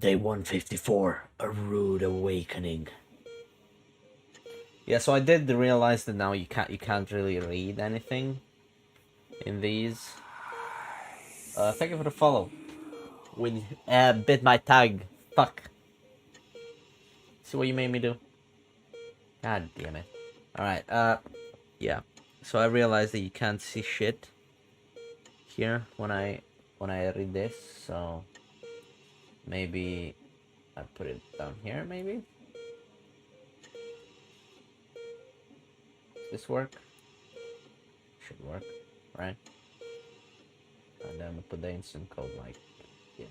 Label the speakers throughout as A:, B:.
A: Day 154, a rude awakening. Yeah, so I did realize that now you can't really read anything in these. Thank you for the follow. With bit my tag. Fuck. See what you made me do? God damn it. Alright, yeah. So I realized that you can't see shit here when I read this, so maybe I put it down here, maybe? Does this work? Should work, right? And then we'll put the instant code like here.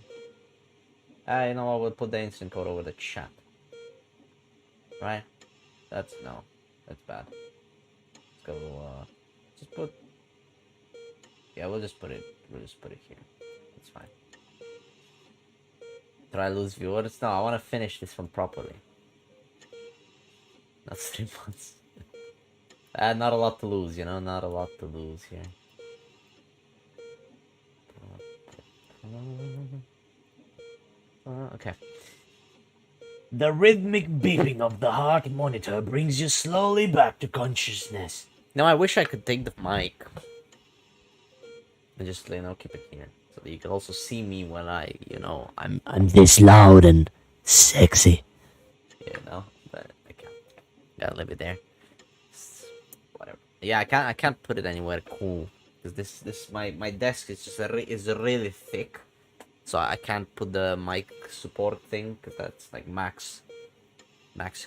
A: You know what, we'll put the instant code over the chat. Right? That's bad. Let's go, just put, yeah, we'll just put it here. It's fine. Did I lose viewers? No, I want to finish this one properly. That's 3 months. Not a lot to lose, you know, not a lot to lose here. Okay. The rhythmic beeping of the heart monitor brings you slowly back to consciousness. Now I wish I could take the mic and just, you know, keep it here, so that you can also see me when I'm this loud and sexy. You know, but I can't. Gotta leave it there. Whatever. Yeah, I can't put it anywhere cool because my desk is just is really thick, so I can't put the mic support thing because that's like max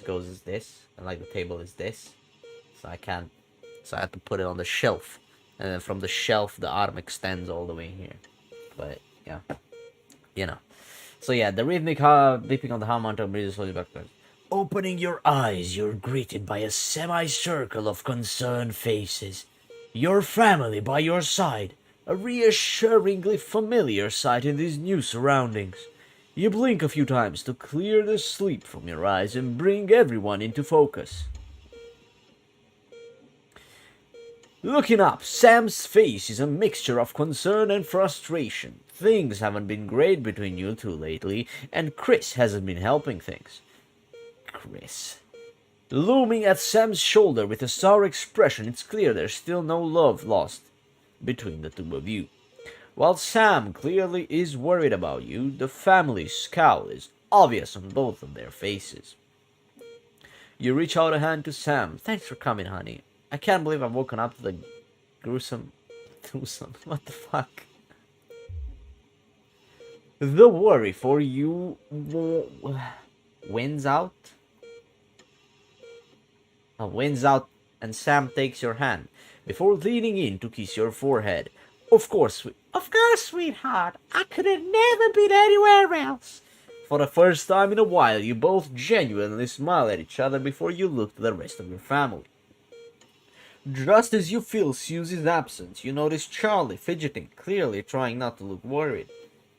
A: goes is this, and like the table is this, so I can't. So I have to put it on the shelf, and then from the shelf the arm extends all the way here. But yeah, you know. So yeah, the rhythmic beeping on the hum monitor breathes slowly backwards. Opening your eyes, you're greeted by a semicircle of concerned faces. Your family by your side, a reassuringly familiar sight in these new surroundings. You blink a few times to clear the sleep from your eyes and bring everyone into focus. Looking up, Sam's face is a mixture of concern and frustration. Things haven't been great between you two lately, and Chris hasn't been helping things. Chris. Looming at Sam's shoulder with a sour expression, it's clear there's still no love lost between the two of you. While Sam clearly is worried about you, the family's scowl is obvious on both of their faces. You reach out a hand to Sam. Thanks for coming, honey. I can't believe I've woken up to the gruesome... What the fuck? The worry for you wins out. Wins out, and Sam takes your hand before leaning in to kiss your forehead. Of course, sweetheart. I could have never been anywhere else. For the first time in a while, you both genuinely smile at each other before you look to the rest of your family. Just as you feel Susie's absence, you notice Charlie fidgeting, clearly trying not to look worried.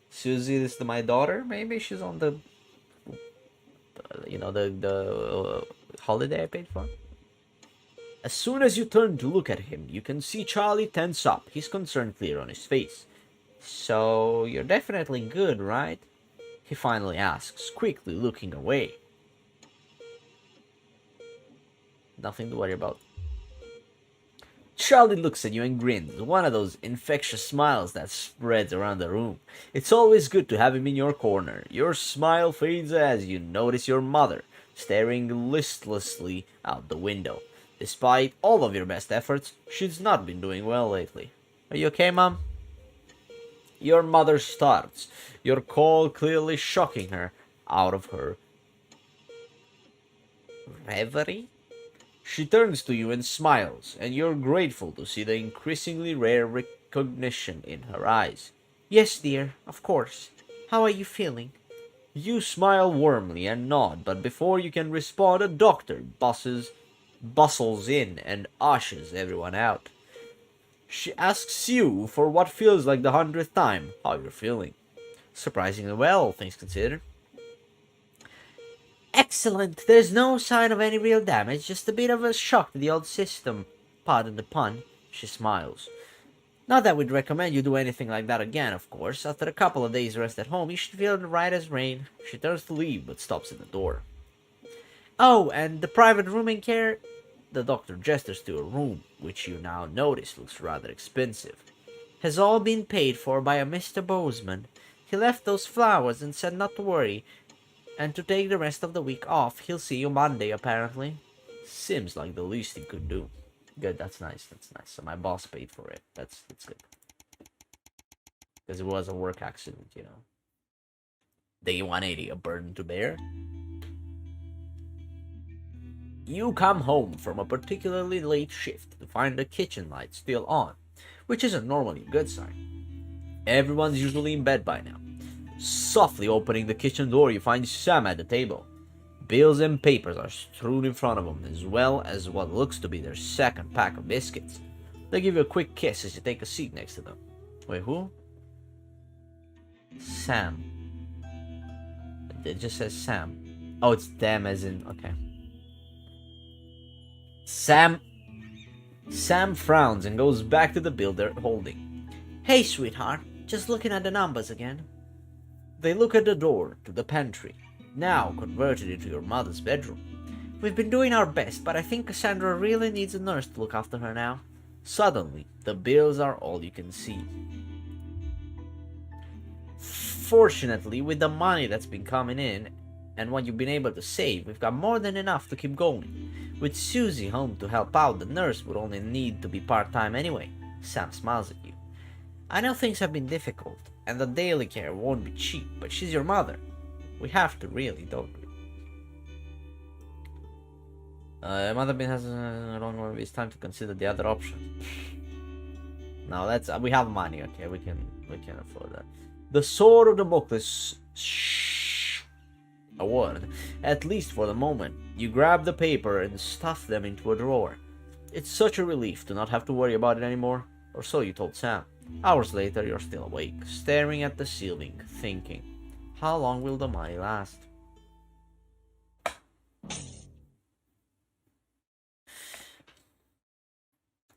A: Susie is my daughter. Maybe she's on the, the holiday I paid for. As soon as you turn to look at him, you can see Charlie tense up, his concern clear on his face. So, you're definitely good, right? He finally asks, quickly looking away. Nothing to worry about. Charlie looks at you and grins, one of those infectious smiles that spreads around the room. It's always good to have him in your corner. Your smile fades as you notice your mother, staring listlessly out the window. Despite all of your best efforts, she's not been doing well lately. Are you okay, Mom? Your mother starts, your call clearly shocking her out of her reverie. She turns to you and smiles, and you're grateful to see the increasingly rare recognition in her eyes. Yes, dear, of course. How are you feeling? You smile warmly and nod, but before you can respond, a doctor bustles in and ushers everyone out. She asks you for what feels like the 100th time how you're feeling. Surprisingly well, things considered. Excellent. There's no sign of any real damage, just a bit of a shock to the old system. Pardon the pun. She smiles. Not that we'd recommend you do anything like that again, of course. After a couple of days rest at home, you should feel right as rain. She turns to leave, but stops at the door. Oh, and the private rooming care? The doctor gestures to a room, which you now notice looks rather expensive. Has all been paid for by a Mr. Bozeman. He left those flowers and said not to worry, and to take the rest of the week off. He'll see you Monday, apparently. Seems like the least he could do. Good, that's nice, that's nice. So my boss paid for it. That's good. Because it was a work accident, you know. Day 180, a burden to bear. You come home from a particularly late shift to find the kitchen light still on, which isn't normally a good sign. Everyone's usually in bed by now. Softly opening the kitchen door, you find Sam at the table. Bills and papers are strewn in front of him, as well as what looks to be their second pack of biscuits. They give you a quick kiss as you take a seat next to them. Wait, who? Sam. It just says Sam. Oh, it's them as in... okay. Sam frowns and goes back to the bill they're holding. Hey, sweetheart. Just looking at the numbers again. They look at the door to the pantry, now converted into your mother's bedroom. We've been doing our best, but I think Cassandra really needs a nurse to look after her now. Suddenly, the bills are all you can see. Fortunately, with the money that's been coming in and what you've been able to save, we've got more than enough to keep going. With Susie home to help out, the nurse would only need to be part-time anyway. Sam smiles at you. I know things have been difficult, and the daily care won't be cheap, but she's your mother. We have to really, don't we? Mother Bean has a long way. It's time to consider the other option. No, that's we have money. Okay, we can afford that. The sword of Damocles. Shh. A word. At least for the moment. You grab the paper and stuff them into a drawer. It's such a relief to not have to worry about it anymore. Or so you told Sam. Hours later, you're still awake, staring at the ceiling, thinking, how long will the money last?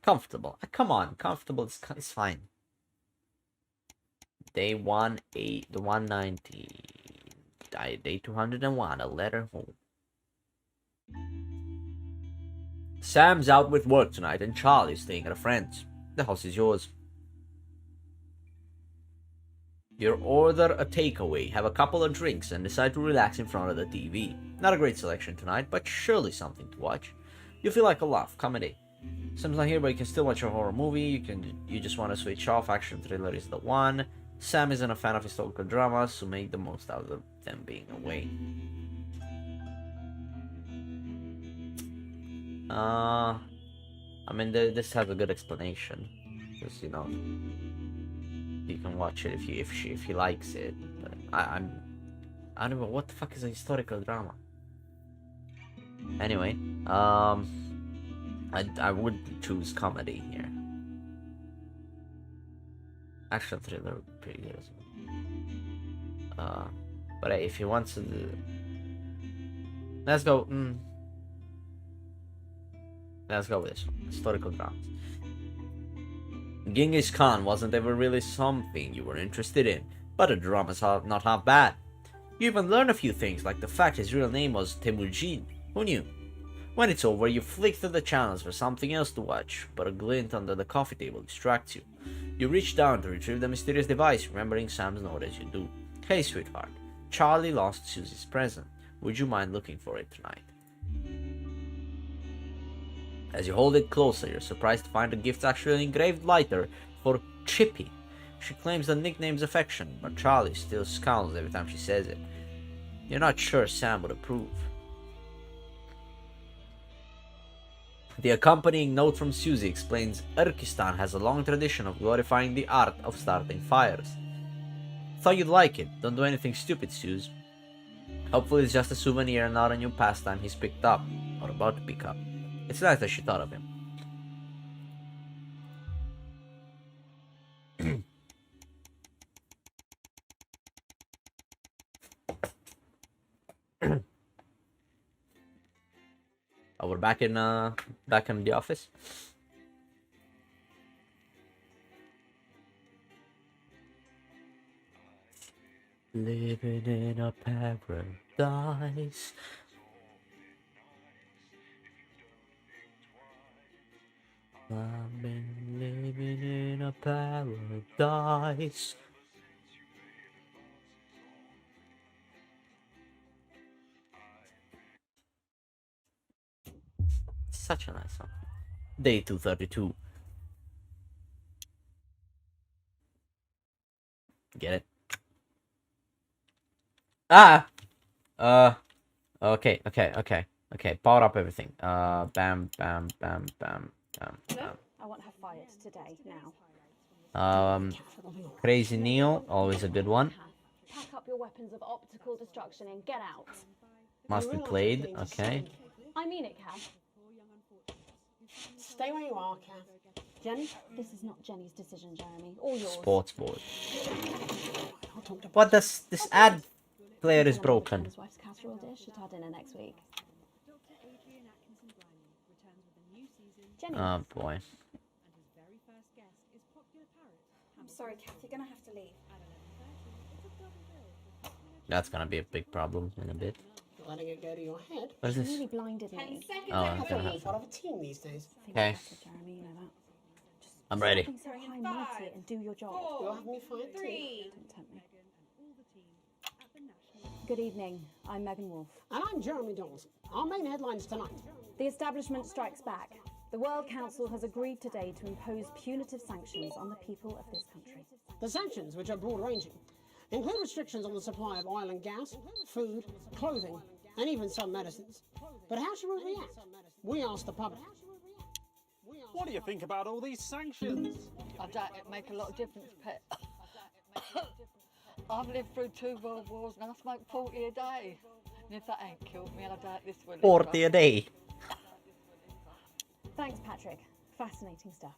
A: Comfortable. Come on, comfortable is fine. Day 190. Day 201, a letter home. Sam's out with work tonight and Charlie's staying at a friend's. The house is yours. You order a takeaway, have a couple of drinks, and decide to relax in front of the TV. Not a great selection tonight, but surely something to watch. You feel like a laugh, comedy. Sam's not here, but you can still watch a horror movie. You just want to switch off. Action thriller is the one. Sam isn't a fan of historical dramas, so make the most out of them being away. I mean, this has a good explanation, because you know. You can watch it if he likes it. But I don't know what the fuck is a historical drama. Anyway, I would choose comedy here. Action thriller would be pretty good as well. But hey, if he wants to, let's go. Let's go with this one. Historical dramas. Genghis Khan wasn't ever really something you were interested in, but the dramas are not half bad. You even learn a few things, like the fact his real name was Temujin. Who knew? When it's over, you flick through the channels for something else to watch, but a glint under the coffee table distracts you. You reach down to retrieve the mysterious device, remembering Sam's note as you do. Hey, sweetheart. Charlie lost Susie's present. Would you mind looking for it tonight? As you hold it closer, you're surprised to find the gift's actually an engraved lighter for Chippy. She claims the nickname's affection, but Charlie still scowls every time she says it. You're not sure Sam would approve. The accompanying note from Susie explains Urkistan has a long tradition of glorifying the art of starting fires. Thought you'd like it. Don't do anything stupid, Suze. Hopefully it's just a souvenir and not a new pastime he's picked up, or about to pick up. It's nice that she thought of him. Oh, we're back in the office. Living in a paradise. I've been living in a paradise. Such a nice song. Day 232. Get it? Ah! Okay. Power up everything. Bam, bam, bam, bam, bam, bam.
B: I want her fired today, now.
A: Crazy Neil, always a good one.
B: Pack up your weapons of optical destruction and get out.
A: Must be played, okay.
B: I mean it, Kath.
C: Stay where you are, Kath.
B: Jenny, this is not Jenny's decision, Jeremy. All yours.
A: Sports board. What does this ad player is broken?
B: His wife's casserole dish at our dinner next week. Jenny.
A: Oh boy.
D: I'm sorry, Kath, you're gonna have to leave.
A: That's gonna be a big problem in a bit.
C: Letting it go to your head.
A: What is
B: She
A: this?
B: really blinded me.
A: Oh,
C: I
A: okay.
C: thought you were part of a team these days.
A: Okay.
B: Jeremy, you know that.
A: I'm ready.
B: Stop being so high and mighty and do your job.
C: You'll have me fired too.
B: Don't tempt me. Good evening. I'm Megan Wolf.
C: And I'm Jeremy Dawson. Our main headlines tonight.
B: The establishment strikes back. The World Council has agreed today to impose punitive sanctions on the people of this country.
C: The sanctions, which are broad-ranging, include restrictions on the supply of oil and gas, food, clothing, and even some medicines. But how should we react? We asked the public.
E: What do you think about all these sanctions?
F: I doubt it make a lot of difference, Pet. I've lived through 2 world wars and I smoke 40 a day. And if that ain't killed me, I doubt this will.
A: 40 a day.
B: Thanks, Patrick. Fascinating stuff.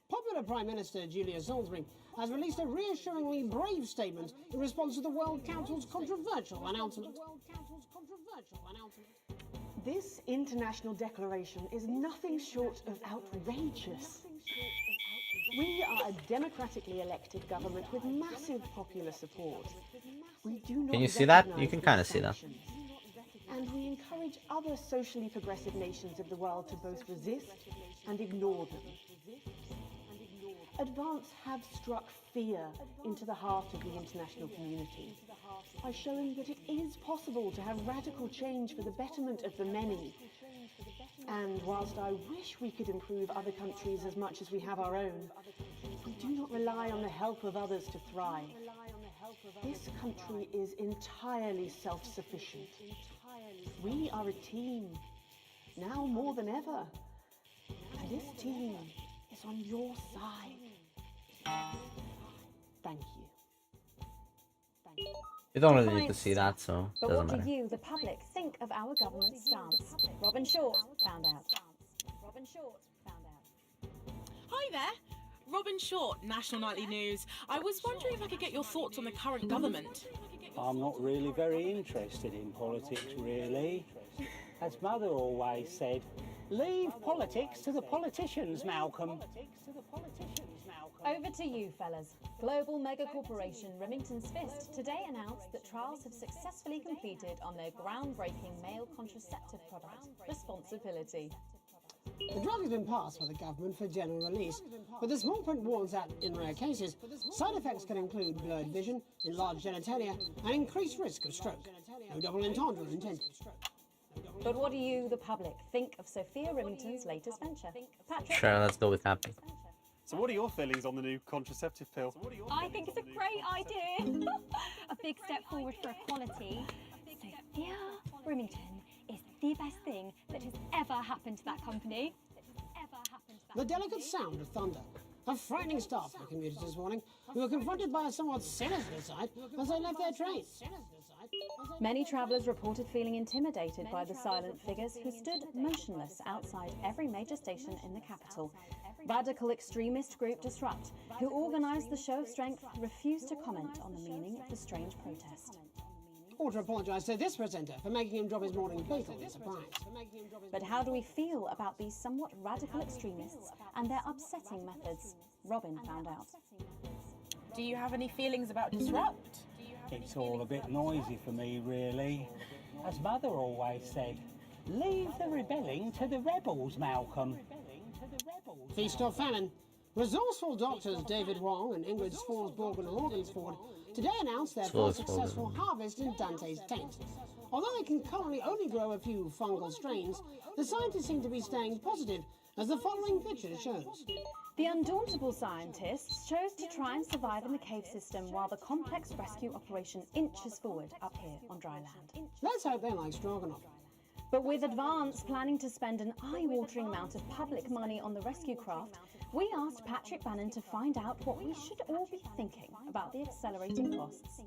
C: Popular Prime Minister Julia Salisbury has released a reassuringly brave statement in response to the World Council's controversial announcement.
G: This international declaration is nothing short of outrageous. We are a democratically elected government with massive popular support. We do not
A: Can you see that? You
G: recognise
A: can
G: these
A: kind of see that.
G: sanctions. And we encourage other socially progressive nations of the world to both resist and ignore them. Advance have struck fear into the heart of the international community by showing that it is possible to have radical change for the betterment of the many. And whilst I wish we could improve other countries as much as we have our own, we do not rely on the help of others to thrive. This country is entirely self-sufficient. We are a team, now more than ever. And this team is on your side. Thank you. Thank you.
A: You don't really need to see that, so
B: But
A: doesn't
B: what
A: matter.
B: do you, the public, think of our government's stance? Robin Short found out. Robin Short found out.
H: Hi there, Robin Short, National Nightly News. I was wondering if I could get your thoughts on the current government.
I: I'm not really very interested in politics, really. As Mother always said, leave politics to the politicians, Malcolm.
B: Over to you, fellas. Global mega corporation Remington's Fist today announced that trials have successfully completed on their groundbreaking male contraceptive product, Responsibility.
C: The drug has been passed by the government for general release, but the small print warns that, in rare cases, side effects can include blurred vision, enlarged genitalia, and increased risk of stroke. No double entendre intended.
B: But what do you, the public, think of Sophia Remington's latest venture? Patrick?
A: Sure, let's go with happy.
E: So what are your feelings on the new contraceptive pill?
J: I think it's a great idea. A big step forward for equality. Sophia Remington is the best thing that has ever happened to that company.
C: The delicate sound of thunder. A frightening start for commuters this morning, who were confronted by a somewhat sinister sight as they left their trains.
B: Many travellers reported feeling intimidated by the silent figures who stood motionless outside every major station in the capital. Radical extremist group Disrupt, who organised the show of strength, refused to comment on the meaning of the strange protest.
C: Or to apologise to this presenter for making him drop his morning bagel in surprise.
B: But how do we feel about these somewhat radical extremists and their upsetting methods? Robin found out.
H: Do you have any feelings about Disrupt?
I: It's all a bit noisy for me, really. As Mother always said, leave the rebelling to the rebels, Malcolm.
C: Feast or famine. Resourceful doctors David Wong and Ingrid Swansborg and Morgansford today announced their first successful harvest in Dante's Taint. Although they can currently only grow a few fungal strains, the scientists seem to be staying positive, as the following picture shows.
B: The undauntable scientists chose to try and survive in the cave system while the complex rescue operation inches forward up here on dry land.
C: Let's hope they like stroganoff.
B: But with Advance planning to spend an eye-watering amount of public money on the rescue craft, we asked Patrick Bannon to find out what we should all be thinking about the accelerating costs.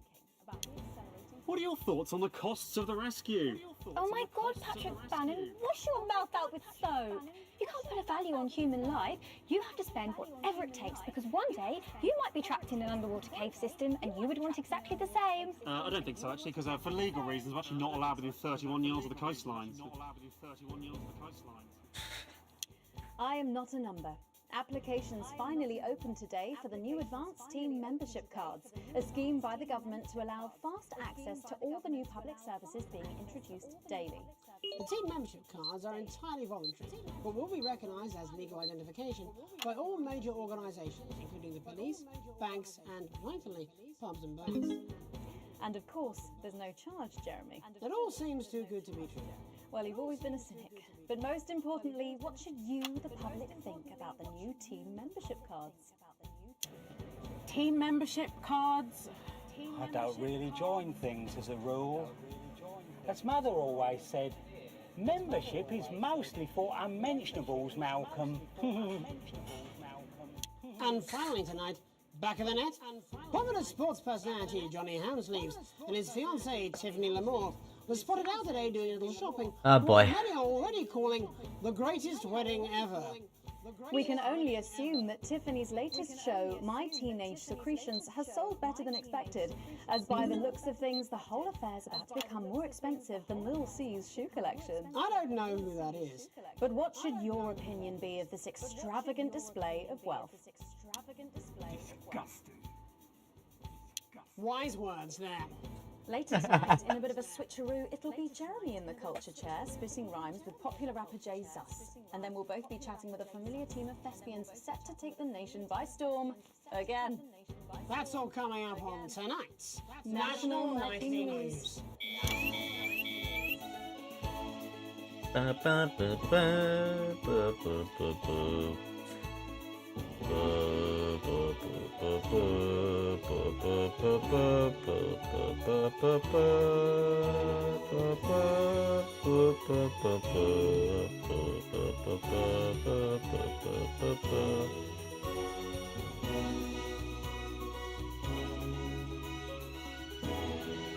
E: What are your thoughts on the costs of the rescue?
J: Oh my God, Patrick Bannon, wash your mouth out with soap. You can't put a value on human life. You have to spend whatever it takes, because one day you might be trapped in an underwater cave system and you would want exactly the same.
E: I don't think so, actually, because for legal reasons, we're actually not allowed within 31 yards of the coastline.
B: I am not a number. Applications finally opened today for the new Advanced Team membership cards, a scheme by the government to allow fast access to all the new public services being introduced daily.
C: The team membership cards are entirely voluntary, but will be recognised as legal identification by all major organisations, including the police, banks and, rightfully, pubs and bars.
B: And of course, there's no charge, Jeremy.
C: It all seems too good to be true.
B: Well, you've always been a cynic. But most importantly, what should you, the public, think about the new team membership cards?
H: Team membership cards?
I: I don't really join things as a rule. As Mother always said, membership is mostly for unmentionables, Malcolm.
C: And finally tonight, back of the net, popular sports personality Johnny Hamsleeves and his fiancée Tiffany Lamore was spotted out today doing a little shopping.
A: Oh boy.
C: Many are already calling the greatest wedding ever.
B: We can only assume that Tiffany's latest show, My Teenage Secretions, has sold better than expected, as by the looks of things, the whole affair's about to become more expensive than Lil C's shoe collection.
C: I don't know who that is.
B: But what should your opinion be of this extravagant display of wealth?
E: Disgusting.
C: Wise words there.
B: Later tonight, in a bit of a switcheroo, it'll be Jeremy in the culture chair, spitting rhymes with popular rapper Jay Zus. And then we'll both be chatting with a familiar team of thespians set to take the nation by storm again.
C: That's all coming up on tonight's
B: National Nightly News.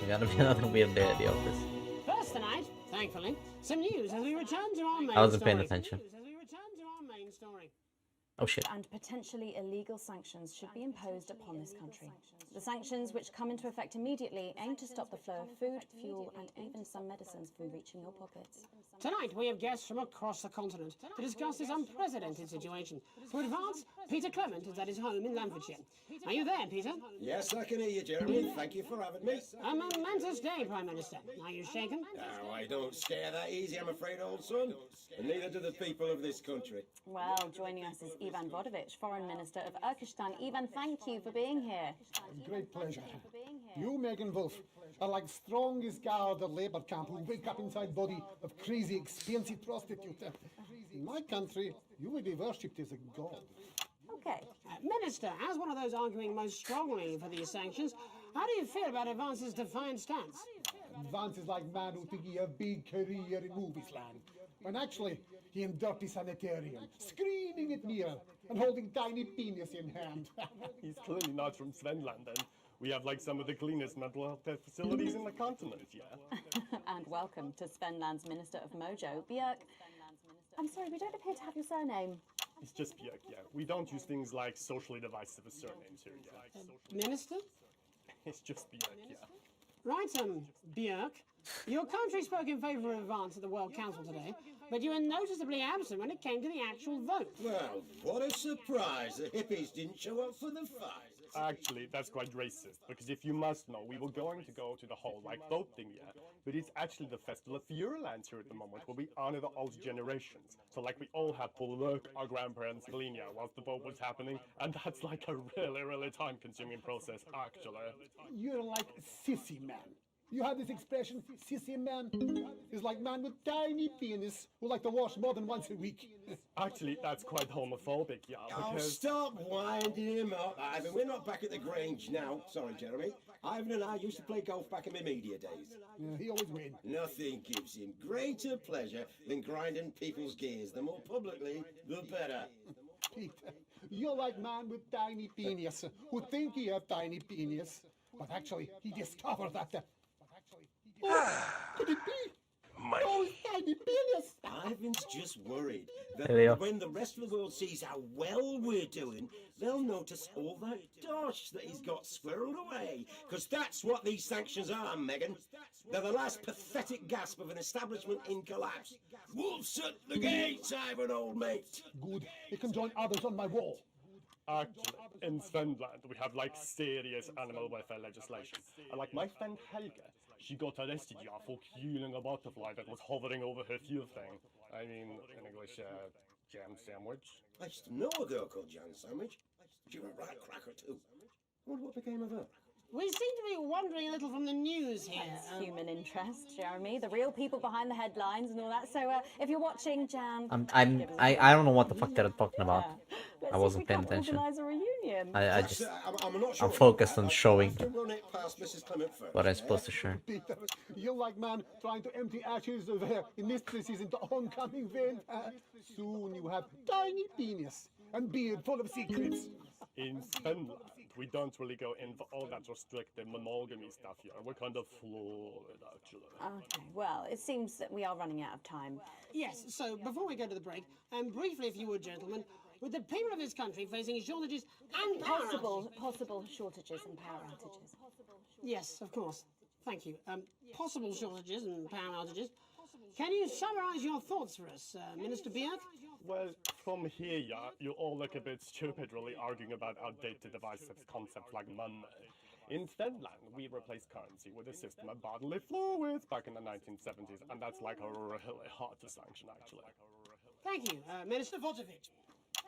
A: Gotta be another weird day at the office.
C: First tonight, thankfully, some news as we return to our main
A: I wasn't paying attention. Oh shit.
B: And potentially illegal sanctions should be imposed upon this country. The sanctions, which come into effect immediately, aim to stop the flow of food, fuel, and even some medicines from reaching your pockets.
C: Tonight, we have guests from across the continent to discuss this unprecedented situation. For Advance, Peter Clement is at his home in Lamfordshire. Are you there, Peter?
K: Yes, I can hear you, Jeremy. Thank you for having me.
C: A momentous day, Prime Minister. Are you shaken?
K: No, I don't scare that easy, I'm afraid, old son. And neither do the people of this country.
B: Well, joining us is Ivan Vodovich, Foreign Minister of Urkistan. Ivan, thank you for being here.
L: Great pleasure. You, Megan Wolf, are like strongest guard at labour camp who wake up inside body of crazy, expensive prostitute. In my country, you will be worshipped as a god.
C: Okay. Minister, as one of those arguing most strongly for these sanctions, how do you feel about Advance's defiant stance?
L: Advance is like man who thinks he a big career in movies land, when actually he in dirty sanitarium, screaming at mirror and holding tiny penis in hand.
M: He's clearly not from Svenland, and we have like some of the cleanest mental health facilities in the continent, yeah.
B: And welcome to Svenland's Minister of Mojo, Björk. I'm sorry, we don't appear to have your surname.
M: It's just Björk, yeah. We don't use things like socially divisive surnames here, yeah.
C: Minister?
M: It's just Björk, yeah.
C: Right, Björk. Your country spoke in favour of Advance at the World Council today, but you were noticeably absent when it came to the actual vote.
K: Well, what a surprise. The hippies didn't show up for the fight.
M: Actually, that's quite racist, because if you must know, we were going to go to the whole, like, boat thing, yeah? But it's actually the Festival of Furelands here at the moment, where we honor the old generations. So, like, we all had to work our grandparents' gleania whilst the boat was happening, and that's, like, a really, really time-consuming process, actually.
L: You're like sissy man. You have this expression, sissy man. It's like man with tiny penis who like to wash more than once a week.
M: Actually, that's quite homophobic, yeah,
K: Oh,
M: because...
K: stop winding him up, Ivan. We're not back at the Grange now. Sorry, Jeremy. Ivan and I used to play golf back in my media days.
L: Yeah, he always wins.
K: Nothing gives him greater pleasure than grinding people's gears. The more publicly, the better.
L: Peter, you're like man with tiny penis who think he have tiny penis, but actually he discovered that. Could it be? Oh, tiny penis.
K: Ivan's just worried
A: There we are.
K: that when the rest of the world sees how well we're doing, they'll notice all that dosh that he's got squirreled away. Because that's what these sanctions are, Megan. They're the last pathetic gasp of an establishment in collapse. Wolves at the gates, Ivan, old mate.
L: Good. You can join others on my wall.
M: Actually, in Finland, we have, like, serious animal welfare legislation. And, like, my friend Helga, she got arrested, yeah, for killing a butterfly that was hovering over her fuel thing. I mean, in English, jam sandwich.
K: I used to know a girl called Jan Sandwich. She was a right cracker, too. I wonder what became of her.
C: We seem to be wandering a little from the news here.
B: It's human interest, Jeremy. The real people behind the headlines and all that. So if you're watching, Jan...
A: I don't know what the fuck they're talking about.
B: Let's
A: I
B: see
A: wasn't
B: if we
A: paying
B: can
A: attention.
B: organise a reunion.
A: I just...
K: I'm not sure.
A: I'm focused on showing
K: To run it past Mrs. Clement first.
A: what I'm supposed to show.
L: Peter, you're like man trying to empty ashes of their mistresses into oncoming vein. Soon you have tiny penis and beard full of secrets.
M: In Finland, we don't really go in for all that restrictive monogamy stuff here. We're kind of fluid, actually.
B: Okay, well, it seems that we are running out of time.
C: Yes, so before we go to the break, briefly, if you would, gentlemen, with the people of this country facing shortages and power
B: Possible shortages and power outages.
C: Yes, of course. Thank you. Possible shortages and power outages. Can you summarise your thoughts for us, Minister Beard?
M: Well, from here, yeah, you all look a bit stupid really arguing about outdated divisive concepts like money. In Finland, we replaced currency with a system of bodily fluids back in the 1970s, and that's like really hard to sanction, actually.
C: Thank you, Minister Votovich.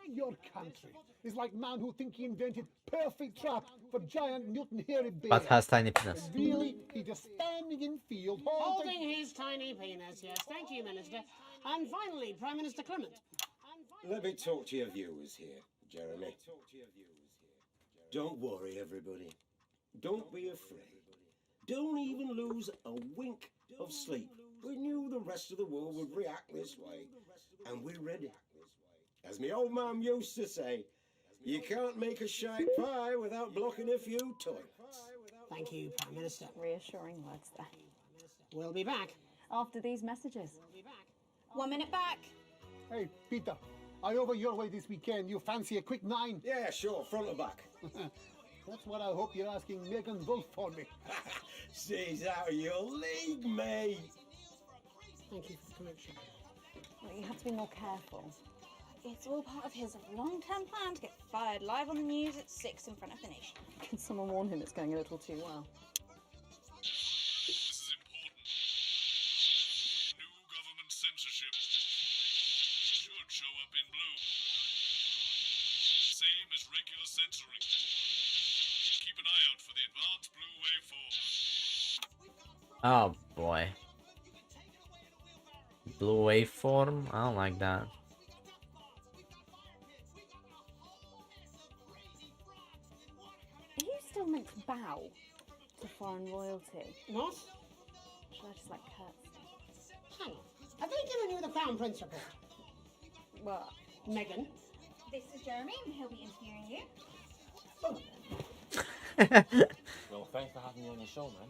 L: Your country is like man who think he invented perfect trap for giant Newton hairy bear.
A: But has tiny penis.
L: Really, he just standing in field
C: Holding his tiny penis, yes. Thank you, Minister. And finally, Prime Minister Clement.
K: Let me talk to your viewers here, Jeremy. Don't worry, everybody. Don't be afraid. Don't even lose a wink of sleep. We knew the rest of the world would react this way, and we're ready. As my old man used to say, you can't make a shite pie without blocking a few toilets.
C: Thank you, Prime Minister.
B: Reassuring words there.
C: We'll be back.
B: After these messages.
D: 1 minute back.
L: Hey, Peter, I over your way this weekend. You fancy a quick 9?
K: Yeah, sure, front or back.
L: That's what I hope you're asking Megan Wolf for me.
K: She's out of your league, mate.
C: Thank you for the correction.
B: Well, you have to be more careful.
D: It's all part of his long-term plan to get fired live on the news at 6 in front of the nation.
B: Can someone warn him it's going a little too well?
N: This is important. New government censorship should show up in blue. Same as regular censoring. Keep an eye out for the advanced blue waveform.
A: Oh boy. Blue waveform? I don't like that.
B: Are you still meant to bow to foreign royalty?
C: What?
B: Should I just like curtsy?
C: Hang on. Have they given you the Crown Prince report?
B: What?
C: Megan?
D: This is Jeremy, and he'll be interviewing you.
O: Well, thanks for having me on your show, man.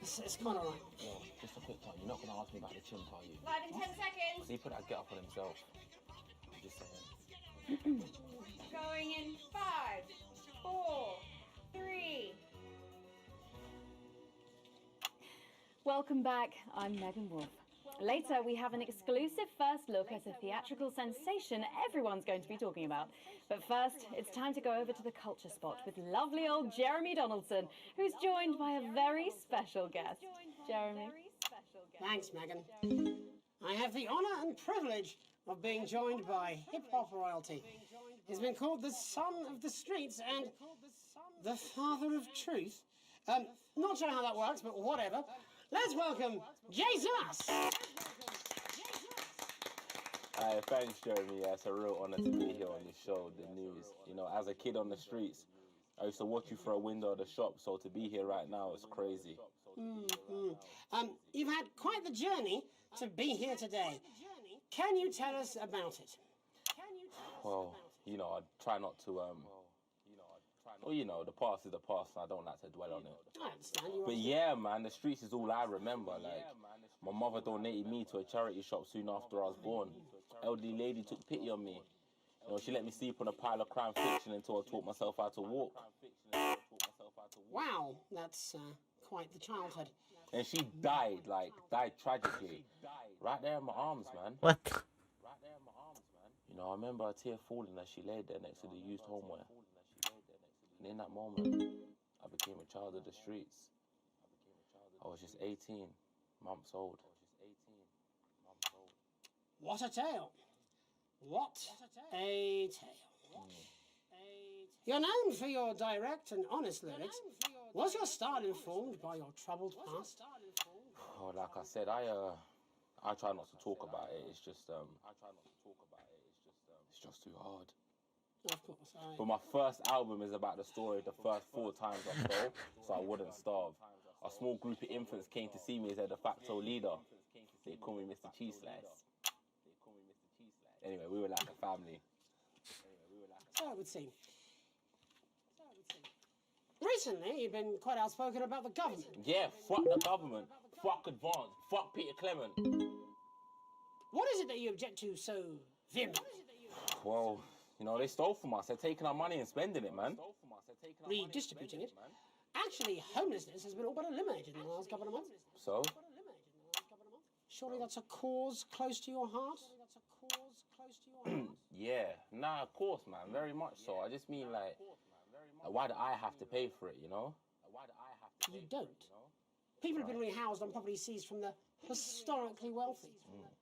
C: It's quite alright.
O: Well, just a quick one. You're not going to ask me about the chimp, are you?
D: Live in 10 seconds.
O: So he put that get up on himself. I'm just saying.
D: Going in 5, 4, 3.
B: Welcome back. I'm Megan Wolf. Later, we have an exclusive first look at a theatrical sensation everyone's going to be talking about. But first, it's time to go over to the culture spot with lovely old Jeremy Donaldson, who's joined by a very special guest. Jeremy.
C: Thanks, Megan. I have the honour and privilege of being joined by hip-hop royalty. He's been called the son of the streets and the father of truth. Not sure how that works, but whatever. Let's welcome Jesus!
O: Thanks, Jeremy. Yeah, it's a real honour to be here on your show, The News. You know, as a kid on the streets, I used to watch you through a window of the shop, so to be here right now is crazy.
C: You've had quite the journey to be here today. Can you tell us about it?
O: Well, you know, I try not to, well, you know, the past is the past, and I don't like to dwell on it.
C: I understand.
O: But yeah, man, the streets is all I remember. Like, my mother donated me to a charity shop soon after I was born. Elderly lady took pity on me. You know, she let me sleep on a pile of crime fiction until I taught myself how to walk.
C: Wow, that's quite the childhood.
O: And she died tragically. Right there in my arms, man.
A: What?
O: You know, I remember a tear falling as she laid there next to the used homeware. And in that moment, I became a child of the streets. I was just 18 months old.
C: What a tale. What a tale. You're known for your direct and honest lyrics. Was your style informed by your troubled past?
O: Oh, like I said, I try not to talk about it. It's just it's just too hard.
C: Of course.
O: But my first album is about the story of the first 4 times I stole, so I wouldn't starve. A small group of infants came to see me as their de facto leader. They call me Mr. Cheese Slice. Anyway, we were like a family.
C: So it would seem. Recently, you've been quite outspoken about the government.
O: Yeah, fuck the government. Fuck Advance. Fuck Peter Clement.
C: What is it that you object to so vehemently?
O: Well, you know, they stole from us. They're taking our money and spending it, man.
C: Redistributing it. Actually, homelessness has been all but eliminated in the last couple of months.
O: So?
C: Surely that's a cause close to your heart?
O: Yeah, nah, of course, man. Very much so. I just mean, like, why do I have to pay for it, you know?
C: You don't. People have been rehoused on property seized from the historically wealthy.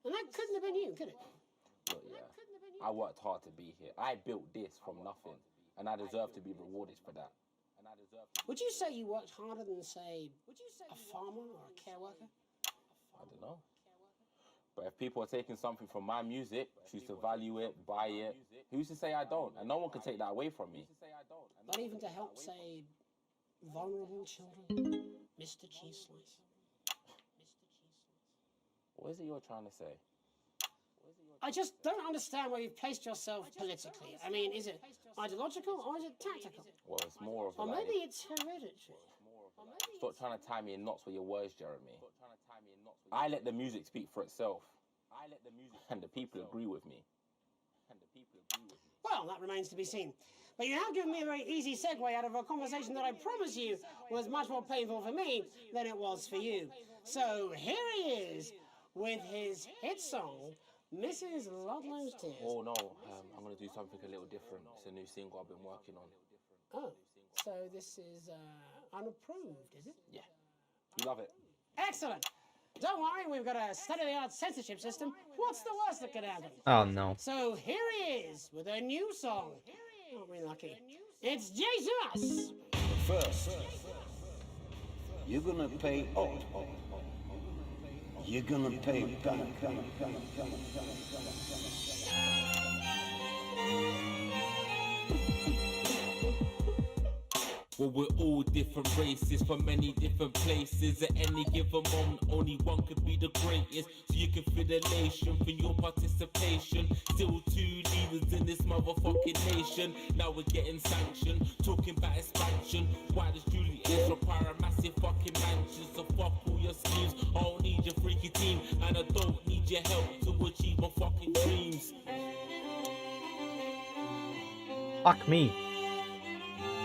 C: And that couldn't have been you, could it?
O: But yeah, I worked hard to be here. I built this from nothing, and I deserve to be rewarded for that.
C: Would you say you worked harder than, say, a farmer or a care worker?
O: I don't know. But if people are taking something from my music, choose to value it, buy it, who's to say I don't? And no one can take that away from me.
C: Not even to help, say, vulnerable children? Mr. Cheese Slice.
O: What is it you're trying to say?
C: I just don't understand where you've placed yourself politically. I mean, is it ideological or is it tactical?
O: Well, it's more of
C: Or
O: like...
C: maybe it's hereditary.
O: Stop trying to tie me in knots with your words, Jeremy. I let the music speak for itself. And the people agree with me.
C: Well, that remains to be seen. But you have given me a very easy segue out of a conversation that I promise you was much more painful for me than it was for you. So here he is with his hit song, Mrs. Ludlow's Tears.
O: Oh no, I'm going to do something a little different. It's a new single I've been working on.
C: Oh, so this is unapproved, is it?
O: Yeah. You love it?
C: Excellent. Don't worry, we've got a state-of-the-art censorship system. What's the worst that could happen?
A: Oh no.
C: So here he is with a new song. Aren't we lucky? It's Jesus!
K: First, you're gonna pay up. You're gonna pay back.
P: Well, we're all different races from many different places. At any given moment, only one could be the greatest. So you can feel the nation for your participation. Still 2 leaders in this motherfucking nation. Now we're getting sanctioned, talking about expansion. Why does Julius require a massive fucking mansion? So fuck all your schemes. I don't need your freaky team, and I don't need your help to achieve my fucking dreams.
A: Fuck me.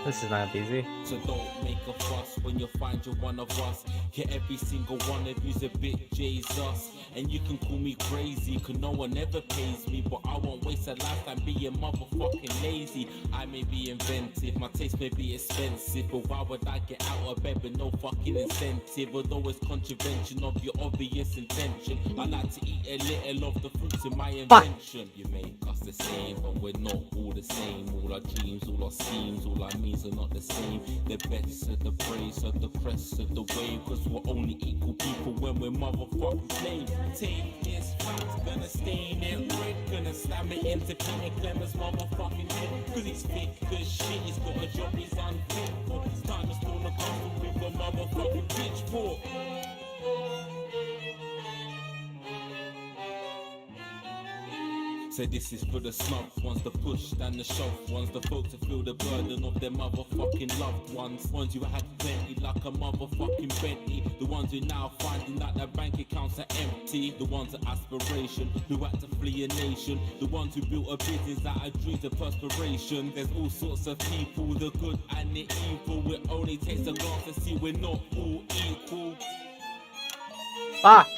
A: This is not easy.
P: So don't make a fuss when you find you're one of us. Yeah, every single one of you's a bit Jesus. And you can call me crazy, cause no one ever pays me. But I won't waste a lifetime being motherfucking lazy. I may be inventive, my taste may be expensive, but why would I get out of bed with no fucking incentive? Although it's contravention of your obvious intention, I like to eat a little of the fruits of my invention. You make us the same, but we're not all the same. All our dreams, all our schemes, all our means are not the same. The best of the praise of the crest of the wave, cause we're only equal people when we're motherfucking slaves. Take this fact, gonna stain it red, gonna slam it into Peter Clemens' motherfucking head, cause he's thick as shit, he's got a job he's unfit for. It's time to storm the castle with a motherfucking pitchfork. Say this is for the snubbed ones, the pushed and the shoved ones, the folks that feel the burden of their motherfucking loved ones. Ones who had plenty like a motherfucking Bentley. The ones who now finding that their bank accounts are empty. The ones of aspiration who had to flee a nation. The ones who built a business out of dreams of perspiration. There's all sorts of people, the good and the evil. It only takes a glance to see we're not all equal.
A: Fuck!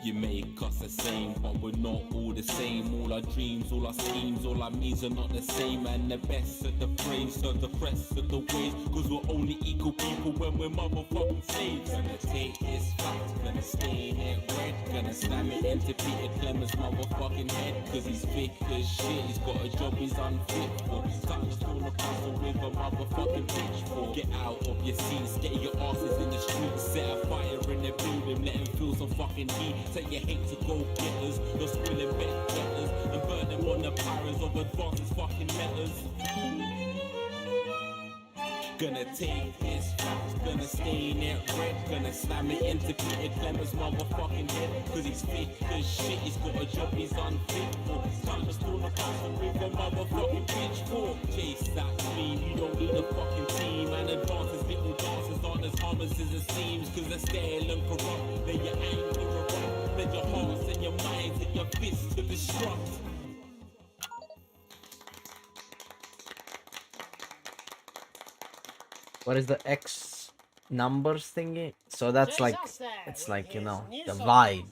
P: You make us the same, but we're not all the same. All our dreams, all our schemes, all our means are not the same. And the best of the praise, of the crest of the waves, cause we're only equal people when we're motherfucking slaves. Gonna take this fact, gonna stain it red, gonna slam it into Peter Clemens' motherfucking head, cause he's thick as shit, he's got a job he's unfit for. Time to storm the castle with a motherfucking pitchfork. Get out of your seats, get your asses in the streets, set a fire in the building, let him feel some fucking heat. Say you hate to go getters, you're spilling bed getters, and burn them on the pyres of advanced fucking letters. Gonna take his facts, gonna stain it red, gonna slam it into Peter Clemens' motherfucking head, cause he's thick as shit, he's got a job he's unfit for. Time to storm the castle with a motherfucking pitchfork. Chase that dream, you don't need a fucking team, and advances little dances aren't as harmless as it seems, cause they're stale and corrupt. Then your anger erupt, then your hearts and your minds and your fists to destruct.
A: What is the X numbers thingy? So that's like, it's like, you know, the vibe.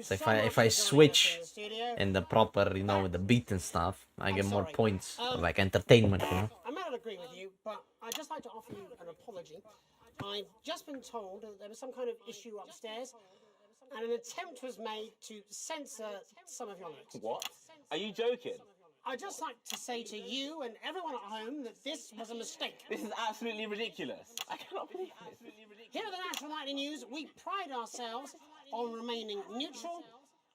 A: So if I switch in the proper, you know, with the beat and stuff, I get more points, or like entertainment, you know.
C: I may not agree with you, but I'd just like to offer you an apology. I've just been told that there was some kind of issue upstairs, and an attempt was made to censor some of your lyrics.
O: What? Are you joking?
C: I'd just like to say to you and everyone at home that this was a mistake.
O: This is absolutely ridiculous. I cannot believe this.
C: Here at the National Nightly News, we pride ourselves on remaining neutral,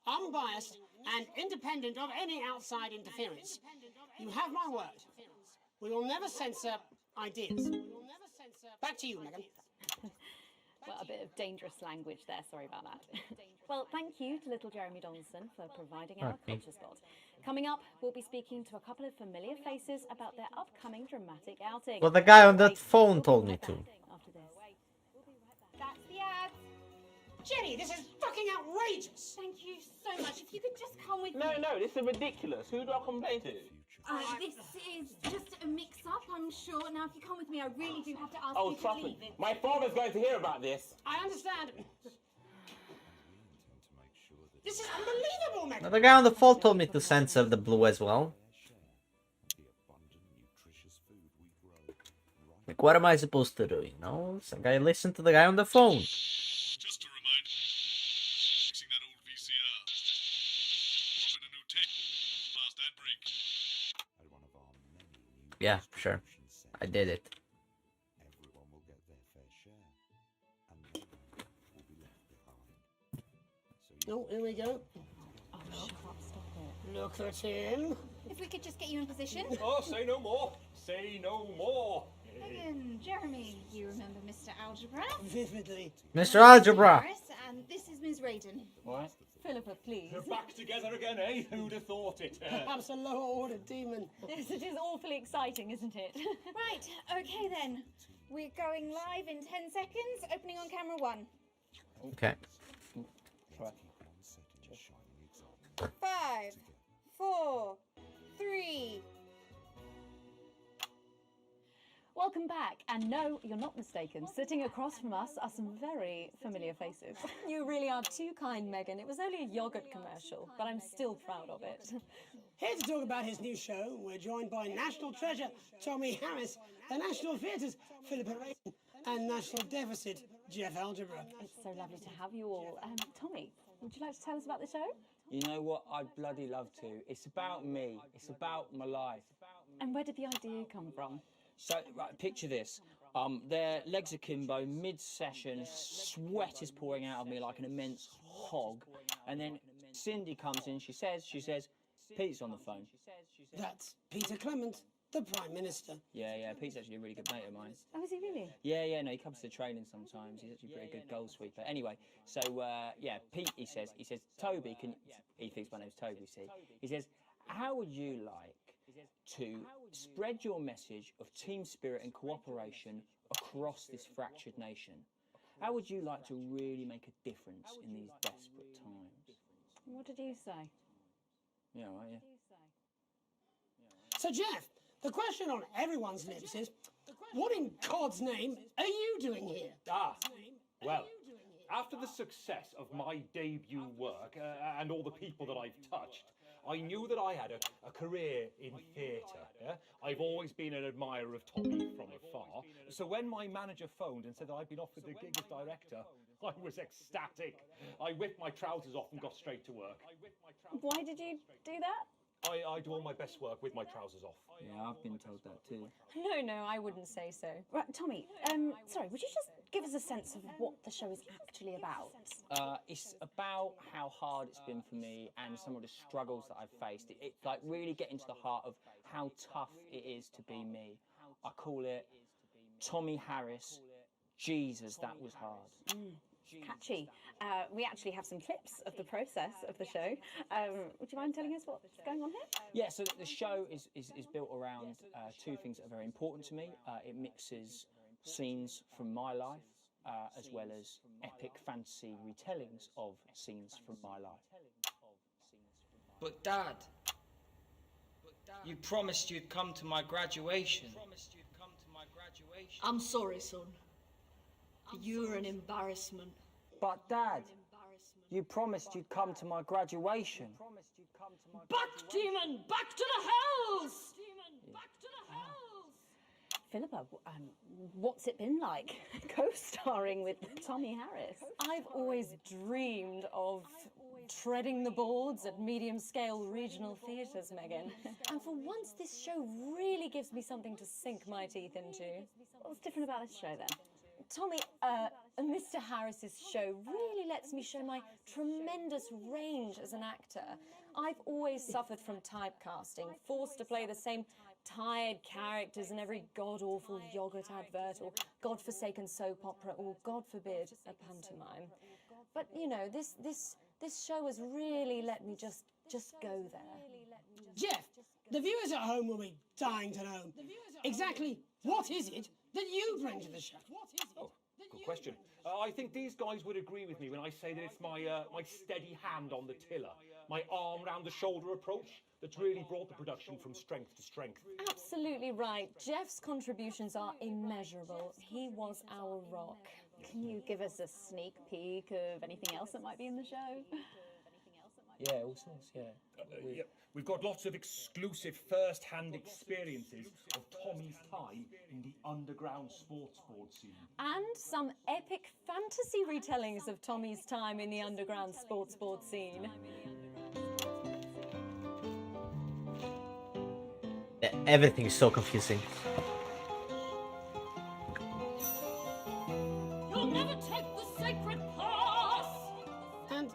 C: unbiased, and independent of any outside interference. You have my word. We will never censor ideas. Back to you, Megan.
B: Well, a bit of dangerous language there, sorry about that. Well, thank you to little Jeremy Donaldson for providing our culture spot. Coming up, we'll be speaking to a couple of familiar faces about their upcoming dramatic outing.
A: Well, the guy on that phone told me to.
B: After this.
D: That's the ad.
C: Jenny, this is fucking outrageous!
D: Thank you so much. If you could just come with me.
O: No, this is ridiculous. Who do I complain to?
D: This is just a mix-up, I'm sure. Now, if you come with me, I really do have to ask
O: Oh,
D: you to
O: trust
D: leave.
O: me. My father's going to hear about this.
C: I understand. This is unbelievable, Megan!
A: Now, the guy on the phone told me to censor the blue as well. Like, what am I supposed to do, you know? So I listen to the guy on the phone.
N: Just a reminder, fixing that old VCR. Drop in a new tape. Last ad break.
A: Yeah, sure. I did it.
C: Oh, here we go.
B: Oh, shut up, stop it.
C: Look at him.
D: If we could just get you in position.
M: Oh, say no more. Say no more.
D: Megan, Jeremy, you remember Mr. Algebra?
C: Vividly.
A: Mr. Algebra.
D: And this is Ms. Raiden.
O: What?
B: Philippa, please.
M: You're back together again, eh? Who'd have thought it?
C: Perhaps a lower order demon.
B: Yes, it is awfully exciting, isn't it?
D: Right, okay then. We're going live in 10 seconds, opening on camera 1.
A: Okay.
D: 5, 4, 3.
B: Welcome back, and no, you're not mistaken. Sitting across from us are some very familiar faces.
Q: You really are too kind, Megan. It was only a yogurt commercial, but I'm still proud of it.
C: Here to talk about his new show, we're joined by National Treasure Tommy Harris, the National Theatre's Philippa Rayton, and National Deficit Jeff Algebra.
B: It's so lovely to have you all. Tommy, would you like to tell us about the show?
R: You know what? I'd bloody love to. It's about me. It's about my life.
B: And where did the idea come from?
R: So, right, picture this. Their legs akimbo, mid-session, sweat is pouring out of me like an immense hog. And then Cindy comes in, she says, Pete's on the phone.
C: That's Peter Clement, the Prime Minister.
R: Yeah, Pete's actually a really good mate of mine.
B: Oh, is he really?
R: Yeah, no, he comes to training sometimes. He's actually a pretty good goal sweeper. Anyway, so, Pete, he says, Toby, he thinks my name's Toby, see? He says, how would you like to spread your message of team spirit and cooperation across this fractured nation? How would you like to really make a difference in these desperate times?
B: What did you say?
R: Yeah, right, yeah.
C: So, Jeff, the question on everyone's lips is, what in God's name are you doing here?
E: Well, after the success of my debut work and all the people that I've touched, I knew that I had a career in theatre. Yeah? I've always been an admirer of Tommy from afar. So when my manager phoned and said that I'd been offered the gig as director, I was ecstatic. I whipped my trousers off and got straight to work.
B: Why did you do that?
E: I do all my best work with my trousers off.
R: Yeah, I've been told that too.
Q: No, I wouldn't say so.
B: Right, Tommy, sorry, would you just give us a sense of what the show is actually about?
R: It's about how hard it's been for me and some of the struggles that I've faced. It's like really getting to the heart of how tough it is to be me. I call it Tommy Harris, Jesus, that was hard.
B: Catchy. We actually have some clips of the process of the show. Would you mind telling us what's going on here?
R: Yeah, so the show is built around two things that are very important to me. It mixes scenes from my life as well as epic fantasy retellings of scenes from my life.
S: But Dad, you promised you'd come to my graduation.
T: I'm sorry, son. You're an embarrassment.
R: But Dad, you promised you'd come to my graduation.
T: Back, demon! Back to the hells! Back to the hells!
B: Philippa, what's it been like co-starring with Tommy Harris?
Q: I've always dreamed of treading the boards at medium-scale regional theatres, Megan. And for once, this show really gives me something to sink my teeth into.
B: What's different about this show, then?
Q: Tommy, Mr. Harris's show really lets me show my tremendous range as an actor. I've always suffered from typecasting, forced to play the same tired characters in every god-awful yogurt advert or godforsaken soap opera or, God forbid, a pantomime. But, you know, this show has really let me just go there.
C: Jeff, the viewers at home will be dying to know exactly what is it that you bring to the show?
E: Good question. I think these guys would agree with me when I say that it's my steady hand on the tiller, my arm round the shoulder approach that's really brought the production from strength to strength.
Q: Absolutely right. Jeff's contributions are immeasurable. He was our rock.
B: Can you give us a sneak peek of anything else that might be in the show?
R: Yeah, all sorts, yeah.
E: Yeah. We've got lots of exclusive first-hand experiences of Tommy's time in the underground sports board scene.
Q: And some epic fantasy retellings of Tommy's time in the underground sports board scene.
A: Everything is so confusing.
T: You'll never take the sacred path!
C: And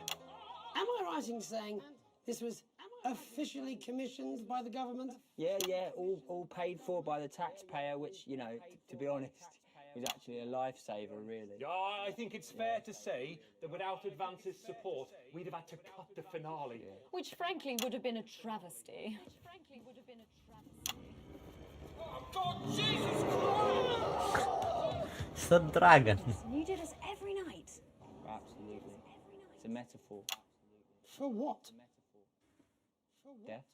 C: am I right in saying this was officially commissioned by the government?
R: Yeah, all paid for by the taxpayer, which, you know, to be honest, was actually a lifesaver, really.
E: Yeah, I think it's fair to say that without Advance's support, we'd have had to cut the finale. Yeah.
Q: Which frankly would have been a travesty.
T: Oh God, Jesus Christ!
A: It's a dragon.
B: You do this every night?
R: Absolutely. It's a metaphor.
C: For what?
R: Death.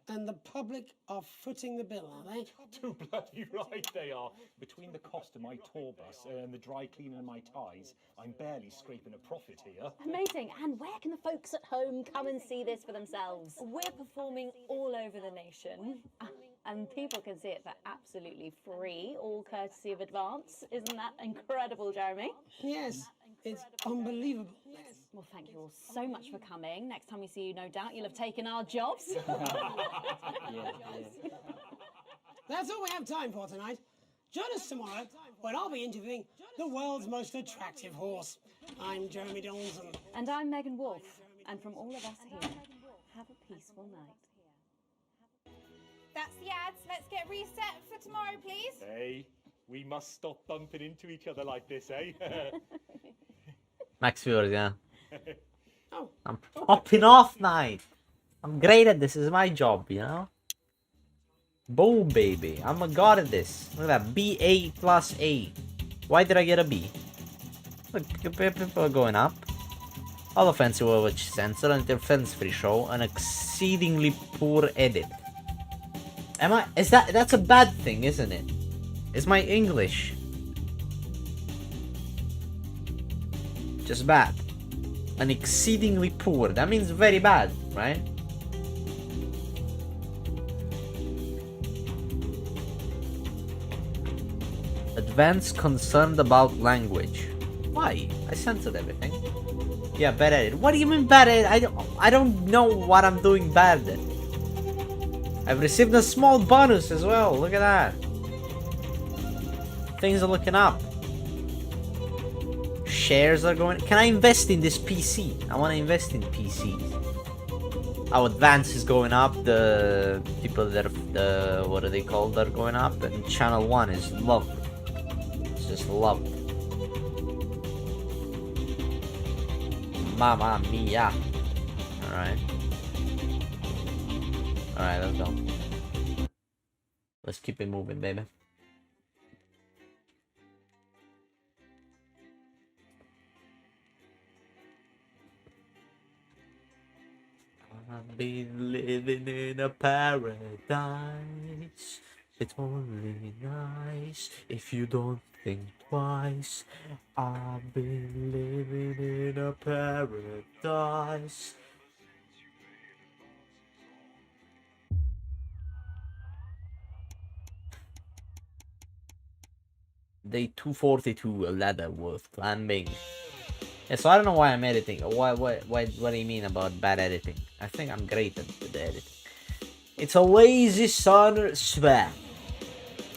C: And the public are footing the bill, are they?
E: Too bloody right they are. Between the cost of my tour bus and the dry cleaning of my ties, I'm barely scraping a profit here.
B: Amazing. And where can the folks at home come and see this for themselves?
Q: We're performing all over the nation.
B: And people can see it for absolutely free, all courtesy of Advance. Isn't that incredible, Jeremy?
C: Yes, it's unbelievable.
B: Well, thank you all so much for coming. Next time we see you, no doubt you'll have taken our jobs.
C: That's all we have time for tonight. Join us tomorrow when I'll be interviewing the world's most attractive horse. I'm Jeremy Donaldson.
B: And I'm Megan Wolf. And from all of us here, have a peaceful night.
D: That's the ads. Let's get reset for tomorrow, please.
E: Hey, we must stop bumping into each other like this, eh?
A: Max viewers, yeah.
C: Oh.
A: I'm popping off, mate. I'm great at this. This is my job, you know? Boom, baby. I'm a god at this. Look at that. B8 plus 8. Why did I get a B? Look, people are going up. All offensive which censor and offense-free show. An exceedingly poor edit. That's a bad thing, isn't it? Is my English just bad? An exceedingly poor. That means very bad, right? Advanced concerned about language. Why? I censored everything. Yeah, bad at it. What do you mean bad at it? I don't know what I'm doing bad at. I've received a small bonus as well. Look at that. Things are looking up. Shares are going. Can I invest in this PC? I want to invest in PCs. Our advance is going up. The people that are what are they called? That are going up. And channel 1 is loved. It's just loved. Mamma mia. Alright. Alright, let's go. Let's keep it moving, baby. I've been living in a paradise. It's only nice if you don't think twice. I've been living in a paradise. Day 242, Leatherworth climbing. Yeah, so I don't know why I'm editing. What do you mean about bad editing? I think I'm great at the editing. It's a lazy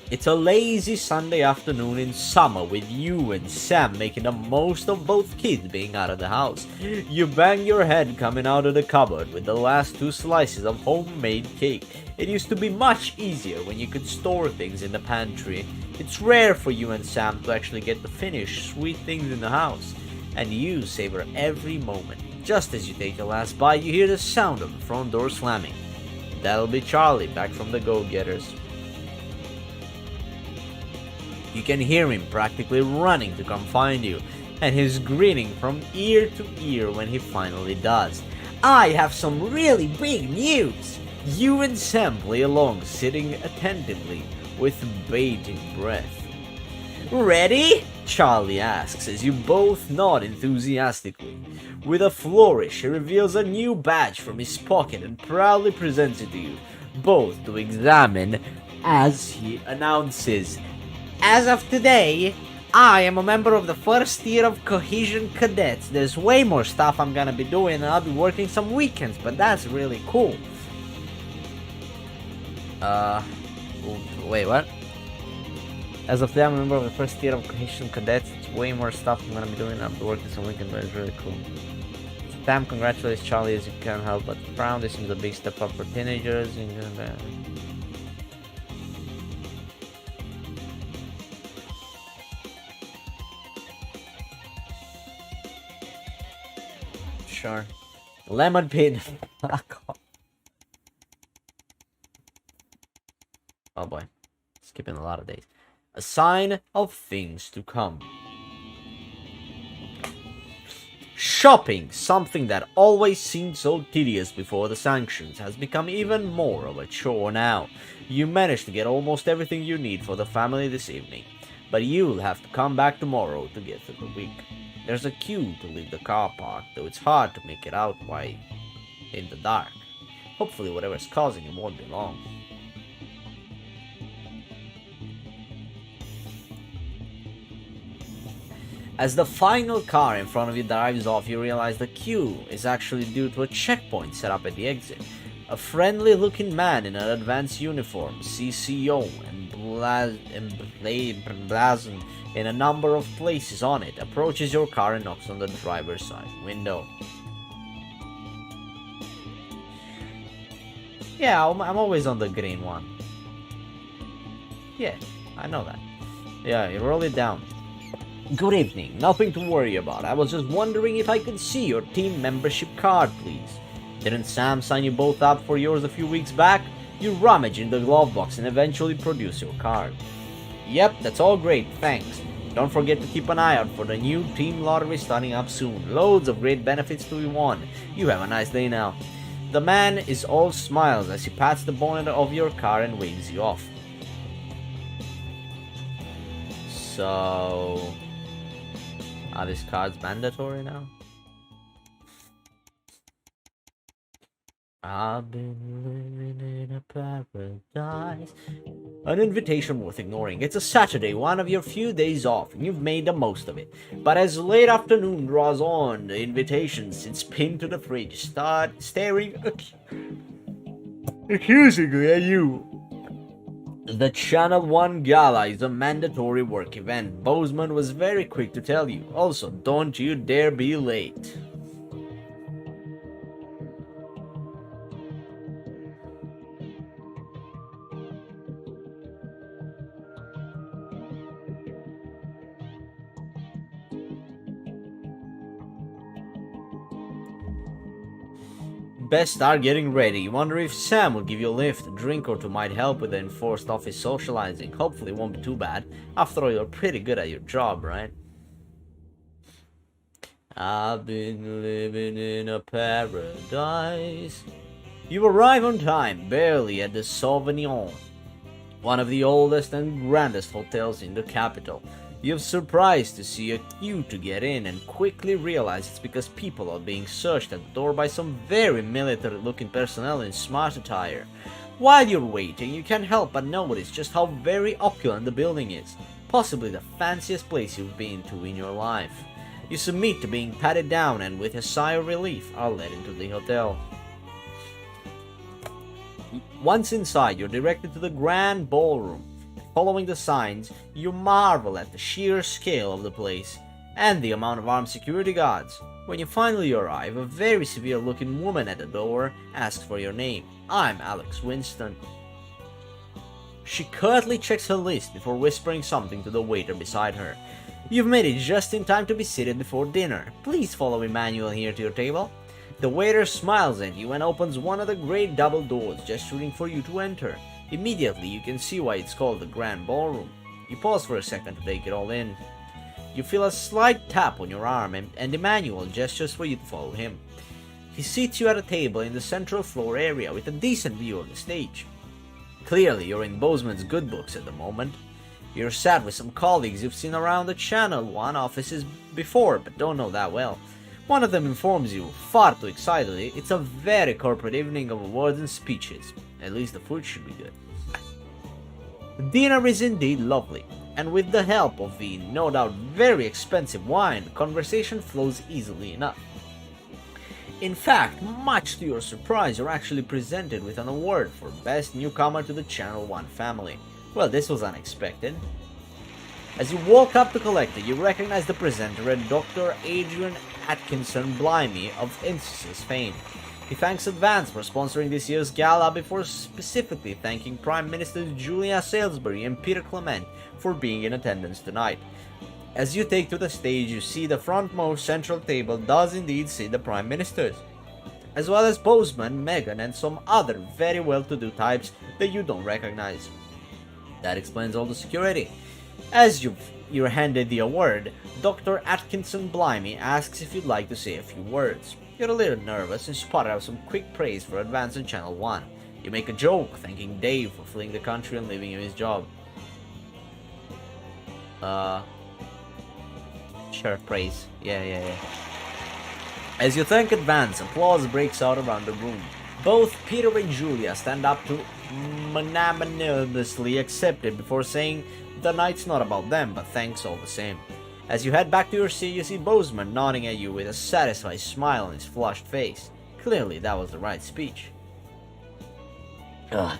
A: It's a lazy Sunday afternoon in summer with you and Sam making the most of both kids being out of the house. You bang your head coming out of the cupboard with the last 2 slices of homemade cake. It used to be much easier when you could store things in the pantry. It's rare for you and Sam to actually get to finish sweet things in the house. And you savor every moment. Just as you take your last bite, you hear the sound of the front door slamming. That'll be Charlie back from the Go-Getters. You can hear him practically running to come find you, and he's grinning from ear to ear when he finally does. I have some really big news! You and Sam play along, sitting attentively, with bated breath. Ready? Charlie asks as you both nod enthusiastically. With a flourish, he reveals a new badge from his pocket and proudly presents it to you, both to examine as he announces, "As of today, I am a member of the first year of Cohesion Cadets. There's way more stuff I'm gonna be doing and I'll be working some weekends, but that's really cool." Wait, what? As of today, I'm a member of the first year of Cohesion Cadets. It's way more stuff I'm gonna be doing. I'll be working some weekend, but it's really cool. Sam congratulates Charlie as you can't help but frown. This is a big step up for teenagers. Sure. Lemon pin. Oh boy. Skipping a lot of days. A sign of things to come. Shopping, something that always seemed so tedious before the sanctions, has become even more of a chore now. You managed to get almost everything you need for the family this evening, but you'll have to come back tomorrow to get through the week. There's a queue to leave the car park, though it's hard to make it out why in the dark. Hopefully whatever's causing it won't be long. As the final car in front of you drives off, you realize the queue is actually due to a checkpoint set up at the exit. A friendly-looking man in an advanced uniform, CCO, emblazoned in a number of places on it, approaches your car and knocks on the driver's side window. Yeah, I'm always on the green one. Yeah, I know that. Yeah, you roll it down. Good evening, nothing to worry about. I was just wondering if I could see your team membership card, please. Didn't Sam sign you both up for yours a few weeks back? You rummage in the glove box and eventually produce your card. Yep, that's all great, thanks. Don't forget to keep an eye out for the new team lottery starting up soon. Loads of great benefits to be won. You have a nice day now. The man is all smiles as he pats the bonnet of your car and waves you off. So... are these cards mandatory now? I've been living in a paradise. An invitation worth ignoring. It's a Saturday, one of your few days off, and you've made the most of it. But as late afternoon draws on, the invitation sits pinned to the fridge, start staring accusingly at you. The Channel 1 Gala is a mandatory work event. Bozeman was very quick to tell you. Also, don't you dare be late. Best start getting ready. You wonder if Sam will give you a lift. A drink or two might help with the enforced office socializing. Hopefully it won't be too bad. After all, you're pretty good at your job, right? I've been living in a paradise. You arrive on time, barely at the Sauvignon, one of the oldest and grandest hotels in the capital. You're surprised to see a queue to get in and quickly realize it's because people are being searched at the door by some very military-looking personnel in smart attire. While you're waiting, you can't help but notice just how very opulent the building is, possibly the fanciest place you've been to in your life. You submit to being patted down and with a sigh of relief are led into the hotel. Once inside, you're directed to the grand ballroom. Following the signs, you marvel at the sheer scale of the place and the amount of armed security guards. When you finally arrive, a very severe-looking woman at the door asks for your name. I'm Alex Winston. She curtly checks her list before whispering something to the waiter beside her. You've made it just in time to be seated before dinner. Please follow Emmanuel here to your table. The waiter smiles at you and opens one of the great double doors, gesturing for you to enter. Immediately, you can see why it's called the Grand Ballroom. You pause for a second to take it all in. You feel a slight tap on your arm and Emmanuel gestures for you to follow him. He seats you at a table in the central floor area with a decent view of the stage. Clearly, you're in Bozeman's good books at the moment. You're sat with some colleagues you've seen around the Channel 1 offices before, but don't know that well. One of them informs you, far too excitedly, it's a very corporate evening of awards and speeches. At least the food should be good. The dinner is indeed lovely, and with the help of the no doubt very expensive wine, the conversation flows easily enough. In fact, much to your surprise, you're actually presented with an award for Best Newcomer to the Channel 1 family. Well, this was unexpected. As you walk up to collect it, you recognize the presenter and Dr. Adrian Atkinson Blimey of Insys fame. He thanks Advance for sponsoring this year's gala before specifically thanking Prime Ministers Julia Salisbury and Peter Clement for being in attendance tonight. As you take to the stage, you see the frontmost central table does indeed sit the Prime Ministers, as well as Bozeman, Meghan, and some other very well-to-do types that you don't recognize. That explains all the security. As you're handed the award, Dr. Atkinson Blimey asks if you'd like to say a few words. You're a little nervous and spot out some quick praise for advancing Channel 1. You make a joke, thanking Dave for fleeing the country and leaving him his job. Sure, praise. Yeah. As you thank Advance, applause breaks out around the room. Both Peter and Julia stand up to magnanimously accept it before saying the night's not about them, but thanks all the same. As you head back to your seat, you see Bozeman nodding at you with a satisfied smile on his flushed face. Clearly, that was the right speech. Ugh.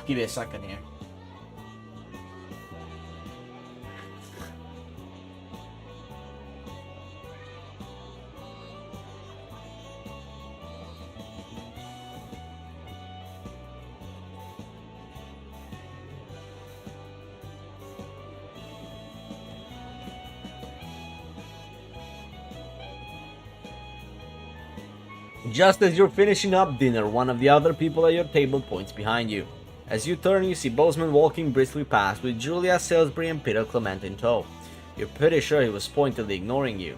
A: Give me a second here. Just as you're finishing up dinner, one of the other people at your table points behind you. As you turn, you see Bozeman walking briskly past with Julia, Salisbury, and Peter Clement in tow. You're pretty sure he was pointedly ignoring you.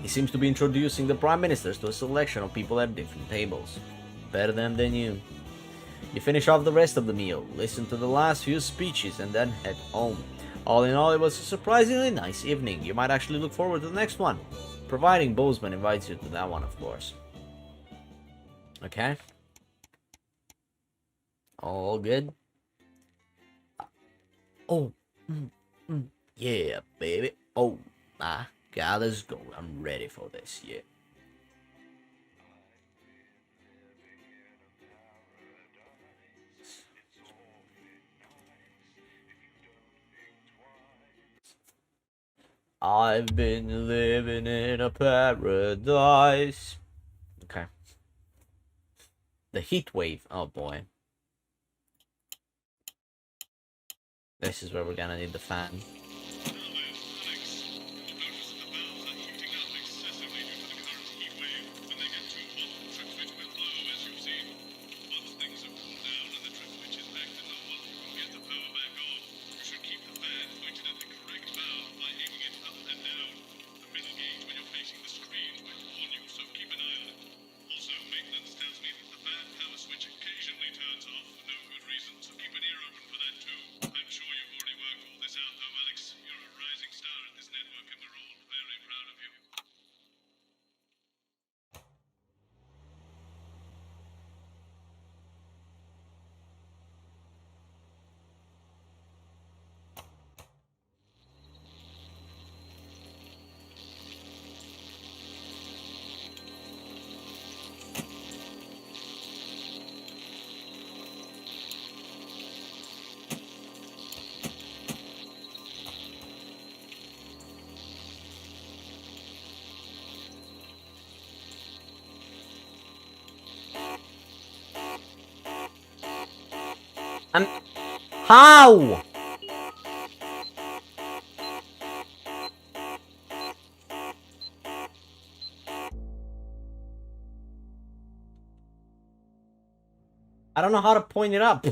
A: He seems to be introducing the Prime Ministers to a selection of people at different tables. Better them than you. You finish off the rest of the meal, listen to the last few speeches, and then head home. All in all, it was a surprisingly nice evening. You might actually look forward to the next one, providing Bozeman invites you to that one, of course. Okay. All good. Oh, yeah, baby. Oh my God, let's go. I'm ready for this. Yeah. I've been living in a paradise. Okay. The Heatwave. Oh boy. This is where we're gonna need the fan. How? I don't know how to point it up.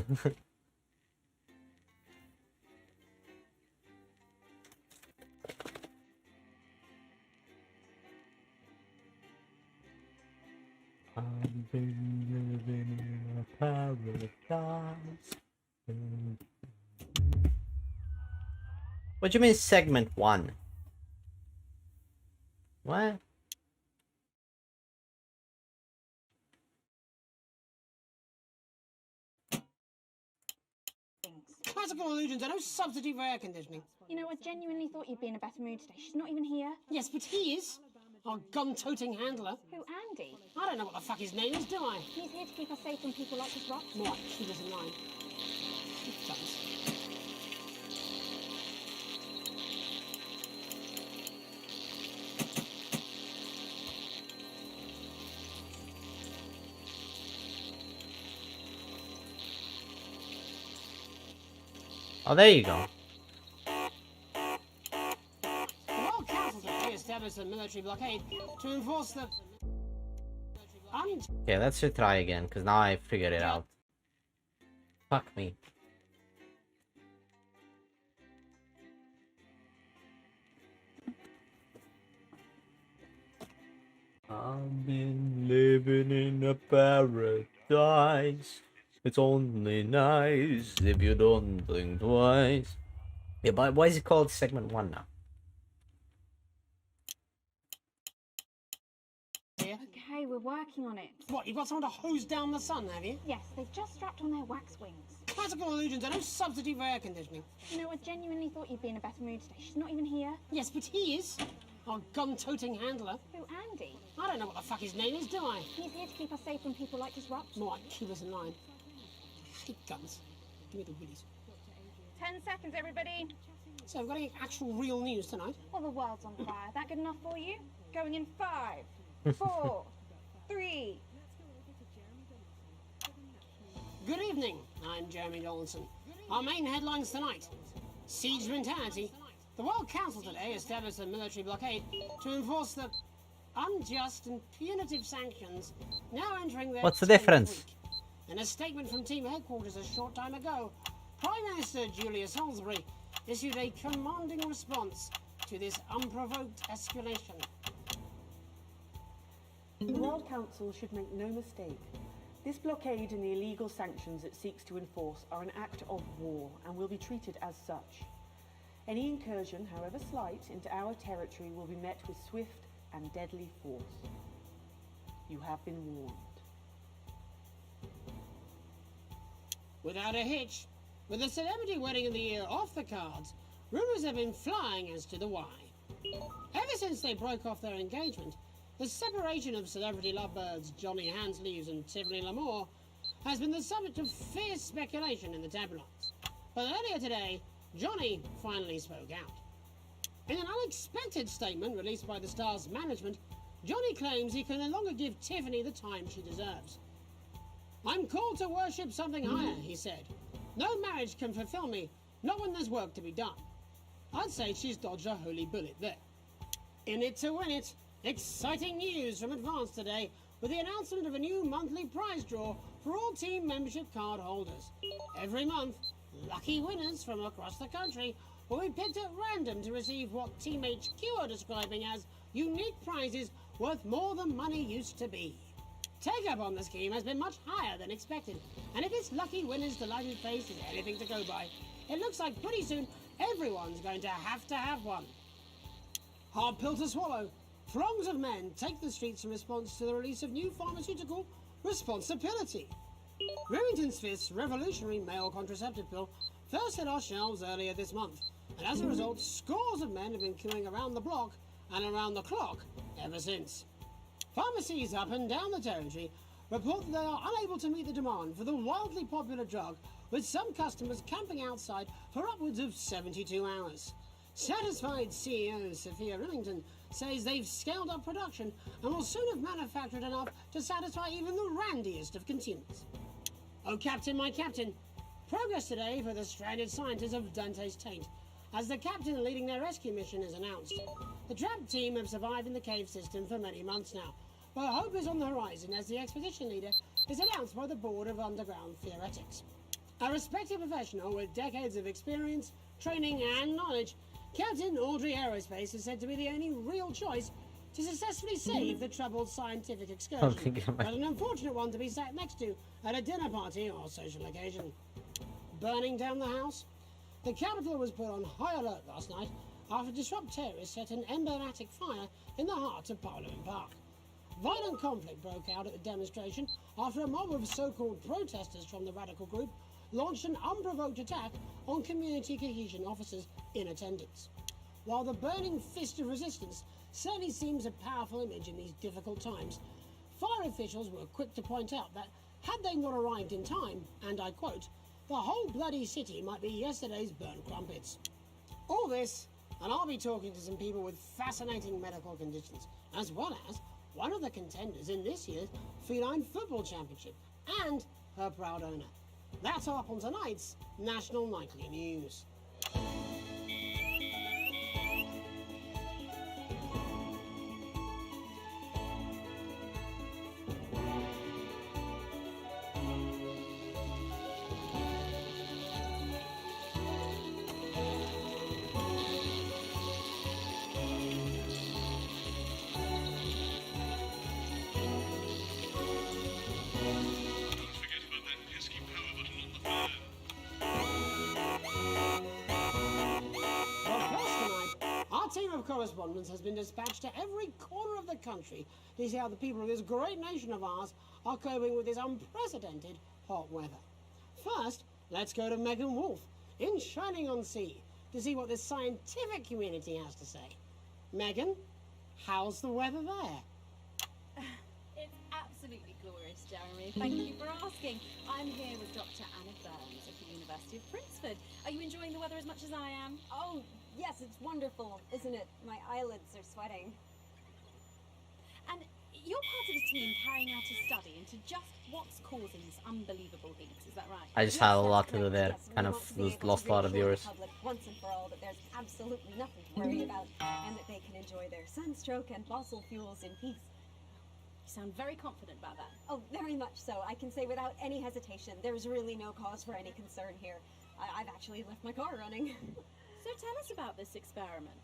A: I've been living in a paradise. What do you mean segment 1? What?
C: Classical illusions are no substitute for air conditioning.
B: You know, I genuinely thought you'd be in a better mood today. She's not even here.
C: Yes, but he is. Our gun-toting handler.
B: Who, Andy?
C: I don't know what the fuck his name is, do I?
B: He's here to keep us safe from people like this rock.
C: What? He doesn't mind. He does.
A: Oh, there you go.
C: The World Council today established a military blockade to enforce the...
A: Okay, let's try again, because now I figured it out. Fuck me. I've been living in a paradise. It's only nice if you don't think twice. Yeah, but why is it called segment 1 now?
B: Okay, we're working on it.
C: What, you've got someone to hose down the sun, have you?
B: Yes, they've just strapped on their wax wings.
C: Classical illusions are no substitute for air conditioning.
B: You know, I genuinely thought you'd be in a better mood today. She's not even here.
C: Yes, but he is. Our gun-toting handler.
B: Who, Andy?
C: I don't know what the fuck his name is, do I?
B: He's here to keep us safe from people like Disrupt.
C: More like keep us in line. I hate guns. Give me the willies.
B: 10 seconds, everybody.
C: So we've got any actual real news tonight?
B: Well, the world's on fire. That good enough for you? Going in 5, 4, 3.
C: Good evening, I'm Jeremy Donaldson. Our main headlines tonight. Siege mentality. The World Council today established a military blockade to enforce the unjust and punitive sanctions now entering their
A: What's the
C: 10th
A: difference?
C: week. In a statement from team headquarters a short time ago, Prime Minister Julia Salisbury issued a commanding response to this unprovoked escalation.
G: The World Council should make no mistake. This blockade and the illegal sanctions it seeks to enforce are an act of war and will be treated as such. Any incursion, however slight, into our territory will be met with swift and deadly force. You have been warned.
C: Without a hitch, with the celebrity wedding of the year off the cards, rumours have been flying as to the why. Ever since they broke off their engagement, the separation of celebrity lovebirds Johnny Hansleaves and Tiffany L'Amour has been the subject of fierce speculation in the tabloids. But earlier today, Johnny finally spoke out. In an unexpected statement released by the star's management, Johnny claims he can no longer give Tiffany the time she deserves. I'm called to worship something higher, he said. No marriage can fulfill me, not when there's work to be done. I'd say she's dodged a holy bullet there. In it to win it, exciting news from Advance today with the announcement of a new monthly prize draw for all team membership card holders. Every month, lucky winners from across the country will be picked at random to receive what Team HQ are describing as unique prizes worth more than money used to be. Take-up on the scheme has been much higher than expected, and if this lucky winner's delighted face is anything to go by, it looks like pretty soon everyone's going to have one. Hard pill to swallow. Throngs of men take the streets in response to the release of new pharmaceutical responsibility. Remington Smith's revolutionary male contraceptive pill first hit our shelves earlier this month, and as a result, scores of men have been queuing around the block and around the clock ever since. Pharmacies up and down the territory report that they are unable to meet the demand for the wildly popular drug, with some customers camping outside for upwards of 72 hours. Satisfied CEO Sophia Remington says they've scaled up production and will soon have manufactured enough to satisfy even the randiest of consumers. Oh, Captain, my Captain. Progress today for the stranded scientists of Dante's Taint, as the captain leading their rescue mission is announced. The trapped team have survived in the cave system for many months now, but hope is on the horizon as the expedition leader is announced by the Board of Underground Theoretics. A respected professional with decades of experience, training and knowledge, Captain Audrey Aerospace is said to be the only real choice to successfully save the troubled scientific excursion, but an unfortunate one to be sat next to at a dinner party or social occasion. Burning down the house? The Capitol was put on high alert last night after disrupt terrorists set an emblematic fire in the heart of Parliament Park. Violent conflict broke out at the demonstration after a mob of so-called protesters from the radical group launched an unprovoked attack on community cohesion officers in attendance. While the burning fist of resistance certainly seems a powerful image in these difficult times, fire officials were quick to point out that had they not arrived in time, and I quote, the whole bloody city might be yesterday's burnt crumpets. All this, and I'll be talking to some people with fascinating medical conditions, as well as one of the contenders in this year's Feline Football Championship, and her proud owner. That's up on tonight's National Nightly News. of correspondence has been dispatched to every corner of the country to see how the people of this great nation of ours are coping with this unprecedented hot weather. First, let's go to Megan Wolf in Shining-on-Sea to see what the scientific community has to say. Megan, how's the weather there?
B: It's absolutely glorious, Jeremy. Thank you for asking. I'm here with Dr. Anna Burns at the University of Princeton. Are you enjoying the weather as much as I am?
U: Oh, yes, it's wonderful, isn't it? My eyelids are sweating.
B: And you're part of a team carrying out a study into just what's causing this unbelievable heat, is that right?
A: I just had a lot to do there. Kind of lost a lot of viewers.
U: Once and for all that there's absolutely nothing to worry about, and that they can enjoy their sunstroke and fossil fuels in peace.
B: You sound very confident about that.
U: Oh, very much so. I can say without any hesitation, there's really no cause for any concern here. I've actually left my car running.
B: So tell us about this experiment.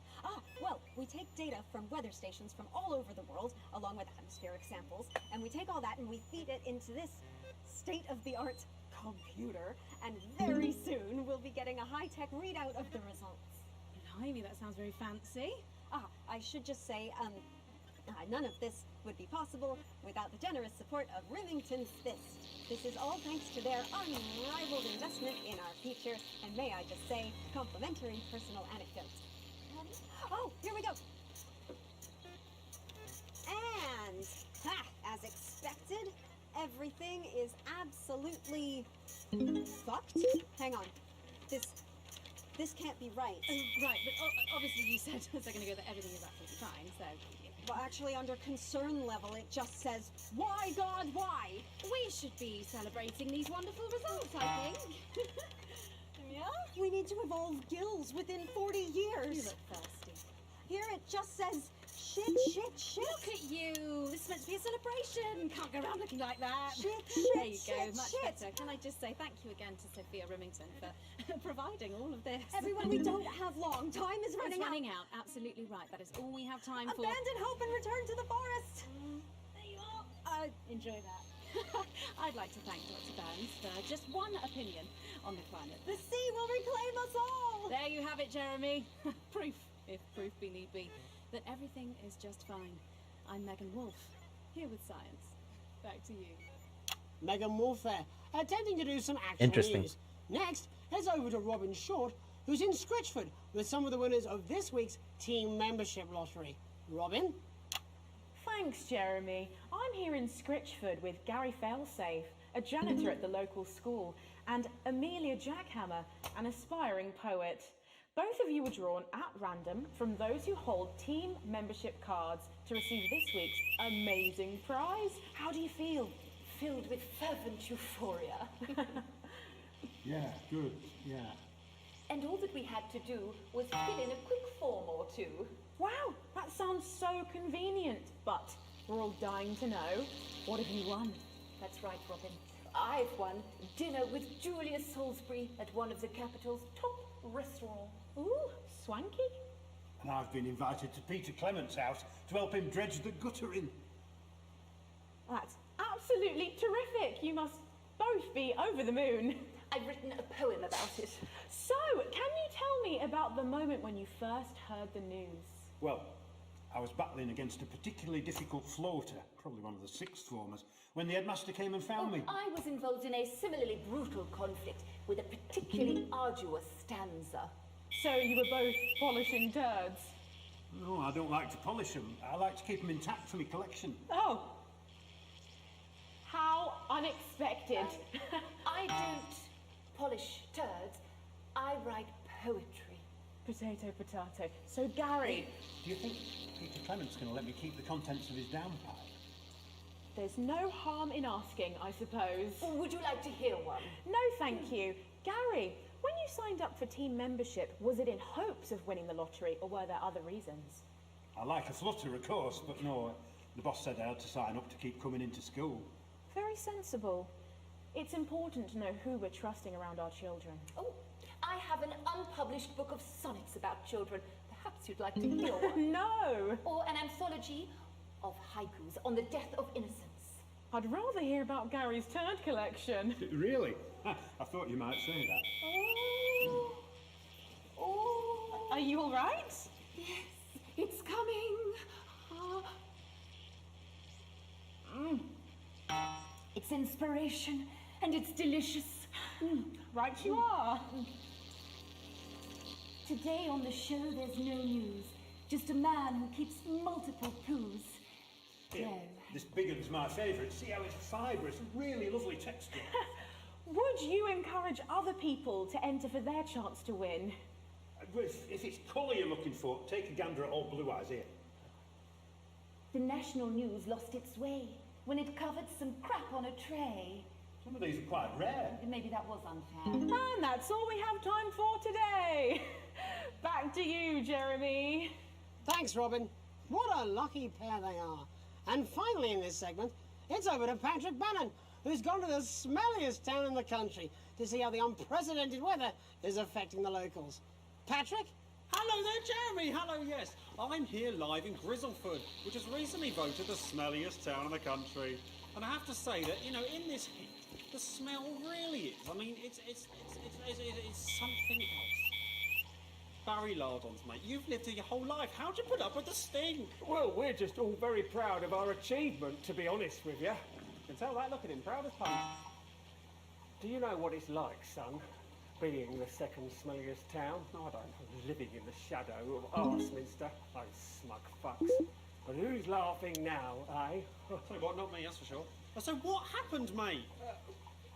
U: Well, we take data from weather stations from all over the world, along with atmospheric samples, and we take all that and we feed it into this state-of-the-art computer, and very soon we'll be getting a high-tech readout of the results.
B: Blimey, that sounds very fancy.
U: I should just say, none of this would be possible without the generous support of Remington's Fist. This is all thanks to their unrivaled investment in our future, and may I just say, complimentary personal anecdotes. Oh, here we go. And, as expected, everything is absolutely fucked. Hang on. This can't be right.
B: Right, but obviously you said a second ago that everything is absolutely fine, so...
U: Well, actually, under concern level, it just says, why, God, why?
B: We should be celebrating these wonderful results, I think.
U: Yeah? We need to evolve gills within 40 years.
B: You look thirsty.
U: Here it just says, shit.
B: Look at you. This is meant to be a celebration. Can't go around looking like that.
U: Shit.
B: There you go, much better. Can I just say thank you again to Sophia Remington for providing all of this.
U: Everyone, we don't have long. Time is running out.
B: It's running out. Absolutely right. That is all we have time for.
U: Abandon hope and return to the forest.
B: There you are. Enjoy that. I'd like to thank Dr. Burns for just one opinion on the climate.
U: The sea will reclaim us all.
B: There you have it, Jeremy. Proof, if proof be need be, that everything is just fine. I'm Megan Wolf, here with science. Back to you.
C: Megan Wolf there, attempting to do some actual news. Next, heads over to Robin Short, who's in Scritchford with some of the winners of this week's team membership lottery. Robin?
V: Thanks, Jeremy. I'm here in Scritchford with Gary Failsafe, a janitor at the local school, and Amelia Jackhammer, an aspiring poet. Both of you were drawn at random from those who hold team membership cards to receive this week's amazing prize. How do you feel?
W: Filled with fervent euphoria.
L: Yeah, good, yeah.
W: And all that we had to do was fill in a quick form or two.
V: Wow, that sounds so convenient, but we're all dying to know. What have you won?
W: That's right, Robin. I've won dinner with Julius Salisbury at one of the capital's top restaurants.
V: Ooh, swanky.
L: And I've been invited to Peter Clement's house to help him dredge the guttering.
V: That's absolutely terrific. You must both be over the moon.
W: I've written a poem about it.
V: So, can you tell me about the moment when you first heard the news?
L: Well, I was battling against a particularly difficult floater, probably one of the sixth formers, when the headmaster came and found me.
W: I was involved in a similarly brutal conflict with a particularly arduous stanza.
V: So you were both polishing turds?
L: No, I don't like to polish them. I like to keep them intact for my collection.
V: Oh. How unexpected.
W: I don't polish turds. I write poetry.
V: Potato, potato. So, Gary...
L: Do you think Peter Clement's going to let me keep the contents of his downpipe?
V: There's no harm in asking, I suppose.
W: Or would you like to hear one?
V: No, thank you. Gary, when you signed up for team membership, was it in hopes of winning the lottery, or were there other reasons?
L: I like a flutter, of course, but no, the boss said I had to sign up to keep coming into school.
V: Very sensible. It's important to know who we're trusting around our children.
W: Oh, I have an unpublished book of sonnets about children. Perhaps you'd like to hear one.
V: No!
W: Or an anthology of haikus on the death of innocence.
V: I'd rather hear about Gary's turd collection.
L: Really? I thought you might say that.
W: Oh.
V: Are you all right?
W: Yes. It's inspiration, and it's delicious.
V: Right you are.
W: Today on the show, there's no news. Just a man who keeps multiple poos.
F: Here, this big one's my favourite. See how it's fibrous, really lovely texture.
V: Would you encourage other people to enter for their chance to win?
F: If it's colour you're looking for, take a gander at old Blue Eyes here.
W: The national news lost its way when it covered some crap on a tray.
F: Some of these are quite rare.
W: Maybe that was unfair.
V: And that's all we have time for today. Back to you, Jeremy.
C: Thanks, Robin. What a lucky pair they are. And finally in this segment, it's over to Patrick Bannon, who's gone to the smelliest town in the country to see how the unprecedented weather is affecting the locals. Patrick?
H: Hello there, Jeremy. Hello, yes. I'm here live in Grizzleford, which has recently voted the smelliest town in the country. And I have to say that, you know, in this heat, the smell really is. I mean, it's something else. Barry Lardons, mate, you've lived here your whole life. How'd you put up with the stink?
J: Well, we're just all very proud of our achievement, to be honest with you.
H: You can tell that, look at him, proud as punch.
J: Do you know what it's like, son, being the second smelliest town?
H: No, I don't.
J: Living in the shadow of Arseminster. Those smug fucks. But who's laughing now, eh?
H: Tell you what, not me, that's for sure. So what happened, mate?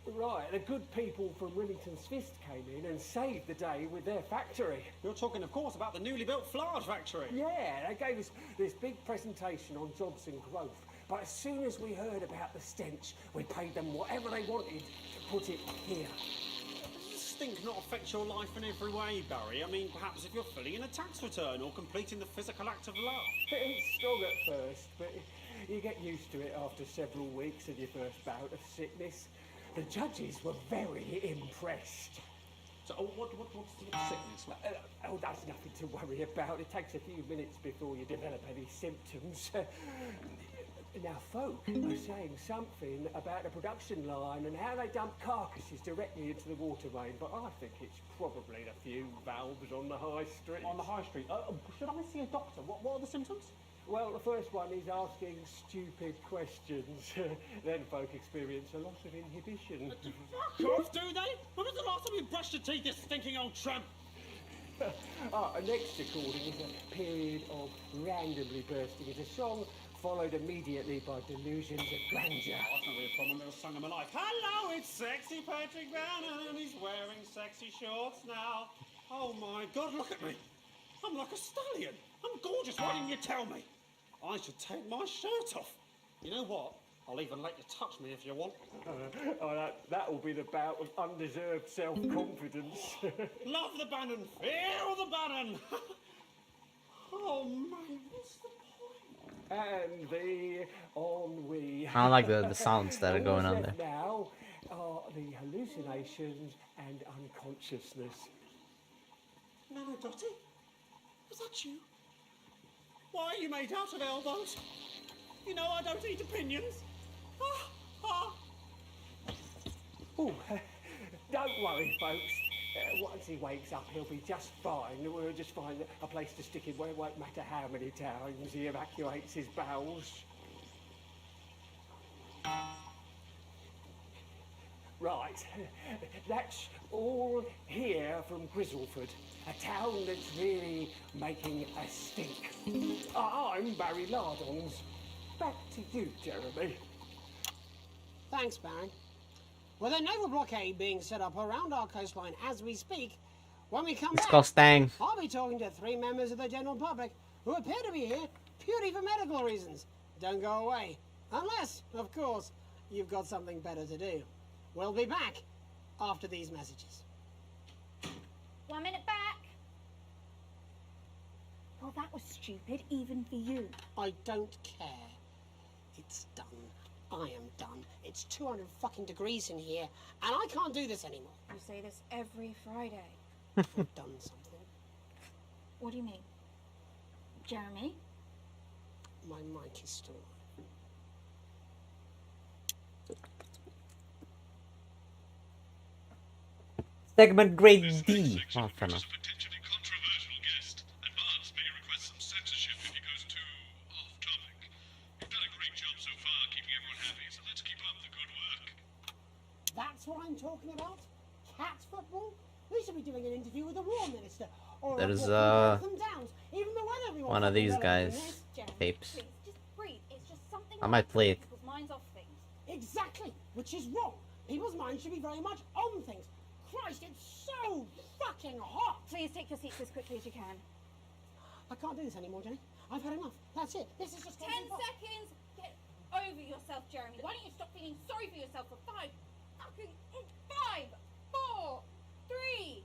J: Right, the good people from Remington's Fist came in and saved the day with their factory.
H: You're talking, of course, about the newly built flour factory.
J: Yeah, they gave us this big presentation on jobs and growth. But as soon as we heard about the stench, we paid them whatever they wanted to put it here.
H: Does this stink not affect your life in every way, Barry? I mean, perhaps if you're filling in a tax return or completing the physical act of love.
J: It's strong at first, but you get used to it after several weeks of your first bout of sickness. The judges were very impressed.
H: So, what's the sickness?
J: Oh, that's nothing to worry about. It takes a few minutes before you develop any symptoms. Now, folk are saying something about the production line and how they dump carcasses directly into the water main, but I think it's probably the few valves on the high street.
H: On the high street? Should I see a doctor? What are the symptoms?
J: Well, the first one is asking stupid questions. Then folk experience a loss of inhibition.
H: Fuck off, do they? When was the last time you brushed your teeth, you stinking old tramp?
J: Next recording is a period of randomly bursting into song, followed immediately by delusions of grandeur.
H: Oh, that's not really a problem. They'll song of my life. Hello, it's sexy Patrick Bannon, and he's wearing sexy shorts now. Oh my God, look at me. I'm like a stallion. I'm gorgeous. Why didn't you tell me? I should take my shirt off. You know what? I'll even let you touch me if you want.
J: That'll be the bout of undeserved self-confidence.
H: Love the Bannon. Feel the Bannon. Oh, man, what's the point?
J: And the ennui.
A: I don't like the sounds that are going on there.
J: Now are the hallucinations and unconsciousness.
H: Nana Dottie? Was that you? Why are you made out of elbows? You know I don't eat opinions.
J: Oh, don't worry, folks. Once he wakes up, he'll be just fine. We'll just find a place to stick him where it won't matter how many times he evacuates his bowels. Right, that's all here from Grizzleford, a town that's really making a stink. I'm Barry Lardons. Back to you, Jeremy.
C: Thanks, Barry. With a naval blockade being set up around our coastline as we speak, when we come back,
A: called Stang.
C: I'll be talking to 3 members of the general public who appear to be here purely for medical reasons. Don't go away. Unless, of course, you've got something better to do. We'll be back after these messages.
D: 1 minute back. Well, that was stupid, even for you.
C: I don't care. It's done. I am done. It's 200 fucking degrees in here, and I can't do this anymore.
D: You say this every Friday.
C: I've done something.
D: What do you mean? Jeremy?
C: My mic is still on.
A: Segment grade D. Oh, fair enough.
N: Potentially controversial guest, and Mars may request some censorship if he goes too off topic. You've done a great job so far keeping everyone happy, so let's keep up the good work.
C: I'm talking about? Cat football? We should be doing an interview with the War Minister. Or
A: There's,
C: Grantham Downs. Even the weather
A: one of these guys. Tapes. I might play it.
D: People's minds off things.
C: Exactly, which is wrong. People's minds should be very much on things. Christ, it's so fucking hot.
D: Please take your seats as quickly as you can.
C: I can't do this anymore, Jenny. I've had enough. That's it. This is just
D: 10 seconds. Get over yourself, Jeremy. Why don't you stop feeling sorry for yourself for 5, 4, 3.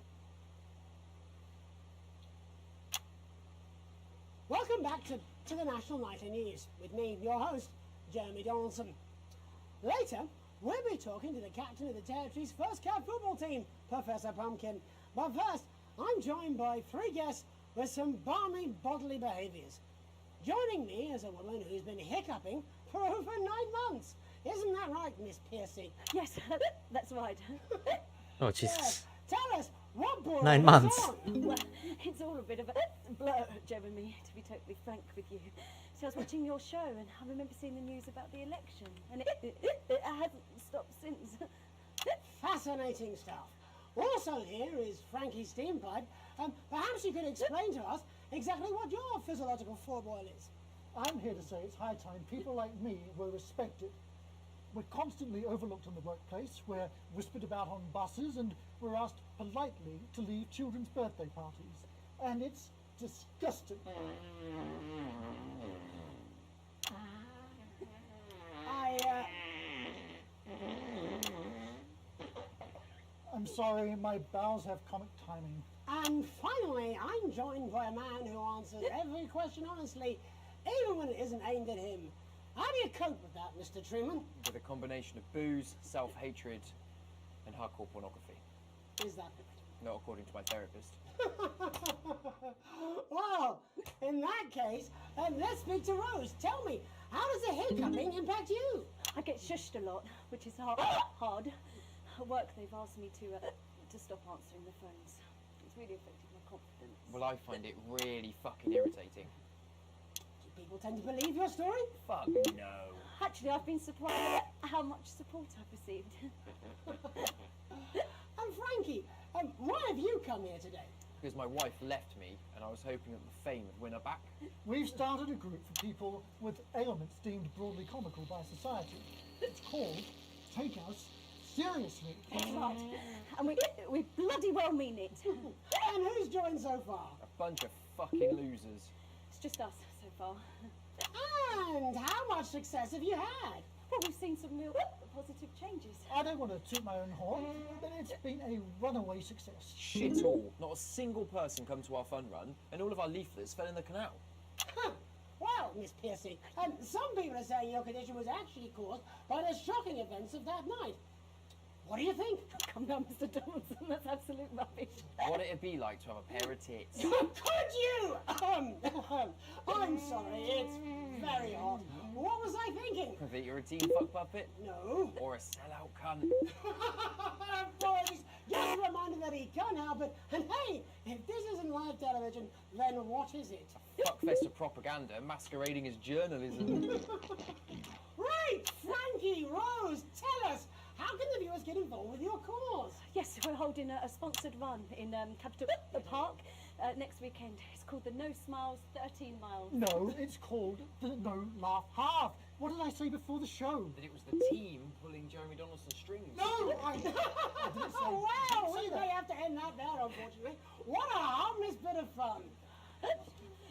C: Welcome back to the National Nightly News with me, your host, Jeremy Donaldson. Later, we'll be talking to the captain of the territory's first cat football team, Professor Pumpkin. But first, I'm joined by 3 guests with some balmy bodily behaviours. Joining me is a woman who's been hiccuping for over 9 months. Isn't that right, Miss Piercy?
V: Yes, that's right.
A: Oh, Jesus.
C: Tell us, what brought
A: 9
C: us
A: months.
C: on?
V: Well, it's all a bit of a blur, Jeremy, to be totally frank with you. So I was watching your show and I remember seeing the news about the election, and it hasn't stopped since.
C: Fascinating stuff. Also here is Frankie Steampipe. Perhaps you could explain to us exactly what your physiological foreboil is.
L: I'm here to say it's high time people like me were respected. We're constantly overlooked in the workplace, we're whispered about on buses, and we're asked politely to leave children's birthday parties. And it's disgusting. I'm sorry, my bowels have comic timing.
C: And finally, I'm joined by a man who answers every question honestly, even when it isn't aimed at him. How do you cope with that, Mr. Truman?
I: With a combination of booze, self-hatred, and hardcore pornography.
C: Is that
I: Not according to my therapist.
C: Well, in that case, let's speak to Rose. Tell me, how does the hiccuping impact you?
V: I get shushed a lot, which is hard. At work, they've asked me to stop answering the phones. It's really affected my confidence.
I: Well, I find it really fucking irritating.
C: Do people tend to believe your story?
I: Fuck no.
V: Actually, I've been surprised at how much support I've received.
C: And Frankie, why have you come here today?
I: Because my wife left me, and I was hoping that the fame would win her back.
L: We've started a group for people with ailments deemed broadly comical by society. It's called Take Us Seriously.
V: That's right. And we bloody well mean it.
C: And who's joined so far?
I: A bunch of fucking losers.
V: It's just us so far.
C: And how much success have you had?
V: Well, we've seen some real positive changes.
L: I don't want to toot my own horn, but it's been a runaway success.
I: Shit all. Not a single person come to our fun run, and all of our leaflets fell in the canal.
C: Huh. Well, Miss Piercy, some people are saying your condition was actually caused by the shocking events of that night. What do you think?
V: Come down, Mr. Donaldson, that's absolute rubbish.
I: What it'd be like to have a pair of tits.
C: Could you? I'm sorry, it's very hot. What was I thinking?
I: That you're a teen fuck puppet?
C: No.
I: Or a sellout cunt?
C: Boys, just a reminder that he can't help it. And hey, if this isn't live television, then what is it?
I: Fuckfest of propaganda masquerading as journalism.
C: Right, Frankie, Rose, tell us, how can the viewers get involved with your cause?
V: Yes, we're holding a sponsored run in Capital Park next weekend. It's called the No Smiles 13 Miles.
L: No, it's called the No Laugh Half. What did I say before the show?
I: That it was the team pulling Jeremy Donaldson's strings.
L: No, I didn't say.
C: Oh, well, we
L: say
C: may
L: that.
C: have to end that there, unfortunately. What a harmless bit of fun.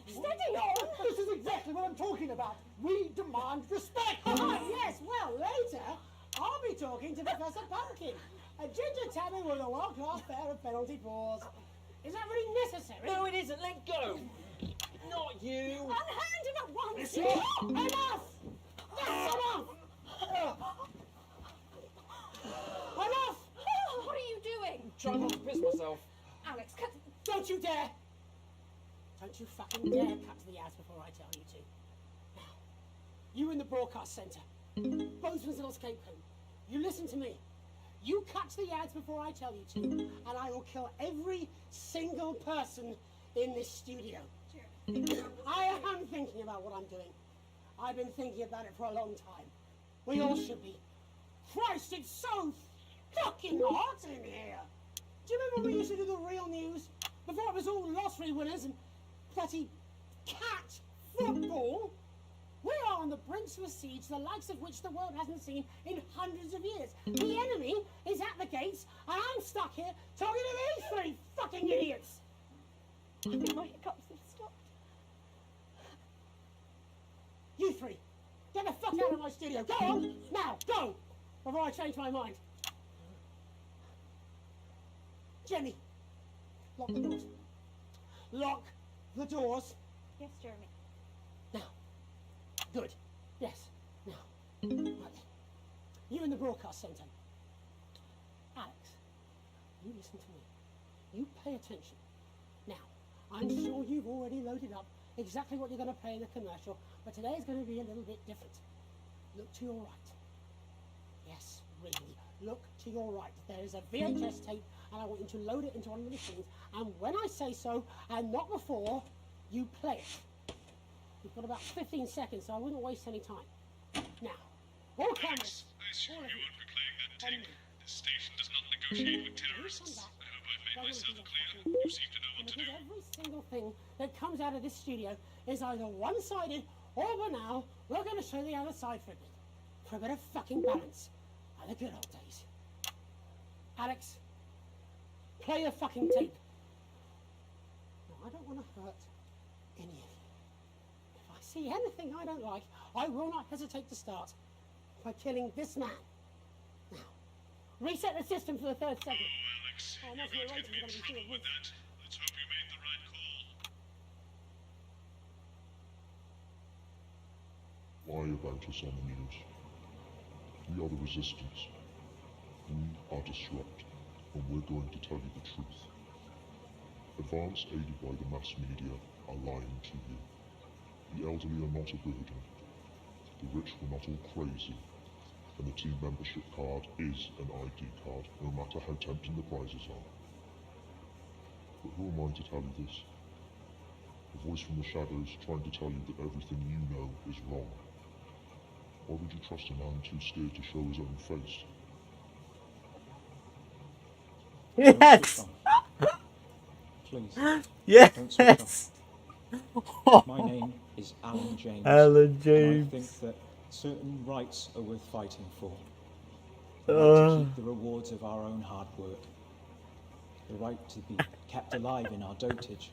V: Steady on!
L: This is exactly what I'm talking about. We demand respect.
C: Yes, well, later, I'll be talking to Professor Pumpkin. A ginger tabby with a world-class pair of penalty paws. Is that really necessary?
I: No, it isn't. Let go. Not you.
C: Unhand him at once. Enough! That's enough! Enough!
D: What are you doing?
I: Trying not to piss myself.
D: Alex, cut.
C: Don't you dare! Don't you fucking dare cut to the ads before I tell you to. Now, you in the broadcast centre, Bozeman's little escape room, you listen to me. You cut to the ads before I tell you to, and I will kill every single person in this studio. I am thinking about what I'm doing. I've been thinking about it for a long time. We all should be. Christ, it's so fucking hot in here. Do you remember when we used to do the real news? Before it was all lottery winners and bloody cat football? We are on the brink of a siege, the likes of which the world hasn't seen in hundreds of years. The enemy is at the gates, and I'm stuck here talking to these three fucking idiots.
D: I think my hiccups have stopped.
C: You three, get the fuck out of my studio. Go on, now, go, before I change my mind. Jenny, lock the doors. Lock the doors.
D: Yes, Jeremy.
C: Now. Good. Yes. Now. Right then. You in the broadcast centre. Alex, you listen to me. You pay attention. Now, I'm sure you've already loaded up exactly what you're going to pay in the commercial, but today is going to be a little bit different. Look to your right. Yes, really. Look to your right. There is a VHS tape, and I want you to load it into one of the machines. And when I say so, and not before, you play it. You've got about 15 seconds, so I wouldn't waste any time. Now, all cameras.
N: I assume you won't be playing that tape. This station does not negotiate with terrorists. I hope I've made myself clear. You seem to know what to do.
C: Every single thing that comes out of this studio is either one-sided or, for now, we're going to show the other side for a bit. For a bit of fucking balance. Like the good old days. Alex, play the fucking tape. Now, I don't want to hurt any of you. If I see anything I don't like, I will not hesitate to start by killing this man. Now, reset the system for the third segment.
N: Oh, Alex, you're going to get me in trouble with that. Let's hope you made the right call.
K: Lie about us on the news. We are the resistance. We are disrupt, and we're going to tell you the truth. Advance aided by the mass media are lying to you. The elderly are not a burden. The rich were not all crazy. And the team membership card is an ID card, no matter how tempting the prizes are. But who am I to tell you this? A voice from the shadows trying to tell you that everything you know is wrong. Why would you trust a man too scared to show his own face?
A: Yes!
O: Please.
A: Yes!
O: My name is Alan James.
A: Alan James.
O: And I think that certain rights are worth fighting for. The right to keep the rewards of our own hard work. The right to be kept alive in our dotage.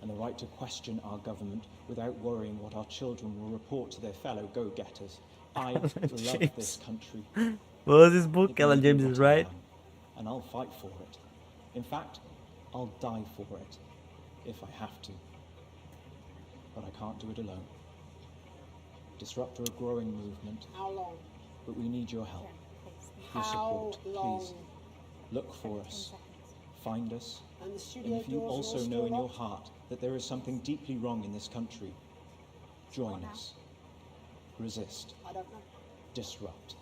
O: And the right to question our government without worrying what our children will report to their fellow go-getters. I love this country.
A: What was his book? Alan James is right.
O: And I'll fight for it. In fact, I'll die for it, if I have to. But I can't do it alone. Disrupt a growing movement.
C: How long?
O: But we need your help. Your support, please. Look for us. Find us.
C: And the
O: And
C: studio
O: if you
C: doors
O: also
C: all
O: know
C: still
O: in your
C: locked?
O: heart that there is something deeply wrong in this country, join us. Resist.
C: I don't know.
O: Disrupt.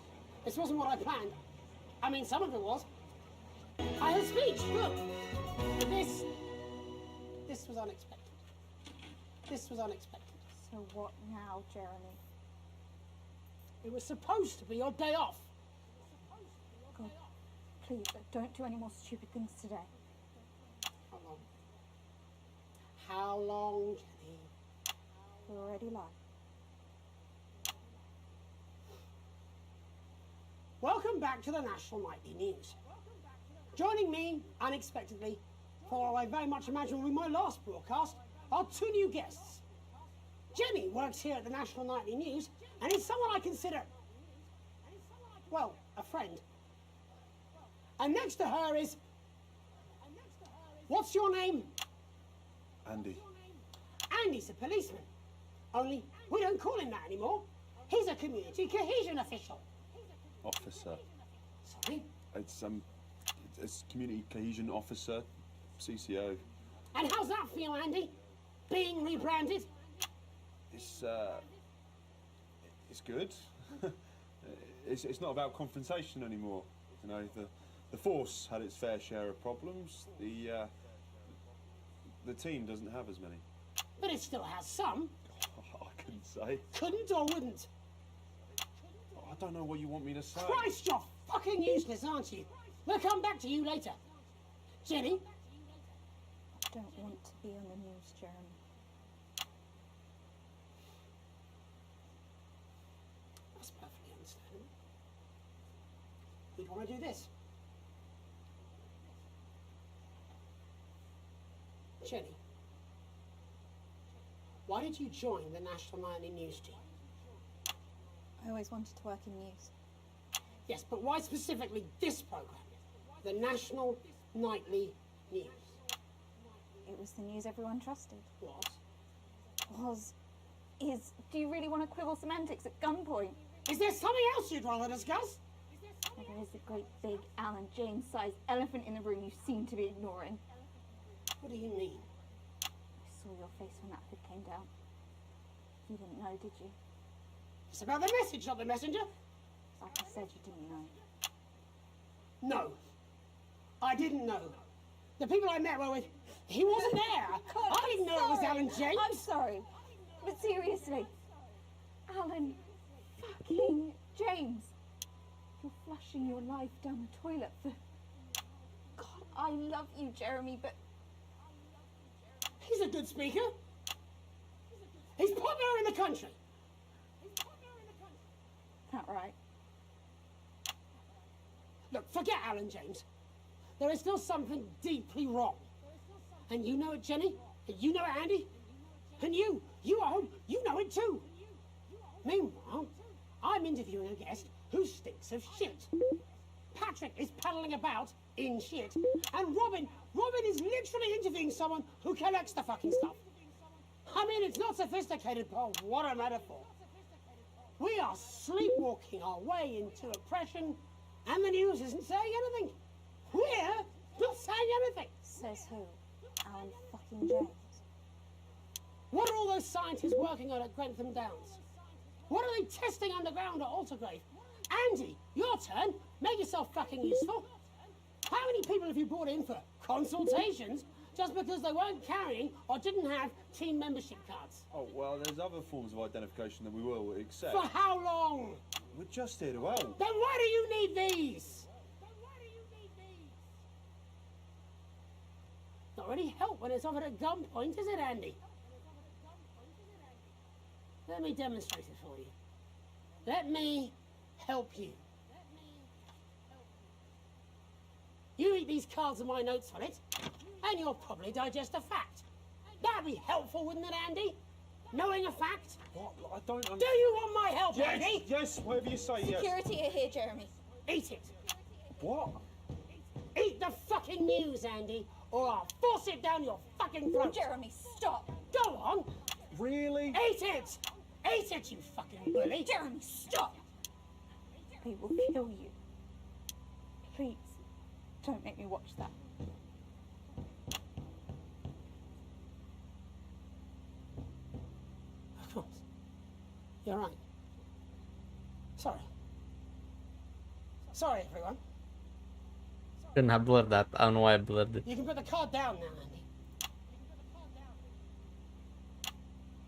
C: This wasn't what I planned. I mean, some of it was. I had a speech, look. But this was unexpected. This was unexpected.
D: So what now, Jeremy?
C: It was supposed to be your day off.
D: God, please, don't do any more stupid things today.
C: How long? How long, Jenny?
D: We're already live.
C: Welcome back to the National Nightly News. Joining me, unexpectedly, for what I very much imagine will be my last broadcast, are two new guests. Jenny works here at the National Nightly News and is someone I consider, well, a friend. And next to her is... What's your name?
M: Andy.
C: Andy's a policeman. Only we don't call him that anymore. He's a community cohesion official.
M: Officer.
C: Sorry?
M: It's community cohesion officer, CCO.
C: And how's that feel, Andy? Being rebranded?
M: It's good. it's not about confrontation anymore. You know, the force had its fair share of problems. The team doesn't have as many.
C: But it still has some.
M: I couldn't say.
C: Couldn't or wouldn't?
M: I don't know what you want me to say.
C: Christ, you're fucking useless, aren't you? We'll come back to you later. Jenny?
D: I don't want to be on the news, Jeremy.
C: That's perfectly understandable. We'd want to do this. Jenny, why did you join the National Nightly News team?
D: I always wanted to work in news.
C: Yes, but why specifically this program? The National Nightly News.
D: It was the news everyone trusted.
C: Was?
D: Is. Do you really want to quibble semantics at gunpoint?
C: Is there something else you'd rather discuss?
D: Well, there is a great big Alan James-sized elephant in the room you seem to be ignoring.
C: What do you mean?
D: I saw your face when that hood came down. You didn't know, did you?
C: It's about the message, not the messenger.
D: Like I said, you didn't know.
C: No. I didn't know. The people I met were with... He wasn't there.
D: God,
C: I didn't know it was Alan James.
D: I'm sorry. But seriously. Alan fucking James. You're flushing your life down the toilet for... God, I love you, Jeremy, but...
C: He's a good speaker. He's popular in the country.
D: That right?
C: Look, forget Alan James. There is still something deeply wrong. And you know it, Jenny. And you know it, Andy. And you at home, you know it too. Meanwhile, I'm interviewing a guest who stinks of shit. Patrick is paddling about in shit. And Robin is literally interviewing someone who collects the fucking stuff. I mean, it's not sophisticated, but what a metaphor. We are sleepwalking our way into oppression, and the news isn't saying anything. We're not saying anything.
D: Says who? Alan fucking James.
C: What are all those scientists working on at Grantham Downs? What are they testing underground at Altergrave? Andy, your turn. Make yourself fucking useful. How many people have you brought in for consultations just because they weren't carrying or didn't have team membership cards?
P: Oh, well, there's other forms of identification that we will accept.
C: For how long?
P: We're just here to help.
C: Then why do you need these? Not really help when it's offered at gunpoint, is it, Andy? Let me demonstrate it for you. Let me help you. You eat these cards with my notes on it, and you'll probably digest a fact. That'd be helpful, wouldn't it, Andy? Knowing a fact?
P: What? I don't understand.
C: Do you want my help,
P: Yes,
C: Andy?
P: yes, whatever you say, yes.
D: Security are here, Jeremy.
C: Eat it.
P: What?
C: Eat the fucking news, Andy, or I'll force it down your fucking throat.
D: Jeremy, stop.
C: Go on.
P: Really?
C: Eat it. Eat it, you fucking bully.
D: Jeremy, stop. They will kill you. Please, don't make me watch that.
C: Of course. You're right. Sorry. Sorry, everyone.
A: Shouldn't have blurred that. I don't know why I blurred it.
C: You can put the card down now, Andy.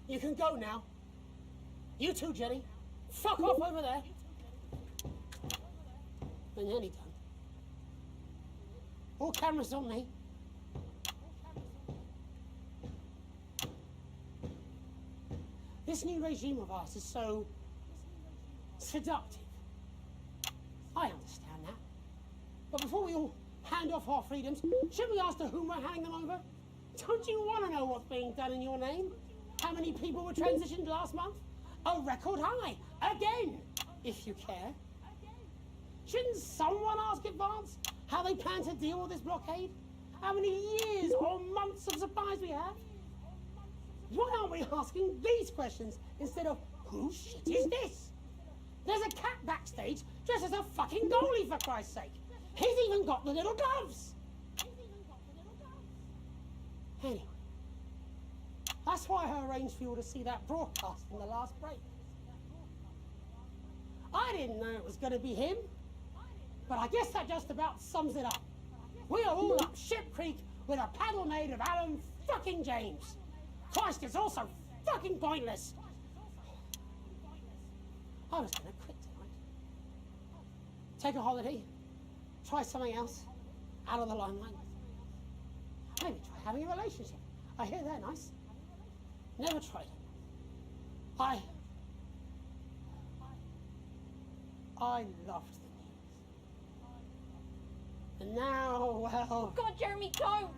C: You can go now. You too, Jenny. Fuck off over there. When you're nearly done. All cameras on me. This new regime of ours is so seductive. I understand that. But before we all hand off our freedoms, should we ask to whom we're handing them over? Don't you want to know what's being done in your name? How many people were transitioned last month? A record high. Again, if you care. Shouldn't someone ask Advance how they plan to deal with this blockade? How many years or months of supplies we have? Why aren't we asking these questions instead of whose shit is this? There's a cat backstage dressed as a fucking goalie, for Christ's sake. He's even got the little gloves. Anyway, that's why I arranged for you to see that broadcast in the last break. I didn't know it was going to be him, but I guess that just about sums it up. We are all up Ship Creek with a paddle made of Alan fucking James. Christ, it's all so fucking pointless. I was going to quit tonight. Take a holiday. Try something else. Out of the limelight. Maybe try having a relationship. I hear they're nice. Never tried. I loved the news. And now, well...
D: God, Jeremy, don't!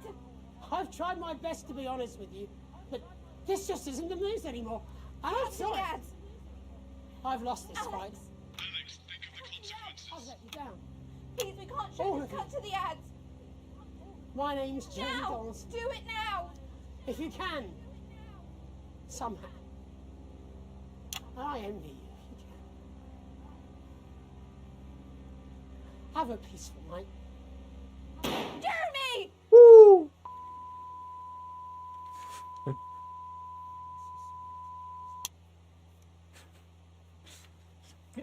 C: I've tried my best to be honest with you, but this just isn't the news anymore. And I'm sorry. I've lost this fight.
N: Alex, think of the consequences.
C: I've let you down.
D: Please, we can't show this cut to the ads.
C: My name's Jeremy Donaldson.
D: Do it now!
C: If you can. Somehow. I envy you if you can. Have a peaceful night.
D: Jeremy!
A: Woo!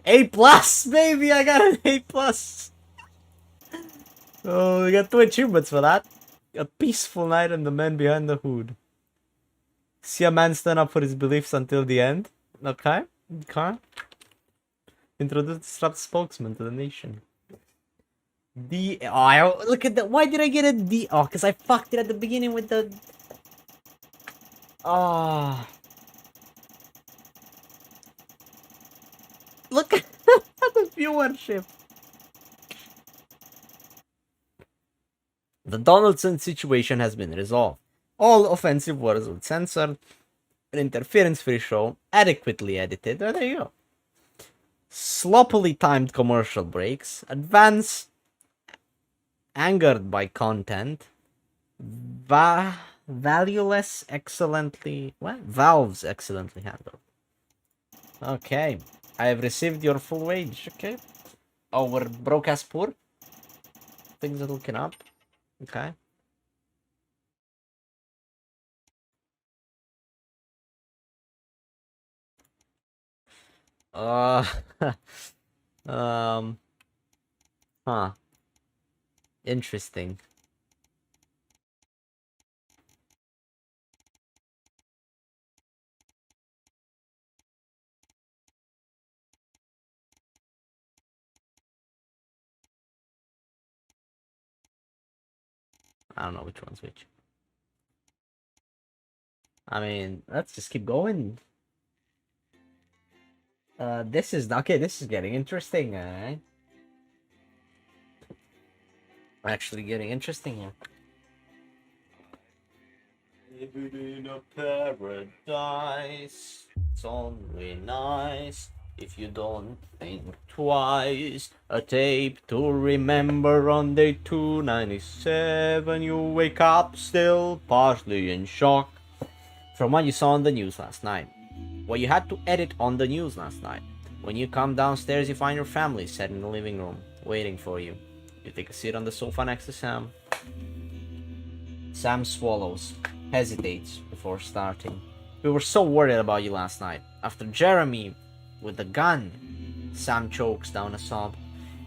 A: A+, baby! I got an A+. Oh, we got 2 achievements for that. A peaceful night and the man behind the hood. See a man stand up for his beliefs until the end. Okay. Okay. Introduce disrupt spokesman to the nation. Look at that. Why did I get a D? Oh, because I fucked it at the beginning with the... Oh. Look at the viewership. The Donaldson situation has been resolved. All offensive words were censored. An interference-free show, adequately edited. Oh, there you go. Sloppily timed commercial breaks. Advance. Angered by content. Valueless, excellently... What? Valves excellently handled. Okay. I have received your full wage. Okay. Oh, we're broke as poor? Things are looking up. Okay. Huh. Interesting. I don't know which one's which. I mean, let's just keep going. This is okay. This is getting interesting. Actually, getting interesting here. Living in a paradise. It's only nice if you don't think twice. A tape to remember on day 297. You wake up still partially in shock from what you saw on the news last night. What you had to edit on the news last night. When you come downstairs, you find your family sat in the living room, waiting for you. You take a seat on the sofa next to Sam. Sam swallows, hesitates before starting. We were so worried about you last night. After Jeremy with the gun, Sam chokes down a sob.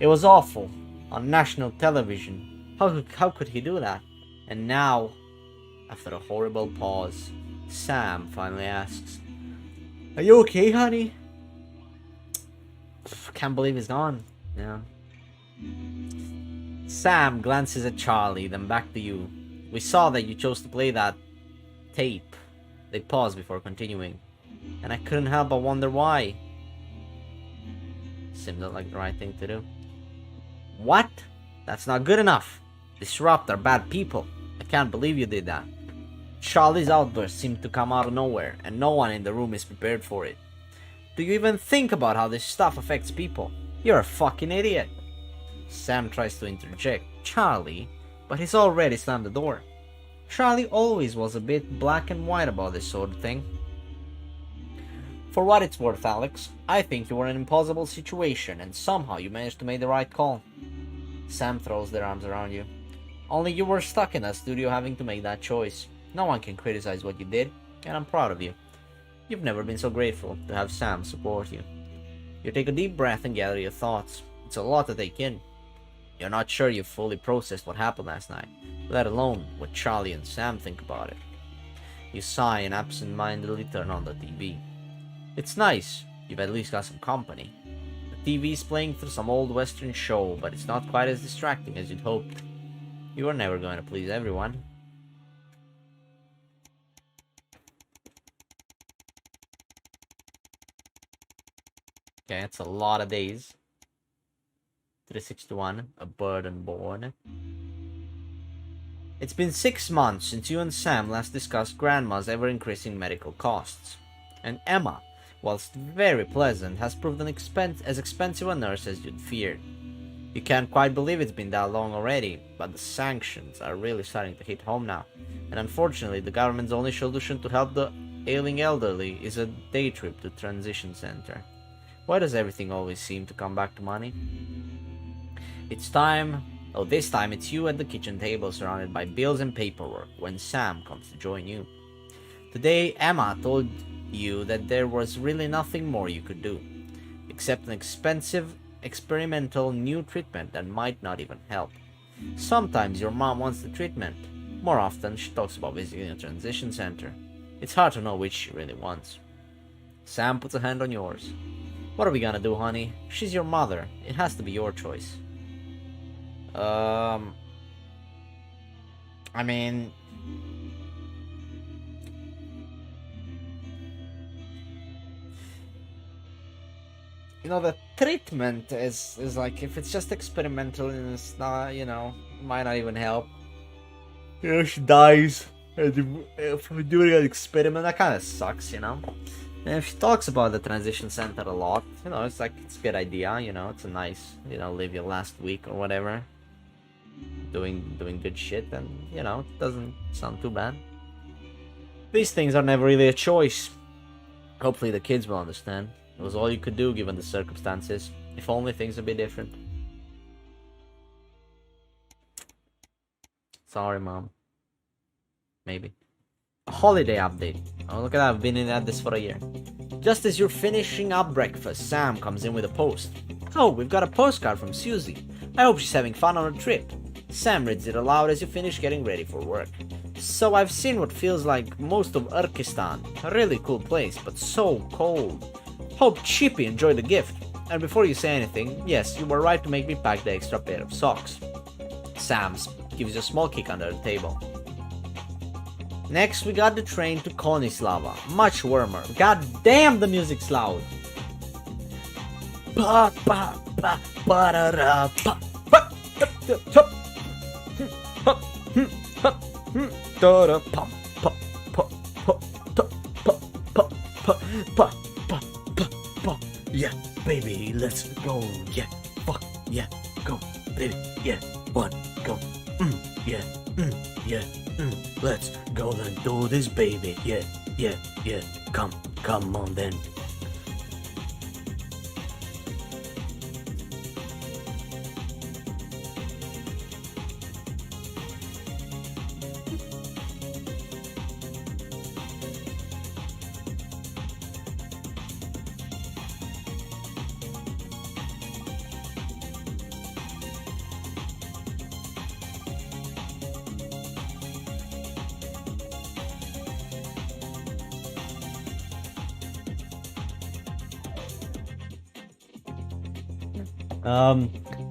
A: It was awful. On national television. How could he do that? And now, after a horrible pause, Sam finally asks, "Are you okay, honey?" Can't believe he's gone. Yeah. Sam glances at Charlie, then back to you. We saw that you chose to play that tape. They pause before continuing. And I couldn't help but wonder why. Seemed like the right thing to do. What? That's not good enough. Disrupt are bad people. I can't believe you did that. Charlie's outburst seemed to come out of nowhere, and no one in the room is prepared for it. Do you even think about how this stuff affects people? You're a fucking idiot. Sam tries to interject Charlie, but he's already slammed the door. Charlie always was a bit black and white about this sort of thing. For what it's worth, Alex, I think you were in an impossible situation, and somehow you managed to make the right call. Sam throws their arms around you. Only you were stuck in that studio having to make that choice. No one can criticize what you did, and I'm proud of you. You've never been so grateful to have Sam support you. You take a deep breath and gather your thoughts. It's a lot to take in. You're not sure you've fully processed what happened last night, let alone what Charlie and Sam think about it. You sigh and absent-mindedly turn on the TV. It's nice, you've at least got some company. The The TV's playing through some old western show, but it's not quite as distracting as you'd hoped. You are never going to please everyone. Okay, that's a lot of days. 361, a burden born. It's been 6 months since you and Sam last discussed Grandma's ever-increasing medical costs. And Emma, whilst very pleasant, has proved as expensive a nurse as you'd feared. You can't quite believe it's been that long already, but the sanctions are really starting to hit home now. And unfortunately, the government's only solution to help the ailing elderly is a day trip to transition center. Why does everything always seem to come back to money? It's time. Oh, this time it's you at the kitchen table surrounded by bills and paperwork when Sam comes to join you. Today, Emma told you that there was really nothing more you could do, except an expensive, experimental new treatment that might not even help. Sometimes your mom wants the treatment. More often, she talks about visiting a transition center. It's hard to know which she really wants. Sam puts a hand on yours. What are we gonna do, honey? She's your mother. It has to be your choice. I mean... You know, the treatment is like, if it's just experimental and it's not, you know, might not even help. You know, she dies from doing an experiment. That kind of sucks, you know. And if she talks about the transition center a lot, you know, it's like, it's a good idea, you know, it's a nice, you know, live your last week or whatever. Doing good shit, and, you know, it doesn't sound too bad. These things are never really a choice. Hopefully the kids will understand. It was all you could do given the circumstances. If only things would be different. Sorry, Mom. Maybe. A holiday update. Oh, look at that. I've been at this for a year. Just as you're finishing up breakfast, Sam comes in with a post. Oh, we've got a postcard from Susie. I hope she's having fun on her trip. Sam reads it aloud as you finish getting ready for work. So I've seen what feels like most of Urkistan. A really cool place, but so cold. Hope Chippy enjoyed the gift. And before you say anything, yes, you were right to make me pack the extra pair of socks. Sam gives you a small kick under the table. Next, we got the train to Konislava. Much warmer. God damn, the music's loud. Ba ba ba ba da da ba. Yeah, baby, let's go. Yeah, fuck, yeah, go, baby, yeah, one, go, yeah, yeah, let's go and do this, baby, yeah, yeah, yeah, come on then.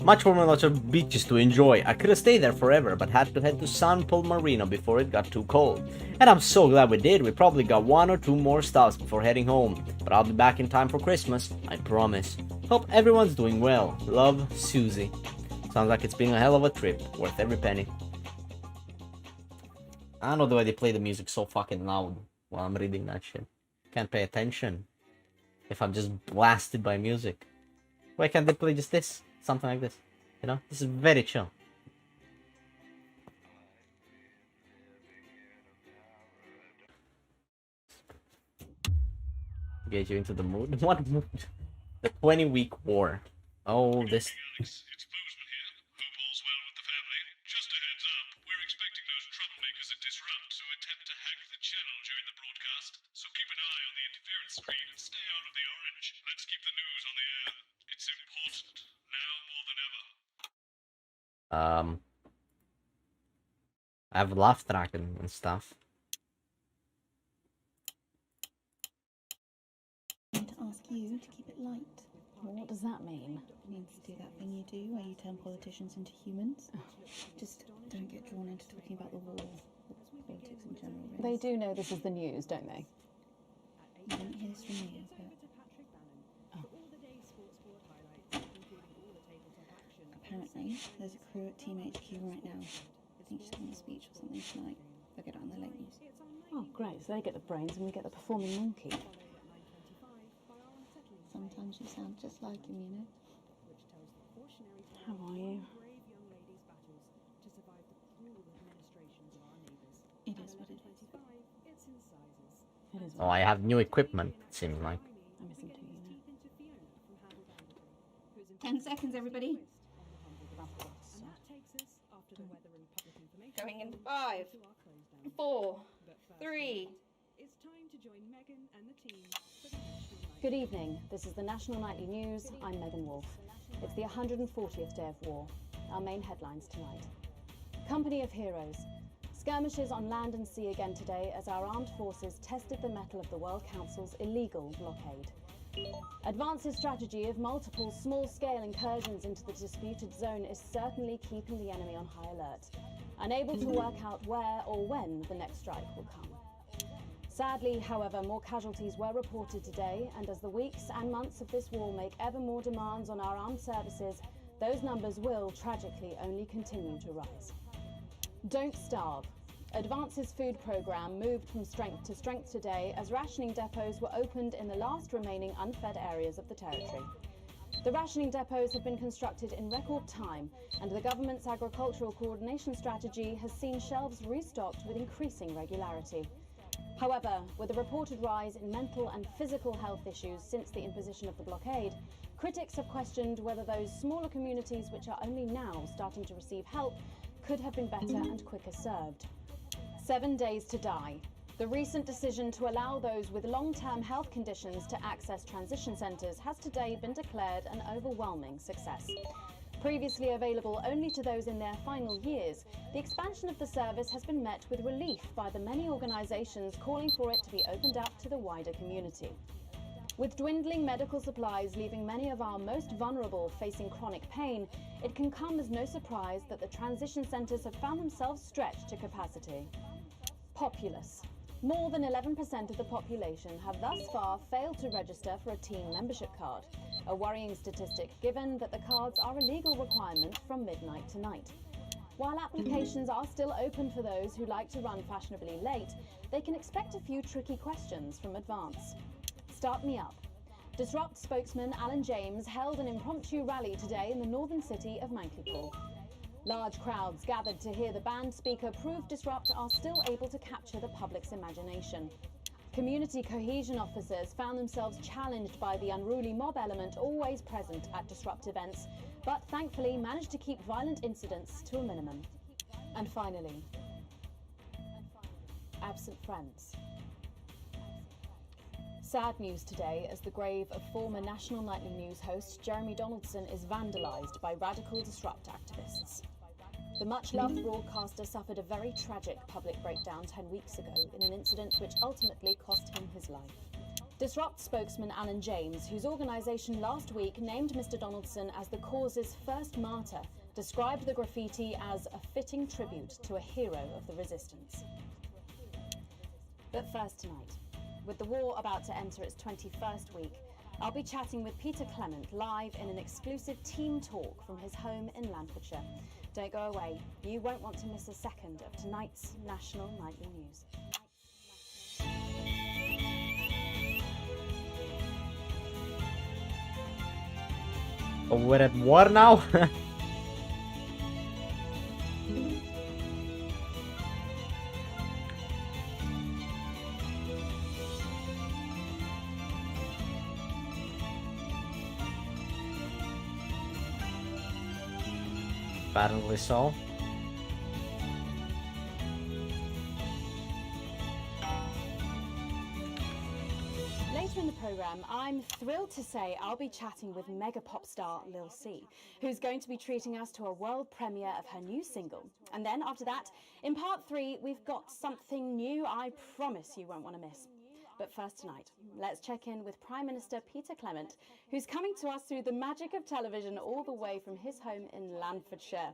A: Much warmer, lots of beaches to enjoy. I could have stayed there forever, but had to head to Sunpool Marina before it got too cold. And I'm so glad we did. We probably got 1 or 2 more stops before heading home. But I'll be back in time for Christmas, I promise. Hope everyone's doing well. Love, Susie. Sounds like it's been a hell of a trip, worth every penny. I don't know why they play the music so fucking loud while I'm reading that shit. Can't pay attention if I'm just blasted by music. Why can't they play just this? Something like this. You know? This is very chill. Get you into the mood? What mood? The 20-week war. Oh, this... I have laugh track and stuff.
B: To ask you to keep it light. What does that mean?
R: It means do that thing you do where you turn politicians into humans. Just don't get drawn into talking about the war or politics in general. Really.
B: They do know this is the news, don't they?
R: You don't hear this from me, but apparently there's a crew at Team HQ right now. I think she's giving a speech or something tonight. They'll get it on the late news.
B: Oh, great. So they get the brains and we get the performing monkey.
R: Sometimes you sound just like him, you know.
B: How are you?
R: It is what it is.
B: It is.
A: Oh, I have new equipment, it seems like.
B: I'm listening to you now.
R: 10 seconds, everybody.
U: Going in 5, 4, 3.
B: Good evening. This is the National Nightly News. I'm Megan Wolfe. It's the 140th day of war. Our main headlines tonight. Company of Heroes. Skirmishes on land and sea again today as our armed forces tested the mettle of the World Council's illegal blockade. Advance's strategy of multiple small-scale incursions into the disputed zone is certainly keeping the enemy on high alert, unable to work out where or when the next strike will come. Sadly, however, more casualties were reported today, and as the weeks and months of this war make ever more demands on our armed services, those numbers will, tragically, only continue to rise. Don't starve. Advance's food programme moved from strength to strength today as rationing depots were opened in the last remaining unfed areas of the territory. The rationing depots have been constructed in record time, and the government's agricultural coordination strategy has seen shelves restocked with increasing regularity. However, with a reported rise in mental and physical health issues since the imposition of the blockade, critics have questioned whether those smaller communities which are only now starting to receive help could have been better and quicker served. 7 days to die. The recent decision to allow those with long-term health conditions to access transition centres has today been declared an overwhelming success. Previously available only to those in their final years, the expansion of the service has been met with relief by the many organisations calling for it to be opened up to the wider community. With dwindling medical supplies leaving many of our most vulnerable facing chronic pain, it can come as no surprise that the transition centres have found themselves stretched to capacity. Populace. More than 11% of the population have thus far failed to register for a team membership card, a worrying statistic given that the cards are a legal requirement from midnight tonight. While applications are still open for those who like to run fashionably late, they can expect a few tricky questions from Advance. Start me up. Disrupt spokesman Alan James held an impromptu rally today in the northern city of Mankipool. Large crowds gathered to hear the band speaker prove Disrupt are still able to capture the public's imagination. Community cohesion officers found themselves challenged by the unruly mob element always present at Disrupt events, but thankfully managed to keep violent incidents to a minimum. And finally, absent friends. Sad news today as the grave of former National Nightly News host Jeremy Donaldson is vandalised by radical Disrupt activists. The much-loved broadcaster suffered a very tragic public breakdown 10 weeks ago in an incident which ultimately cost him his life. Disrupt spokesman Alan James, whose organisation last week named Mr. Donaldson as the cause's first martyr, described the graffiti as a fitting tribute to a hero of the resistance. But first tonight, with the war about to enter its 21st week, I'll be chatting with Peter Clement live in an exclusive team talk from his home in Lancashire. Don't go away, you won't want to miss a second of tonight's National Nightly News.
A: Oh, we're at war now? Apparently so.
B: Later in the programme, I'm thrilled to say I'll be chatting with mega pop star Lil C, who's going to be treating us to a world premiere of her new single. And then after that, in part 3, we've got something new I promise you won't want to miss. But first tonight, let's check in with Prime Minister Peter Clement, who's coming to us through the magic of television all the way from his home in Landfordshire.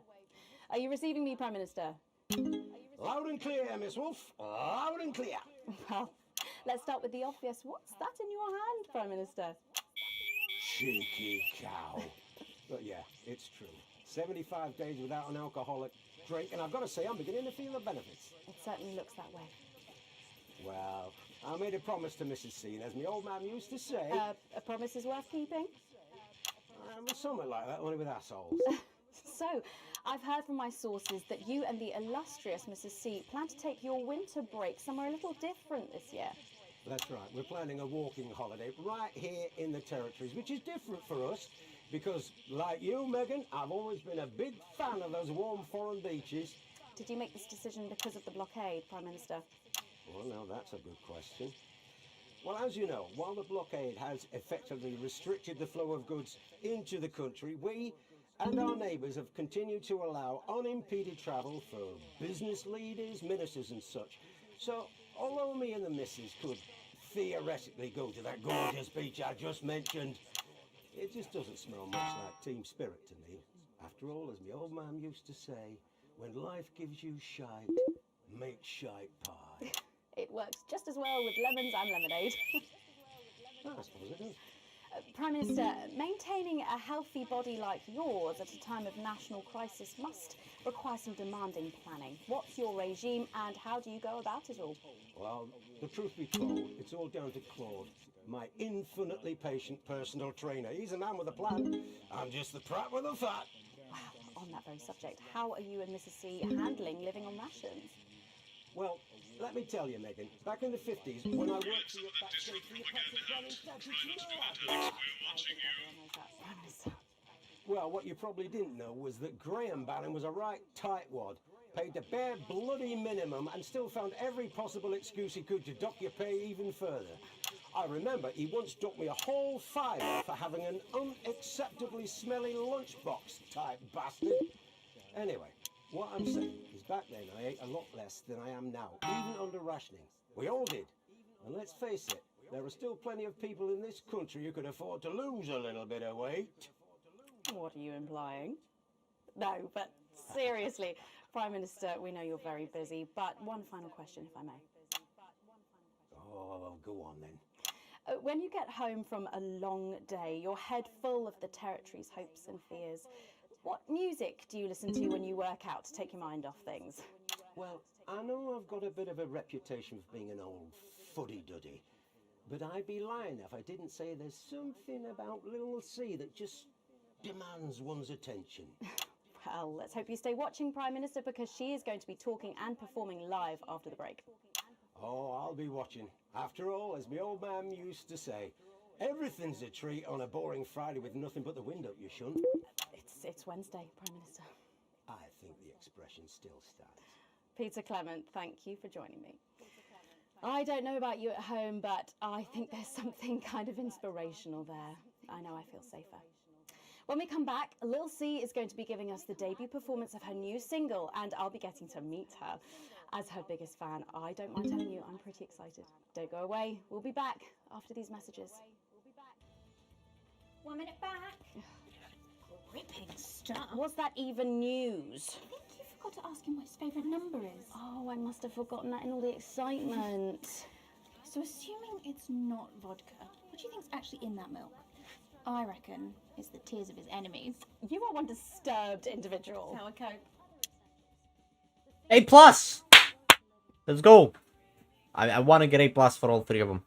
B: Are you receiving me, Prime Minister?
J: Loud and clear, Miss Wolf. Loud and clear.
B: Well, let's start with the obvious. What's that in your hand, Prime Minister?
J: Cheeky cow. But yeah, it's true. 75 days without an alcoholic drink, and I've got to say, I'm beginning to feel the benefits.
B: It certainly looks that way.
J: Well, I made a promise to Mrs. C, and as my old man used to say...
B: A promise is worth keeping?
J: Something like that, only with assholes.
B: So, I've heard from my sources that you and the illustrious Mrs. C plan to take your winter break somewhere a little different this year.
J: That's right. We're planning a walking holiday right here in the territories, which is different for us because, like you, Megan, I've always been a big fan of those warm foreign beaches.
B: Did you make this decision because of the blockade, Prime Minister?
J: Well, now that's a good question. Well, as you know, while the blockade has effectively restricted the flow of goods into the country, we and our neighbours have continued to allow unimpeded travel for business leaders, ministers and such. So, although me and the missus could theoretically go to that gorgeous beach I just mentioned, it just doesn't smell much like team spirit to me. After all, as my old man used to say, when life gives you shite, make shite pie.
B: It works just as well with lemons and lemonade.
J: I suppose it does.
B: Prime Minister, maintaining a healthy body like yours at a time of national crisis must require some demanding planning. What's your regime and how do you go about it all?
J: Well, the truth be told, it's all down to Claude, my infinitely patient personal trainer. He's a man with a plan. I'm just the prat with the fat.
B: Wow, on that very subject, how are you and Mrs. C handling living on rations?
J: Well, let me tell you, Megan, back in the 50s, when I worked for your backstage for your Well, what you probably didn't know was that Graham Bannon was a right tightwad, paid the bare bloody minimum and still found every possible excuse he could to dock your pay even further. I remember he once docked me a whole $5 for having an unacceptably smelly lunchbox type bastard. Anyway, what I'm saying is back then I ate a lot less than I am now, even under rationing. We all did. And let's face it, there are still plenty of people in this country who could afford to lose a little bit of weight.
B: What are you implying? No, but seriously, Prime Minister, we know you're very busy, but one final question, if I may.
J: Oh, well, go on then.
B: When you get home from a long day, your head full of the territory's hopes and fears, what music do you listen to when you work out to take your mind off things?
J: Well, I know I've got a bit of a reputation for being an old fuddy-duddy, but I'd be lying if I didn't say there's something about Little C that just demands one's attention.
B: Well, let's hope you stay watching, Prime Minister, because she is going to be talking and performing live after the break.
J: Oh, I'll be watching. After all, as my old man used to say, everything's a treat on a boring Friday with nothing but the wind up your shunt.
B: It's Wednesday, Prime Minister.
J: I think the expression still stands.
B: Peter Clement, thank you for joining me. I don't know about you at home, but I think there's something kind of inspirational there. I know I feel safer. When we come back, Lil C is going to be giving us the debut performance of her new single, and I'll be getting to meet her. As her biggest fan, I don't mind telling you, I'm pretty excited. Don't go away. We'll be back after these messages.
D: 1 minute back. Gripping stuff.
B: Was that even news?
R: I think you forgot to ask him what his favourite number is.
B: Oh, I must have forgotten that in all the excitement.
R: So assuming it's not vodka, what do you think's actually in that milk? I reckon it's the tears of his enemies.
B: You are one disturbed individual.
R: Sour Coke.
A: A+! Let's go! I want to get A+ for all three of them.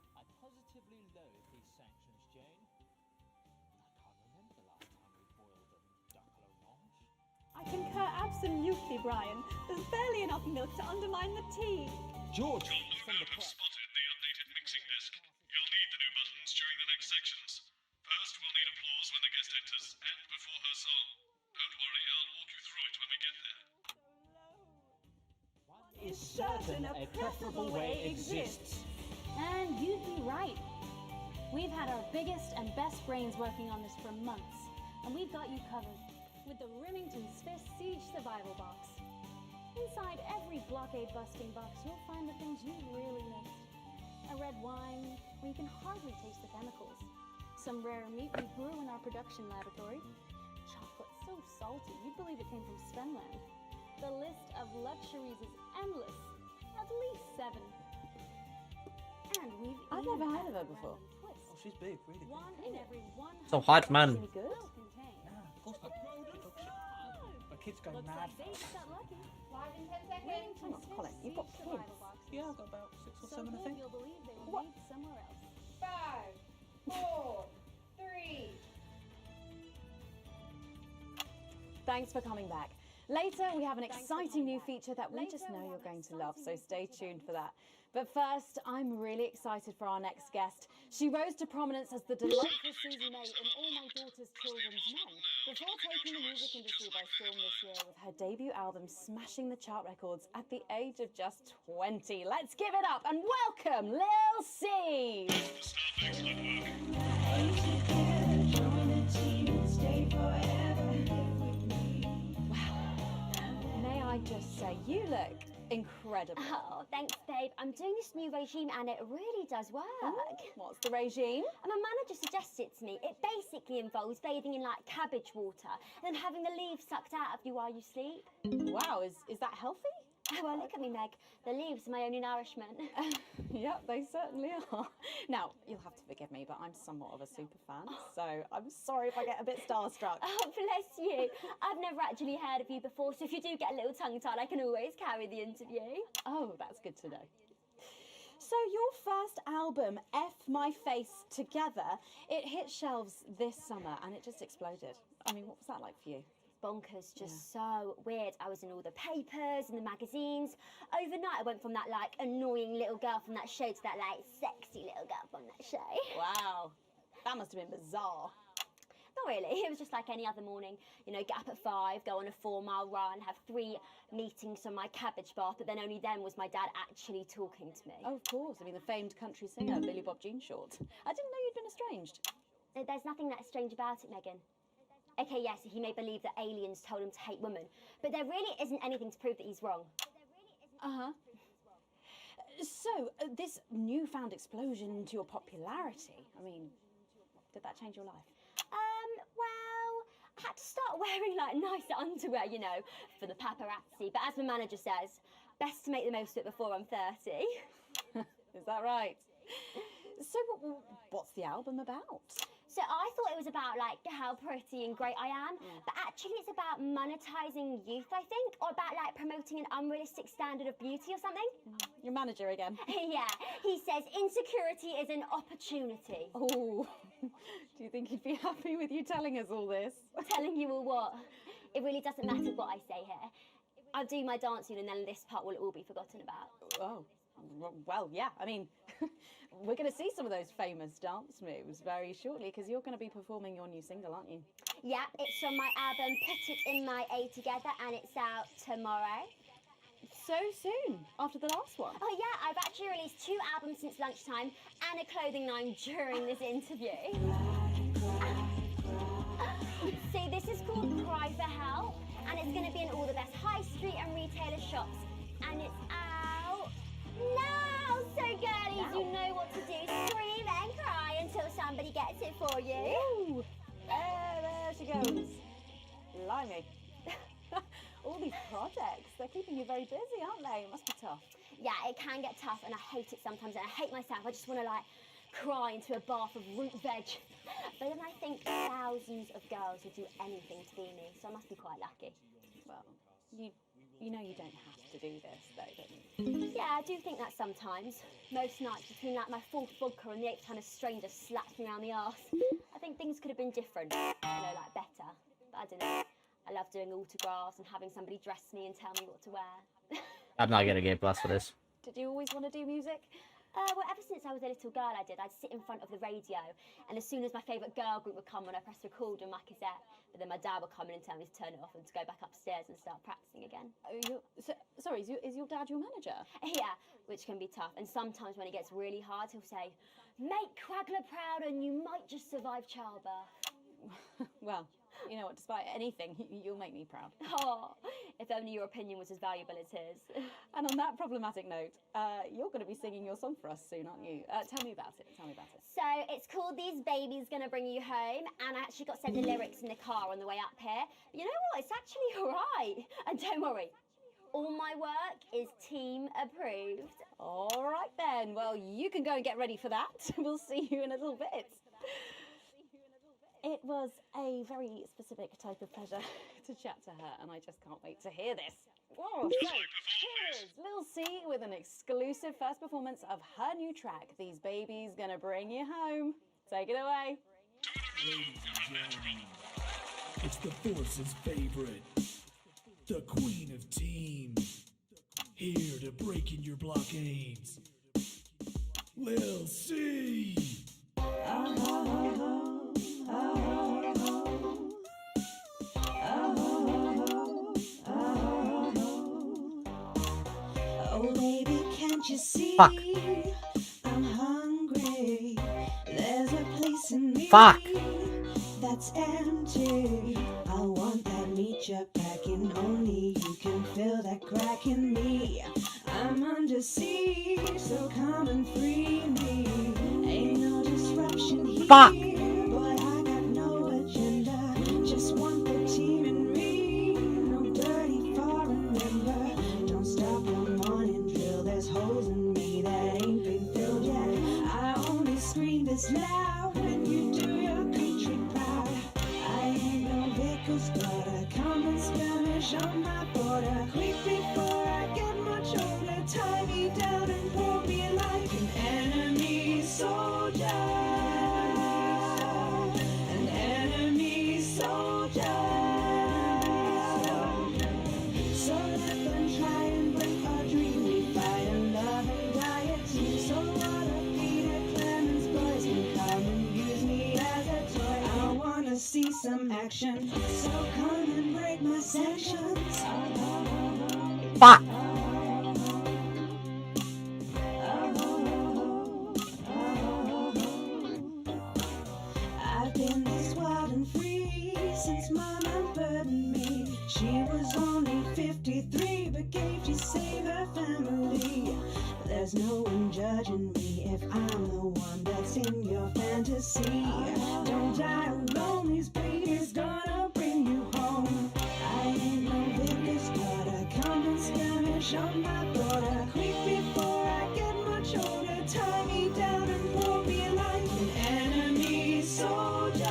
B: I concur absolutely, Brian. There's barely enough milk to undermine the tea.
M: George!
N: You'll no doubt have spotted the updated mixing disc. You'll need the new buttons during the next sections. First, we'll need applause when the guest enters, and before her song. Don't worry, I'll walk you through it when we get there.
Q: Is certain a preferable way exists.
B: And you'd be right. We've had our biggest and best brains working on this for months, and we've got you covered with the Remington Swiss Siege Survival Box. Inside every blockade-busting box, you'll find the things you really missed. A red wine where you can hardly taste the chemicals. Some rare meat we grew in our production laboratory. Chocolate so salty you'd believe it came from Svenland. The list of luxuries is endless. At least 7. And
A: I've never heard of her before.
I: Oh, she's big, really big.
B: One in every 100
A: So hot, man.
B: will contain.
I: Of course not. My kids go
B: Looks
I: mad.
B: like they just got lucky.
D: 5 and 10 seconds.
B: Hang on, Colin, you've got kids.
I: Yeah, I've got about 6 or
B: So
I: 7, I
B: good
I: think.
B: you'll believe they were made somewhere else.
D: 5, 4, 3.
B: Thanks for coming back. Later, we have an exciting new feature that we just know you're going to love, so stay tuned for that. But first, I'm really excited for our next guest. She rose to prominence as the delightful Susie May in All My Daughter's Children's Men, before taking the music industry by storm this year with her debut album smashing the chart records at the age of just 20. Let's give it up and welcome Lil C! May I just say, you look incredible.
E: Oh, thanks, babe. I'm doing this new regime and it really does work.
B: What's the regime?
E: And my manager suggested it to me. It basically involves bathing in like cabbage water and then having the leaves sucked out of you while you sleep.
B: Wow, is that healthy?
E: Well, look at me, Meg. The leaves are my only nourishment.
B: Yep, they certainly are. Now, you'll have to forgive me, but I'm somewhat of a super fan, so I'm sorry if I get a bit starstruck.
E: Oh, bless you. I've never actually heard of you before, so if you do get a little tongue-tied, I can always carry the interview.
B: Oh, that's good to know. So your first album, F My Face Together, it hit shelves this summer and it just exploded. I mean, what was that like for you?
E: Bonkers, just so weird. I was in all the papers and the magazines. Overnight, I went from that like annoying little girl from that show to that like sexy little girl from that show.
B: Wow, that must have been bizarre.
E: Not really, it was just like any other morning. You know, get up at 5, go on a 4-mile run, have 3 meetings on my cabbage bath, but then only then was my dad actually talking to me.
B: Oh, of course. I mean, the famed country singer, Billy Bob Jean Short. I didn't know you'd been estranged.
E: There's nothing that strange about it, Megan. Okay, yes, he may believe that aliens told him to hate women, but there really isn't anything to prove that he's wrong.
B: Uh-huh. So, this newfound explosion to your popularity, I mean, did that change your life?
E: Well, I had to start wearing like nicer underwear, you know, for the paparazzi, but as my manager says, best to make the most of it before I'm 30.
B: Is that right? So, what's the album about?
E: So I thought it was about like how pretty and great I am, but actually it's about monetizing youth, I think, or about like promoting an unrealistic standard of beauty or something.
B: Your manager again.
E: Yeah, he says insecurity is an opportunity.
B: Oh, do you think he'd be happy with you telling us all this?
E: Telling you all what? It really doesn't matter what I say here. I'll do my dancing and then this part will all be forgotten about.
B: Oh, well, yeah, I mean, we're going to see some of those famous dance moves very shortly because you're going to be performing your new single, aren't you?
E: Yeah, it's from my album Put It In My A Together and it's out tomorrow.
B: So soon, after the last one?
E: Oh yeah, I've actually released 2 albums since lunchtime and a clothing line during this interview. See, this is called Cry for Help and it's going to be in all the best high street and retailer shops and it's out now. So girlies, you know what to do. Scream and cry until somebody gets it for you.
B: Ooh, there she goes. Blimey. All these projects, they're keeping you very busy, aren't they? It must be tough.
E: Yeah, it can get tough and I hate it sometimes and I hate myself. I just want to like cry into a bath of root veg. But then I think thousands of girls would do anything to be me, so I must be quite lucky.
B: Well, you know you don't have to do this, though, don't you?
E: Yeah, I do think that sometimes. Most nights between like my 4th vodka and the 8th time a stranger slaps me around the arse. I think things could have been different, you know, like better. But I don't know. I love doing autographs and having somebody dress me and tell me what to wear.
A: I'm not gonna get blessed for this.
B: Did you always want to do music?
E: Well, ever since I was a little girl, I'd sit in front of the radio, and as soon as my favourite girl group would come on, I'd press record on my cassette. But then my dad would come in and tell me to turn it off and to go back upstairs and start practicing again.
B: Sorry, is your dad your manager?
E: Yeah, which can be tough. And sometimes when it gets really hard, he'll say, "Make Quagler proud and you might just survive childbirth."
B: Well, You know what, despite anything, you'll make me proud.
E: Oh, if only your opinion was as valuable as his.
B: And on that problematic note, you're going to be singing your song for us soon, aren't you? Tell me about it. Tell me about it.
E: So it's called These Babies Gonna Bring You Home, and I actually got sent the lyrics in the car on the way up here. But you know what? It's actually all right. And don't worry, all my work is team approved.
B: All right then. Well, you can go and get ready for that. We'll see you in a little bit. It was a very specific type of pleasure to chat to her, and I just can't wait to hear this. Whoa, so here's Lil C with an exclusive first performance of her new track, These Babies Gonna Bring You Home. Take it away.
G: Ladies and gentlemen, it's the Force's favorite, the Queen of Teams, here to break in your blockades, Lil C.
R: Oh baby, can't you see?
A: Fuck.
R: I'm hungry. There's a place in me
A: Fuck.
R: that's empty. I want that meat you're packing. Only you can fill that crack in me. I'm under siege, so come and free me. Ain't no disruption here.
A: Fuck.
R: But I got no agenda. Just want the team and me. No dirty foreign member. Don't stop one morning drill. There's holes in me that ain't been filled yet. I only scream this loud when you do your country proud. I ain't no Vickers, but a common skirmish on my border. Quick before I get much older, tie me down and pour me like an enemy soldier. An enemy soldier. So let them try and break our dream. We fight and love and die a team. So what a Peter Clemens boys can come and use me as a toy. I wanna see some action. So come and break my sanctions.
A: Fuck.
R: I've been this wild and free since Mama burdened me. She was only 53, but gave to save her family. There's no one judging me if I'm the one that's in your fantasy. Don't die alone, these babies gonna bring you home. I ain't no Vickers, but a common skirmish on my border. Quick before I get much older, tie me down and pour me like an enemy soldier.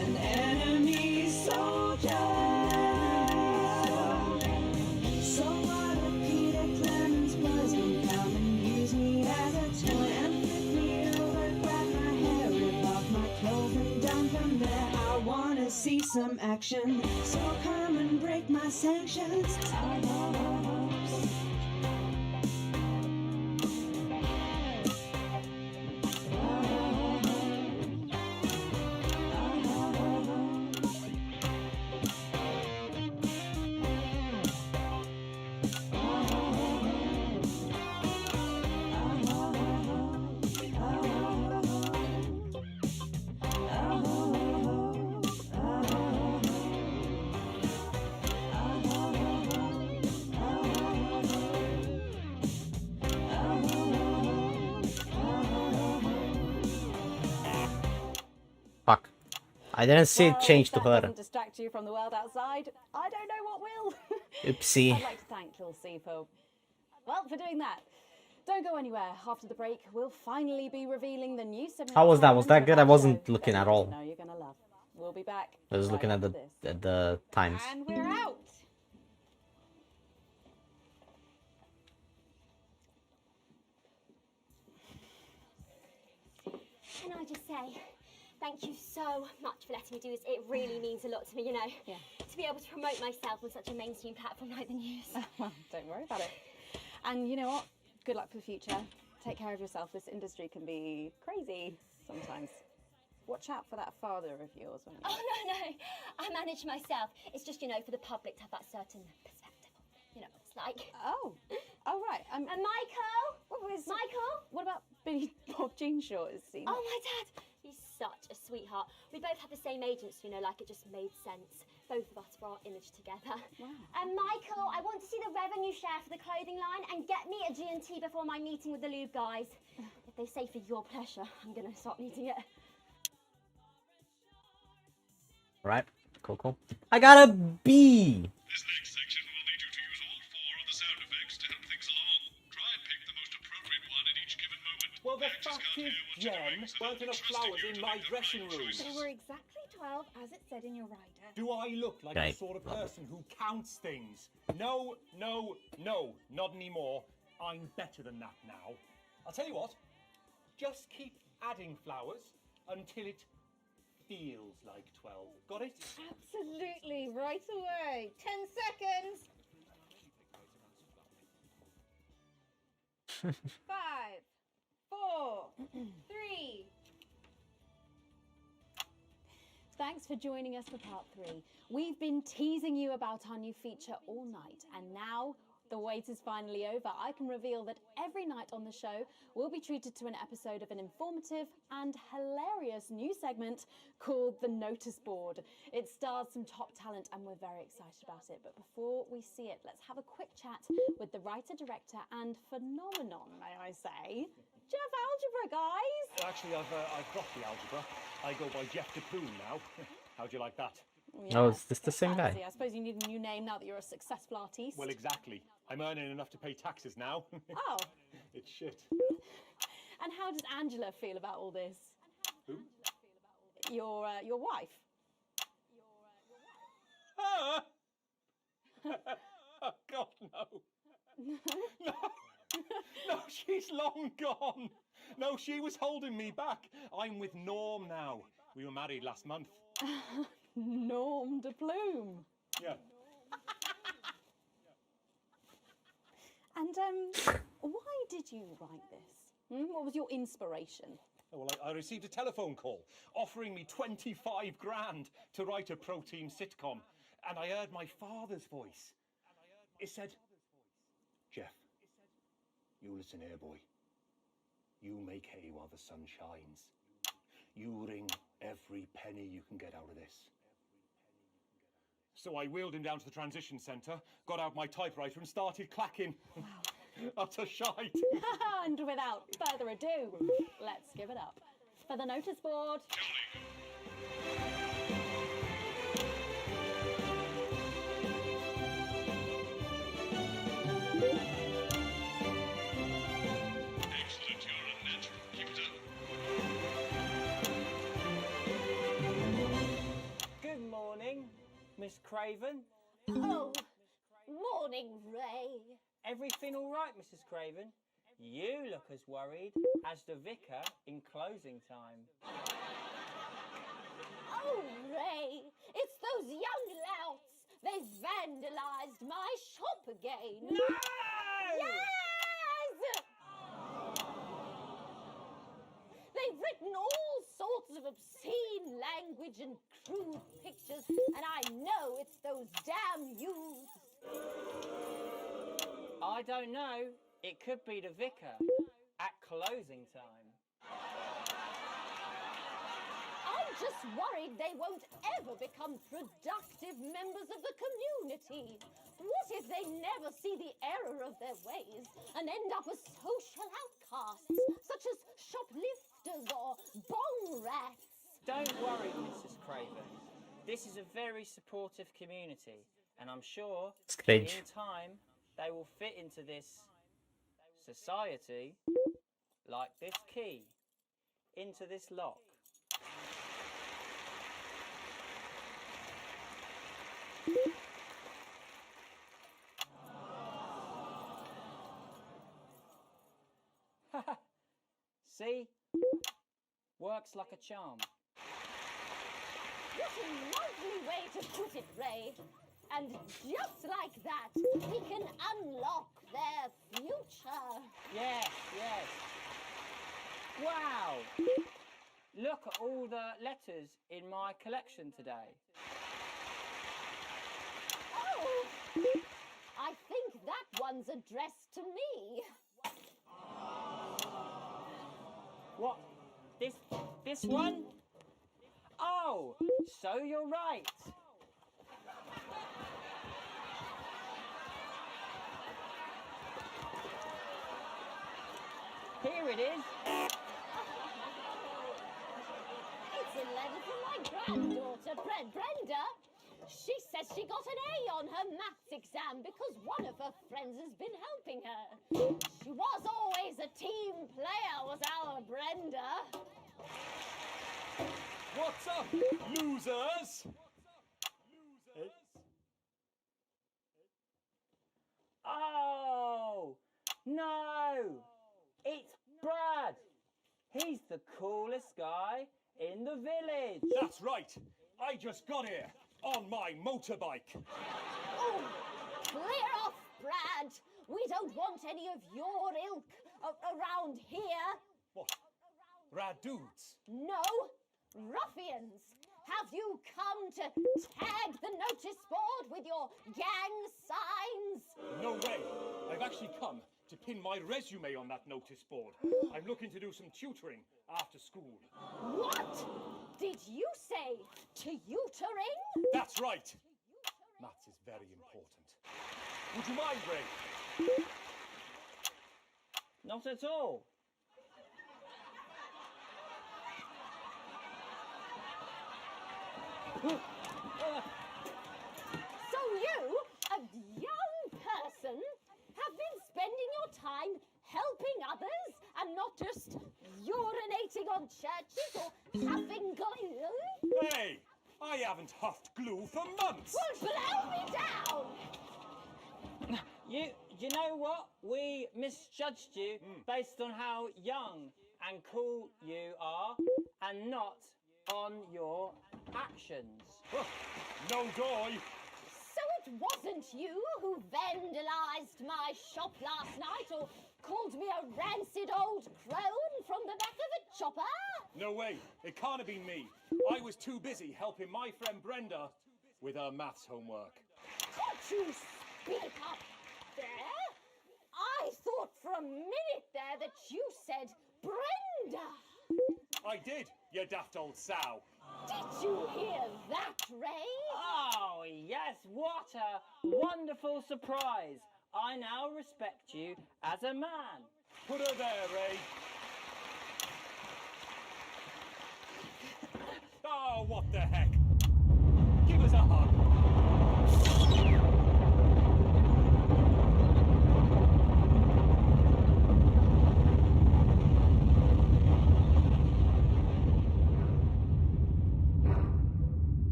R: An enemy soldier. So what if Peter Clemens was gonna come and use me as a toy and flip me over, grab my hair, rip off my clothes and down from there. I wanna see some action, so come and break my sanctions.
A: Fuck. I didn't see it change to
B: If that
A: her.
B: doesn't distract you from the world outside, I don't know what will.
A: Oopsie.
B: I'd like to thank Lil C for doing that. Don't go anywhere. After the break, we'll finally be revealing the new segment.
A: How was that? Was that good? I wasn't looking at all.
B: No, you're gonna love. We'll be back.
A: I was looking at
B: after this.
A: the times.
B: And we're out.
E: Can I just say, thank you so much for letting me do this. It really means a lot to me, you know.
B: Yeah.
E: To be able to promote myself on such a mainstream platform like the news.
B: Well, don't worry about it. And you know what? Good luck for the future. Take care of yourself. This industry can be crazy sometimes. Watch out for that father of yours, won't you?
E: Oh, no. I manage myself. It's just, you know, for the public to have that certain perspective. You know what it's like.
B: Oh, right.
E: And Michael?
B: What was
E: Michael?
B: What about Billy Bob Jean Short? It seems.
E: Oh, my dad. He's such a sweetheart. We both had the same agents, you know, like it just made sense. Both of us for our image together.
B: Wow.
E: And Michael, I want to see the revenue share for the clothing line and get me a G&T before my meeting with the lube guys. If they say for your pleasure, I'm going to start needing it.
A: Right. Cool. I got a B.
N: This next section will need you to use all 4 of the sound effects to help things along. Try and pick the most appropriate one at each given moment.
J: Well, the fact is, Jen, weren't enough flowers in my dressing room.
D: They were exactly 12, as it said in your rider.
J: Do I look like
A: Okay.
J: the sort of person who counts things? No, not anymore. I'm better than that now. I'll tell you what, just keep adding flowers until it feels like 12. Got it?
D: Absolutely, right away. 10 seconds. 5, 4, 3.
B: Thanks for joining us for part 3. We've been teasing you about our new feature all night, and now the wait is finally over. I can reveal that every night on the show we'll be treated to an episode of an informative and hilarious new segment called The Notice Board. It stars some top talent and we're very excited about it. But before we see it, let's have a quick chat with the writer, director and phenomenon, may I say, Jeff Algebra, guys.
J: Actually, I've dropped the algebra. I go by Jeff DePoon now. How'd you like that?
A: Oh, is this the same guy?
B: I suppose you need a new name now that you're a successful artiste.
J: Well, exactly. I'm earning enough to pay taxes now.
B: Oh.
J: It's shit.
B: And how does Angela feel about all this?
J: Who?
B: Your wife.
J: Ah! Oh, God, no. No, she's long gone. No, she was holding me back. I'm with Norm now. We were married last month.
B: Norm de Plume.
J: Yeah.
B: And why did you write this? What was your inspiration?
J: Oh, well, I received a telephone call offering me 25 grand to write a pro-team sitcom, and I heard my father's voice. It said, Jeff, you listen here, boy. You make hay while the sun shines. You wring every penny you can get out of this. So I wheeled him down to the transition centre, got out my typewriter and started clacking.
B: Wow.
J: Utter shite.
B: And without further ado, let's give it up for the notice board.
N: Excellent, you're a natural. Keep it up.
F: Good morning, Miss Craven.
E: Oh, morning, Ray.
F: Everything all right, Mrs. Craven? You look as worried as the vicar in closing time.
E: Oh, Ray, it's those young louts. They've vandalised my shop again.
F: No!
E: Yes! They've written all sorts of obscene language and crude pictures, and I know it's those damn youths.
F: I don't know. It could be the vicar at closing time.
E: I'm just worried they won't ever become productive members of the community. What if they never see the error of their ways and end up as social outcasts, such as shoplifters or bong rats?
F: Don't worry, Mrs. Craven. This is a very supportive community, and I'm sure
A: Strange.
F: in time they will fit into this society like this key into this lock. See? Works like a charm.
E: What a lovely way to put it, Ray. And just like that, we can unlock their future.
F: Yes, yes. Wow! Look at all the letters in my collection today.
E: Oh, I think that one's addressed to me.
F: What? This This one? Oh, so you're right. Here it is.
E: It's a letter from my granddaughter, Brenda. She says she got an A on her maths exam because one of her friends has been helping her. She was always a team player, was our Brenda.
I: What's up, losers?
F: Oh, no. It's Brad. He's the coolest guy in the village.
M: That's right. I just got here on my motorbike.
E: Oh, clear off, Brad. We don't want any of your ilk around here.
M: What? Rad dudes?
E: No, ruffians. Have you come to tag the notice board with your gang signs?
M: No way. I've actually come to pin my resume on that notice board. I'm looking to do some tutoring after school.
E: What did you say? Tutoring?
M: That's right. Maths is very important. Would you mind, Ray?
F: Not at all.
E: So you, a young person, have been spending your time helping others and not just urinating on churches or huffing glue?
M: Hey, I haven't huffed glue for months.
E: Well, blow me down!
F: You know what? We misjudged you based on how young and cool you are and not on your actions.
M: No doy.
E: So it wasn't you who vandalized my shop last night or called me a rancid old crone from the back of a chopper?
M: No way. It can't have been me. I was too busy helping my friend Brenda with her maths homework.
E: Could you speak up there? I thought for a minute there that you said Brenda.
M: I did, you daft old sow.
E: Did you hear that, Ray?
F: Oh, yes, what a wonderful surprise. I now respect you as a man.
M: Put her there, Ray. Oh, what the heck? Give us a hug.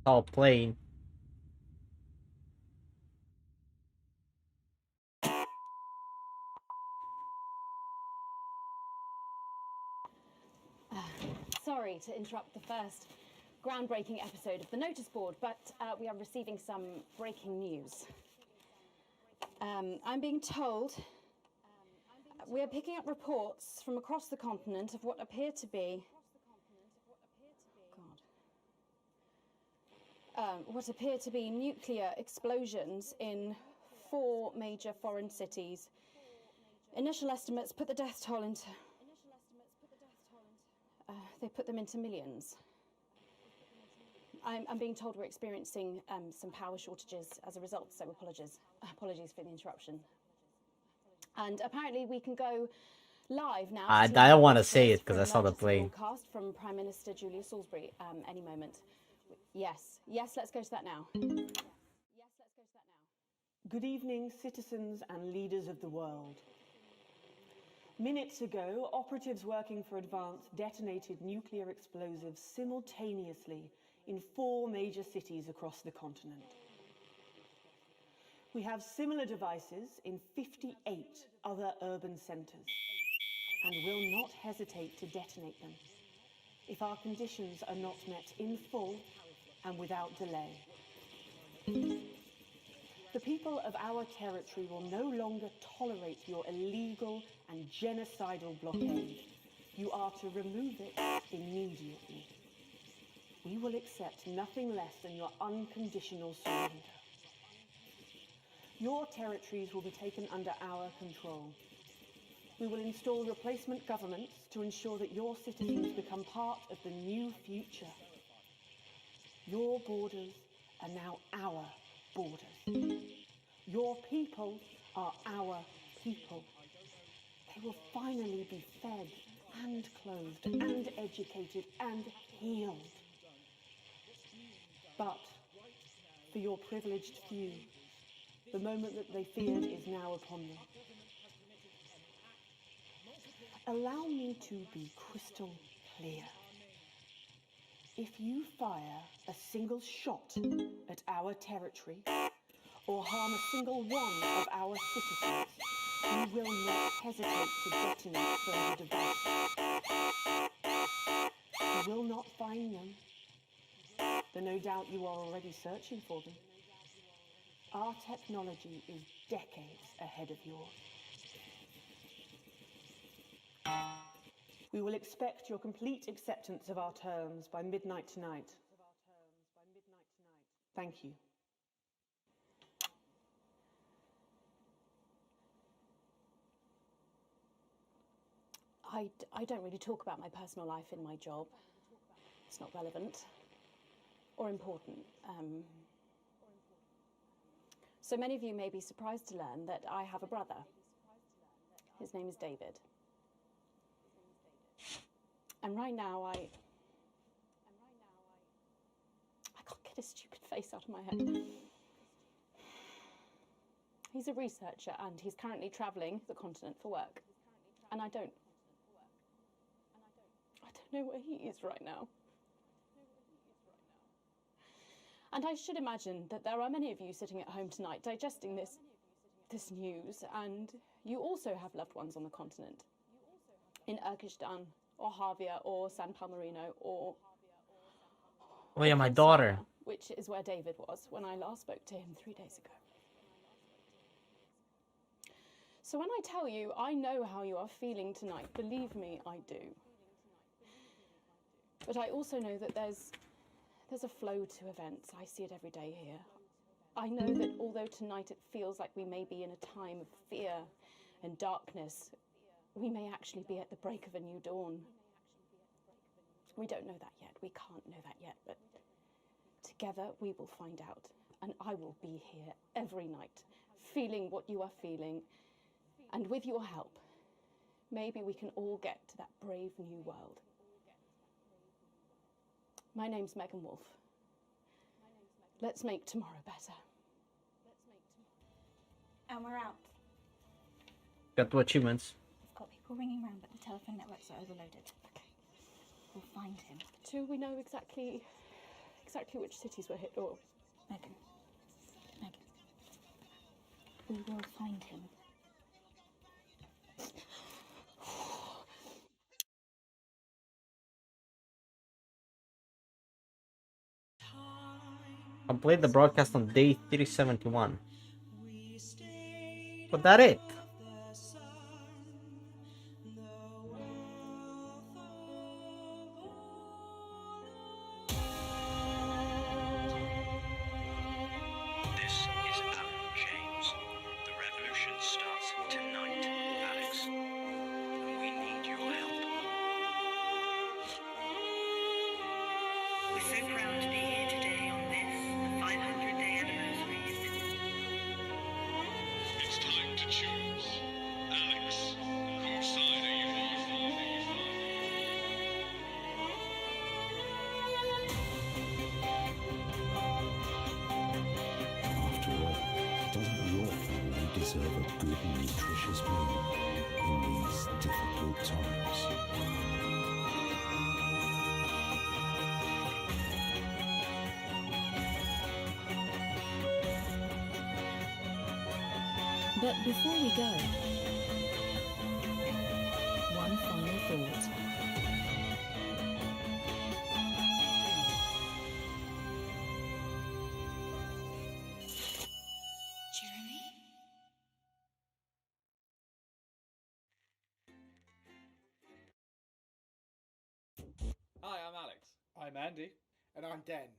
A: All plain.
B: Sorry to interrupt the first groundbreaking episode of the notice board, but we are receiving some breaking news. I'm being told we are picking up reports from across the continent of what appear to be nuclear explosions in 4 major foreign cities. Initial estimates put the death toll into millions. I'm being told we're experiencing some power shortages as a result, so apologies for the interruption. And apparently we can go live now.
A: I don't want to say it because I saw the plane.
B: Broadcast from Prime Minister Julia Salisbury any moment. Yes, let's go to that now.
S: Good evening, citizens and leaders of the world. Minutes ago, operatives working for Advance detonated nuclear explosives simultaneously in 4 major cities across the continent. We have similar devices in 58 other urban centres and will not hesitate to detonate them if our conditions are not met in full and without delay. The people of our territory will no longer tolerate your illegal and genocidal blockade. You are to remove it immediately. We will accept nothing less than your unconditional surrender. Your territories will be taken under our control. We will install replacement governments to ensure that your citizens become part of the new future. Your borders are now our borders. Your people are our people. They will finally be fed and clothed and educated and healed. But for your privileged few, the moment that they feared is now upon them. Allow me to be crystal clear. If you fire a single shot at our territory, or harm a single one of our citizens, we will not hesitate to detonate further devices. You will not find them, though no doubt you are already searching for them. Our technology is decades ahead of yours. We will expect your complete acceptance of our terms by midnight tonight. Thank you.
B: I don't really talk about my personal life in my job. It's not relevant or important. So many of you may be surprised to learn that I have a brother. His name is David. And right now I can't get his stupid face out of my head. He's a researcher and he's currently travelling the continent for work. And I don't know where he is right now. And I should imagine that there are many of you sitting at home tonight digesting this news, and you also have loved ones on the continent. In Urkistan, or Havia, or San Palmerino, or...
A: Oh yeah, my daughter.
B: Which is where David was when I last spoke to him 3 days ago. So when I tell you I know how you are feeling tonight, believe me, I do. But I also know that there's a flow to events. I see it every day here. I know that although tonight it feels like we may be in a time of fear and darkness, we may actually be at the break of a new dawn. We don't know that yet. We can't know that yet. But together we will find out. And I will be here every night, feeling what you are feeling. And with your help, maybe we can all get to that brave new world. My name's Megan Wolf. Let's make tomorrow better.
D: And we're out.
A: Got 2 achievements.
D: We've got people ringing around, but the telephone networks are overloaded. Okay. We'll find him.
B: Do we know exactly which cities were hit, or...
D: Megan. We will find him.
A: Complete the broadcast on day 371. Was that it?
H: This is Alan James. The revolution starts tonight, Alex. And we need your help. We're so proud to be here today on this, the 500-day anniversary of
N: It's time to choose. Alex, whose side are you on?
G: After all, doesn't your family deserve a good and nutritious meal in these difficult times?
T: But before we go, one final thought.
H: Jeremy?
W: Hi, I'm Alex.
X: I'm Andy. And I'm Den.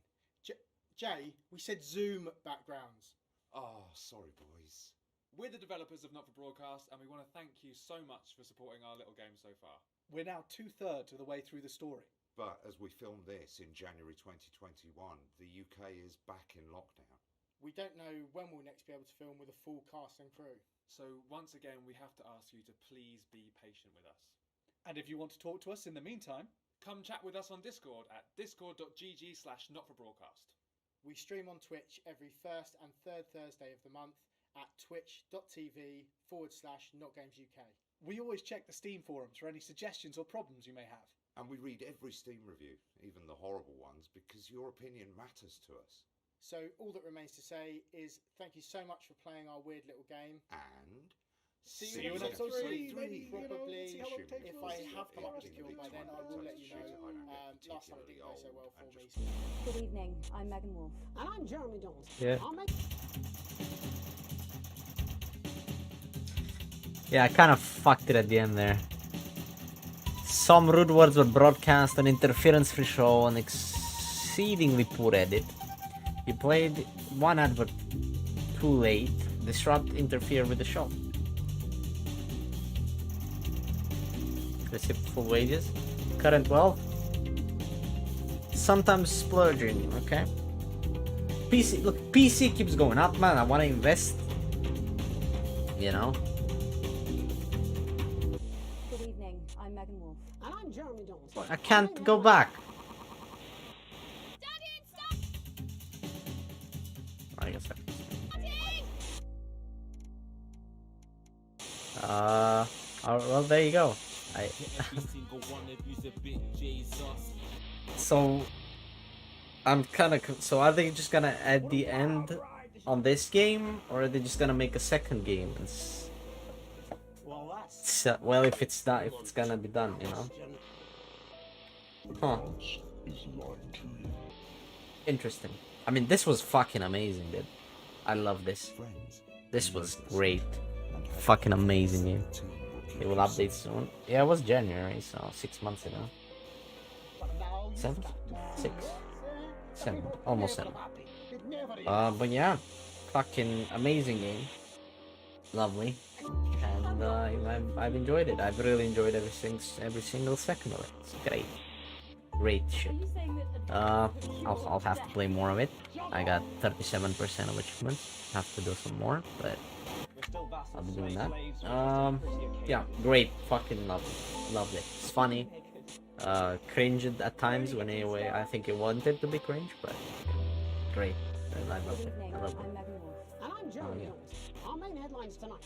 X: Jay, we said Zoom backgrounds.
K: Oh, sorry, boys.
W: We're the developers of Not for Broadcast, and we want to thank you so much for supporting our little game so far.
L: We're now 2/3 of the way through the story.
K: But as we film this in January 2021, the UK is back in lockdown.
V: We don't know when we'll next be able to film with a full cast and crew.
W: So once again, we have to ask you to please be patient with us.
L: And if you want to talk to us in the meantime,
W: come chat with us on Discord at discord.gg/notforbroadcast.
V: We stream on Twitch every first and third Thursday of the month at twitch.tv/NotGamesUK.
L: We always check the Steam forums for any suggestions or problems you may have.
K: And we read every Steam review, even the horrible ones, because your opinion matters to us.
V: So all that remains to say is thank you so much for playing our weird little game.
K: And
V: see you in episode 3. Probably, if I have come up with a cure by then, I will let you know. Last time it didn't go so well for me.
B: Good evening, I'm Megan Wolf.
C: And I'm Jeremy Jones.
A: Yeah.
C: I'll make...
A: Yeah, I kind of fucked it at the end there. Some rude words were broadcast, an interference-free show, an exceedingly poor edit. You played one advert too late. Disrupt, interfere with the show. Receive full wages. Current wealth. Sometimes splurging, okay? PC, look, PC keeps going up, man. I want to invest. You know?
B: Good evening, I'm Megan Wolf.
C: And I'm Jeremy Jones.
A: I can't go back. I guess well, there you go. So I'm kind of so are they just gonna add the end on this game, or are they just gonna make a second game? Well, if it's gonna be done, you know. Huh. Interesting. I mean, this was fucking amazing, dude. I love this. This was great. Fucking amazing game. They will update soon. Yeah, it was January, so 6 months ago. 7? 6? 7. Almost 7. But yeah. Fucking amazing game. Lovely. And I've enjoyed it. I've really enjoyed every single second of it. It's great. Great shit. I'll have to play more of it. I got 37% of achievements. Have to do some more, but I'll be doing that. Yeah, great. Fucking love it. It's funny. Cringe at times when anyway I think it wanted to be cringe, but great. I love it. I love it.
C: And I'm Jeremy Jones. Our main headlines tonight.